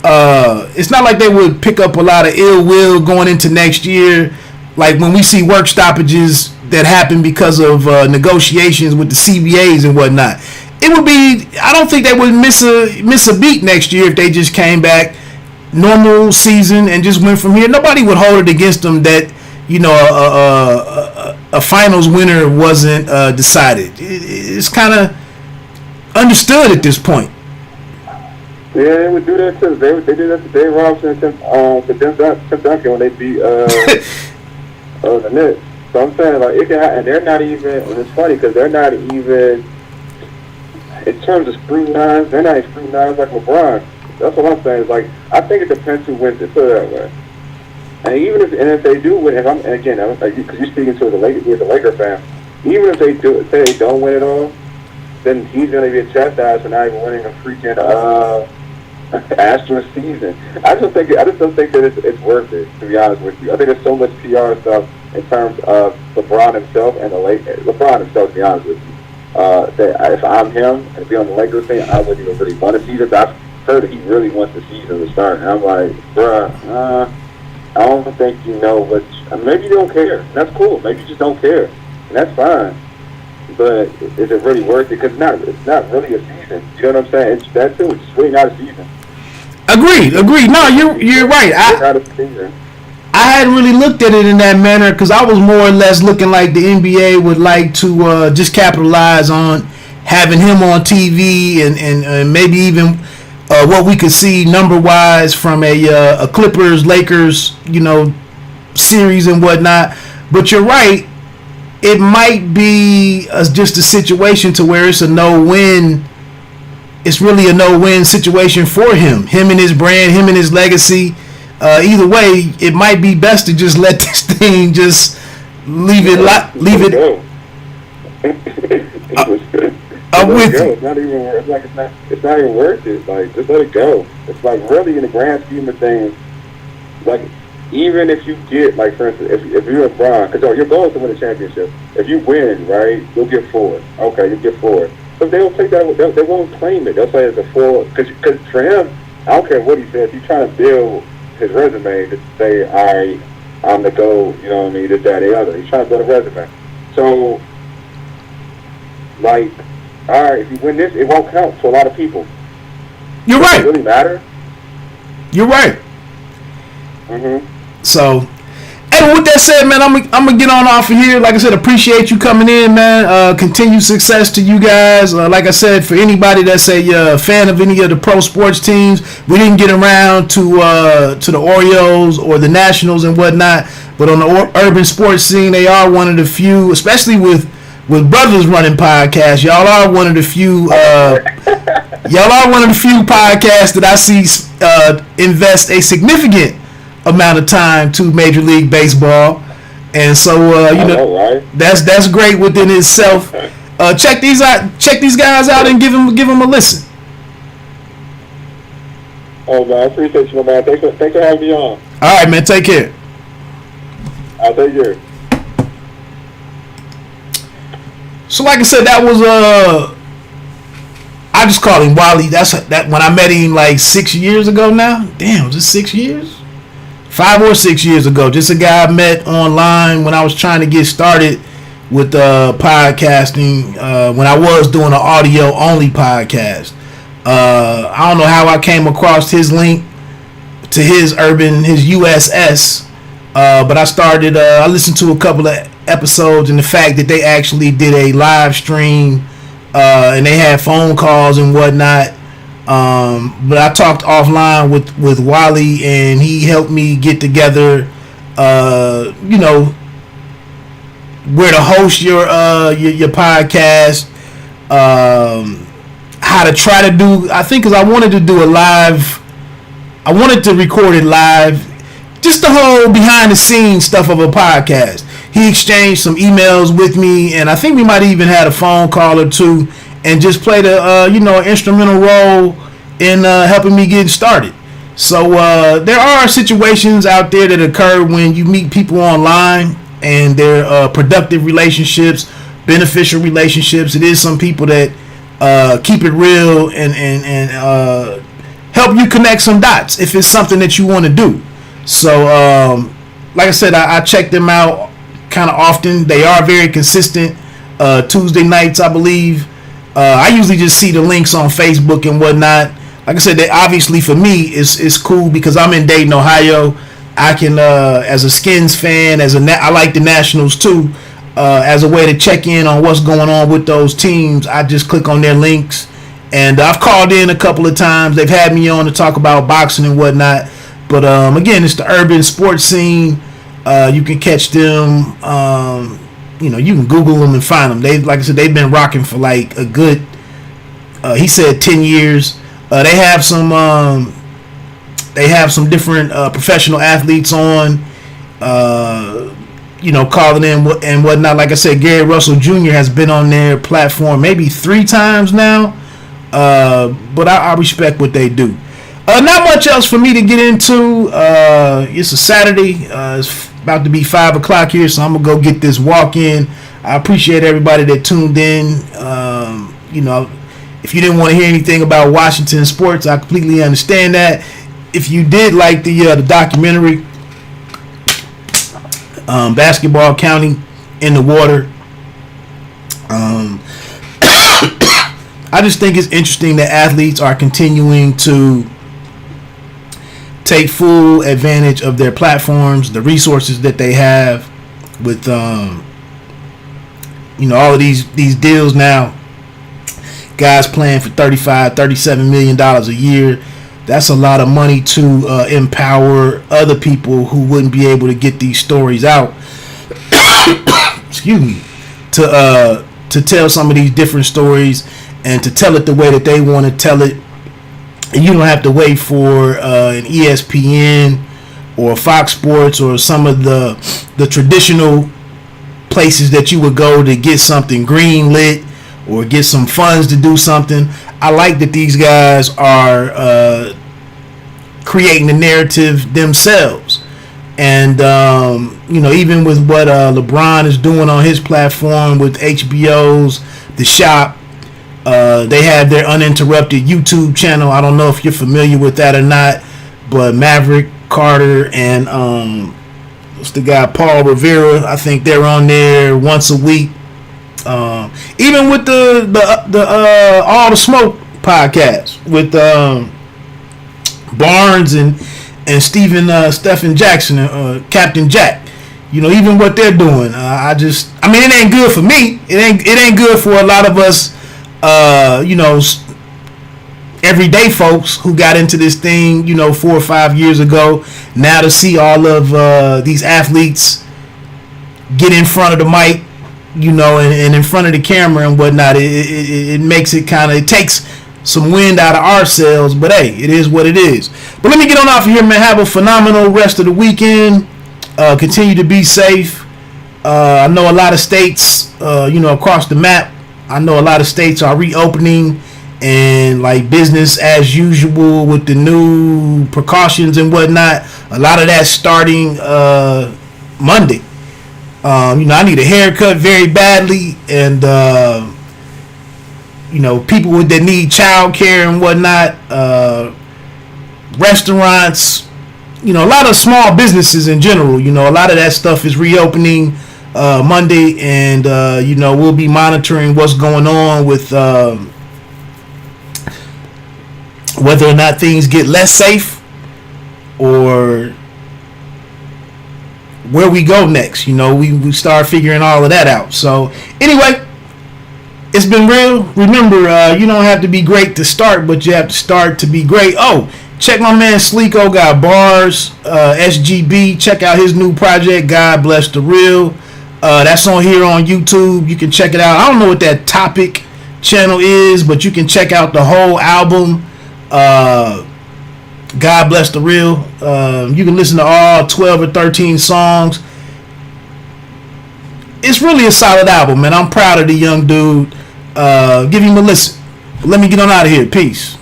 It's not like they would pick up a lot of ill will going into next year, like when we see work stoppages that happen because of negotiations with the CBAs and whatnot. It would be. I don't think they would miss a beat next year if they just came back normal season and just went from here. Nobody would hold it against them that a finals winner wasn't decided. It's kind of understood at this point. Yeah, they would do that too. They did that to Dave Robinson and Tim Duncan when they beat the Knicks. So I'm saying, like, it can happen. And they're not even, and it's funny because they're not even, in terms of scrutinized, they're not even scrutinized like LeBron. That's what I'm saying. It's like, I think it depends who wins it, put it that way. And even if they do win, because you're speaking to the Laker fan, even if they do, say they don't win it all, then he's going to be chastised for not even winning a freaking Astros season. I just don't think that it's worth it, to be honest with you. I think there's so much PR stuff in terms of LeBron himself and the Lakers. LeBron himself, to be honest with you. That if I'm him and be on the Lakers thing, I wouldn't even really want a season. But I've heard that he really wants the season to start. And I'm like, bruh, I don't think you know what. Maybe you don't care. That's cool. Maybe you just don't care, and that's fine. But is it really worth it? Because it's not really a season. You know what I'm saying? It's that too. It's really not a season. Agreed. No, you're right. I hadn't really looked at it in that manner because I was more or less looking like the NBA would like to just capitalize on having him on TV and maybe even what we could see number wise from a Clippers Lakers series and whatnot. But you're right. It might be just a situation to where it's a no-win. It's really a no-win situation for him and his brand, him and his legacy. Either way, it might be best to just let this thing just leave it. I'm with you. It's not even worth it. Like, just let it go. It's like, really, in the grand scheme of things, like, even if you get, like, for instance, if you're LeBron, because your goal is to win a championship. If you win, right, you'll get 4. Okay, you'll get 4. But they don't take that. They won't claim it. They'll say it's a 4. Because for him, I don't care what he says. He's trying to build his resume to say, all right, I'm the GOAT, you know what I mean, this, that, the other. He's trying to build a resume. So, like, all right, if you win this, it won't count to a lot of people. You're right. Does it really matter? You're right. Mm-hmm. So, and with that said, man, I'm gonna get on off of here. Like I said, appreciate you coming in, man. Continued success to you guys. Like I said, for anybody that's a fan of any of the pro sports teams, we didn't get around to the Orioles or the Nationals and whatnot. But on the urban sports scene, they are one of the few, especially with brothers running podcasts. Y'all are one of the few. Y'all are one of the few podcasts that I see invest a significant amount of time to Major League Baseball, and so right? that's great within itself. Check these guys out and give them a listen. Oh man, I appreciate you, man. Thanks for having me on. All right, man. Take care. I'll take care. So, like I said, that was I just call him Wally. That's when I met him like 6 years ago now. Damn, was it 6 years? 5 or 6 years ago. Just a guy I met online when I was trying to get started with podcasting, when I was doing an audio only podcast. I don't know how I came across his link to his USS, but I listened to a couple of episodes, and the fact that they actually did a live stream and they had phone calls and whatnot. But I talked offline with Wally, and he helped me get together, where to host your podcast, how to try to do. I think because I wanted to do I wanted to record it live, just the whole behind the scenes stuff of a podcast. He exchanged some emails with me, and I think we might even had a phone call or two, and just played an instrumental role in helping me get started. So there are situations out there that occur when you meet people online, and they're productive relationships, beneficial relationships. It is some people that keep it real and help you connect some dots if it's something that you want to do. So like I said, I check them out kind of often. They are very consistent. Tuesday nights, I believe. I usually just see the links on Facebook and whatnot. Like I said, that obviously for me it's cool because I'm in Dayton, Ohio. I can, as a Skins fan, I like the Nationals too. As a way to check in on what's going on with those teams, I just click on their links And I've called in a couple of times. They've had me on to talk about boxing and whatnot. But again, it's the urban sports scene. You can catch them. You can Google them and find them. Like I said, they've been rocking for like a good. He said 10 years. They have some different professional athletes on. Calling in and whatnot. Like I said, Gary Russell Jr. has been on their platform maybe 3 times now. But I respect what they do. Not much else for me to get into. It's a Saturday. It's about to be 5 o'clock here, so I'm going to go get this walk in. I appreciate everybody that tuned in. If you didn't want to hear anything about Washington sports, I completely understand that. If you did like the documentary, Basketball County in the Water, I just think it's interesting that athletes are continuing to take full advantage of their platforms, the resources that they have with all of these deals now. Guys playing for $35-37 million a year. That's a lot of money to empower other people who wouldn't be able to get these stories out. Excuse me. To tell some of these different stories and to tell it the way that they want to tell it. And you don't have to wait for an ESPN or Fox Sports or some of the traditional places that you would go to get something green lit or get some funds to do something. I like that these guys are creating the narrative themselves. And, even with what LeBron is doing on his platform with HBO's The Shop, they have their uninterrupted YouTube channel. I don't know if you're familiar with that or not, but Maverick Carter and what's the guy, Paul Rivera, I think they're on there once a week. Even with the All the Smoke podcast with Barnes and Stephen Jackson, Captain Jack. Even what they're doing, it ain't good for me. It ain't good for a lot of us. Everyday folks who got into this thing, 4 or 5 years ago. Now to see all of these athletes get in front of the mic, and in front of the camera and whatnot, it makes it it takes some wind out of our sails. But hey, it is what it is. But let me get on off of here, man. Have a phenomenal rest of the weekend. Continue to be safe. I know a lot of states, across the map, I know a lot of states are reopening and like business as usual with the new precautions and whatnot. A lot of that starting Monday. I need a haircut very badly, and people that need child care and whatnot, restaurants, a lot of small businesses in general. A lot of that stuff is reopening Monday, and we'll be monitoring what's going on with whether or not things get less safe or where we go next. We start figuring all of that out. So anyway, it's been real. Remember, you don't have to be great to start, but you have to start to be great. Oh, check my man Sleeko, got bars, SGB. Check out his new project, God Bless the Real. That's on here on YouTube. You can check it out. I don't know what that topic channel is, but you can check out the whole album. God Bless the Real. You can listen to all 12 or 13 songs. It's really a solid album, man. I'm proud of the young dude. Give him a listen. Let me get on out of here. Peace.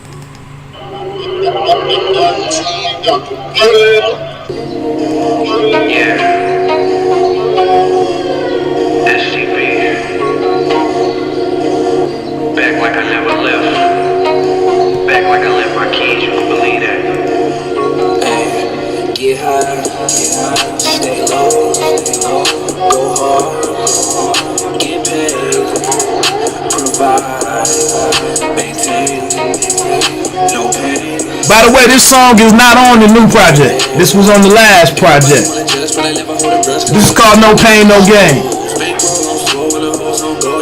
Back like I never left. Back like I left my kids, you can believe that. Hey, get high, stay low, go hard, get paid, provide, maintain, no pain. By the way, this song is not on the new project. This was on the last project. This is called No Pain, No Gain.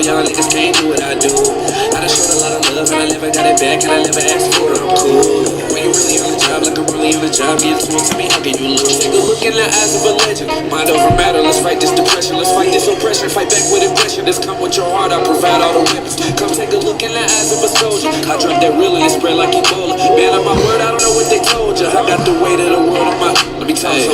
Y'all niggas can't do what I do. I done showed a lot of love and I never got got it back and I never asked for it. I'm cool. When you really on the job, like I'm really on the job, get to me, how can you lose? Take a look in the eyes of a legend. Mind over matter, let's fight this depression, let's fight this oppression, fight back with aggression. This come with your heart, I provide all the weapons. Come take a look in the eyes of a soldier. I drop that real and it spread like Ebola. Man, on my word, I don't know what they told you. I got the weight of the world on my. Let me tell you,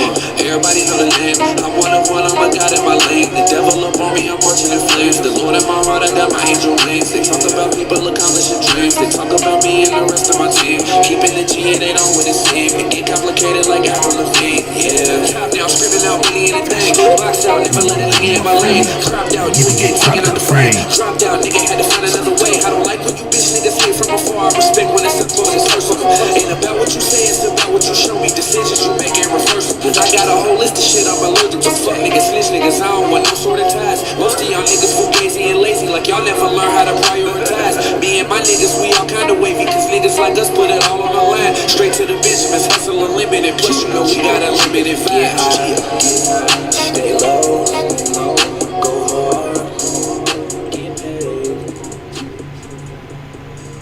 everybody know the name. I'm one of one, I'm a god in my lane. The devil up on me, I'm marching in flames. The Lord in my heart, I got my angel wings. They talk about people accomplishing dreams. They talk about me and the rest of my team. Keeping the G and they don't what it seems. It get complicated like Avril Lavigne. Yeah, top down, screaming out, really anything. Boxed out, never let it get in my lane. Cropped out, you would get taken out the frame. Dropped out, nigga had to find another way. I don't like when you bitch niggas say from afar. I respect when it's simple and it's personal. Ain't about what you say, it's about what you show me. Decisions you make ain't reversible. I got a whole list of shit I'm allergic to. Fuck niggas, snitch niggas, I don't want no sort of ties. Most of y'all niggas fugazi and lazy, like y'all never learn how to prioritize. Me and my niggas, we all kinda wavy, cause niggas like us put it all on the line. Straight to the Benjamins, hustle unlimited. Plus you know we got unlimited vibes. Stay low.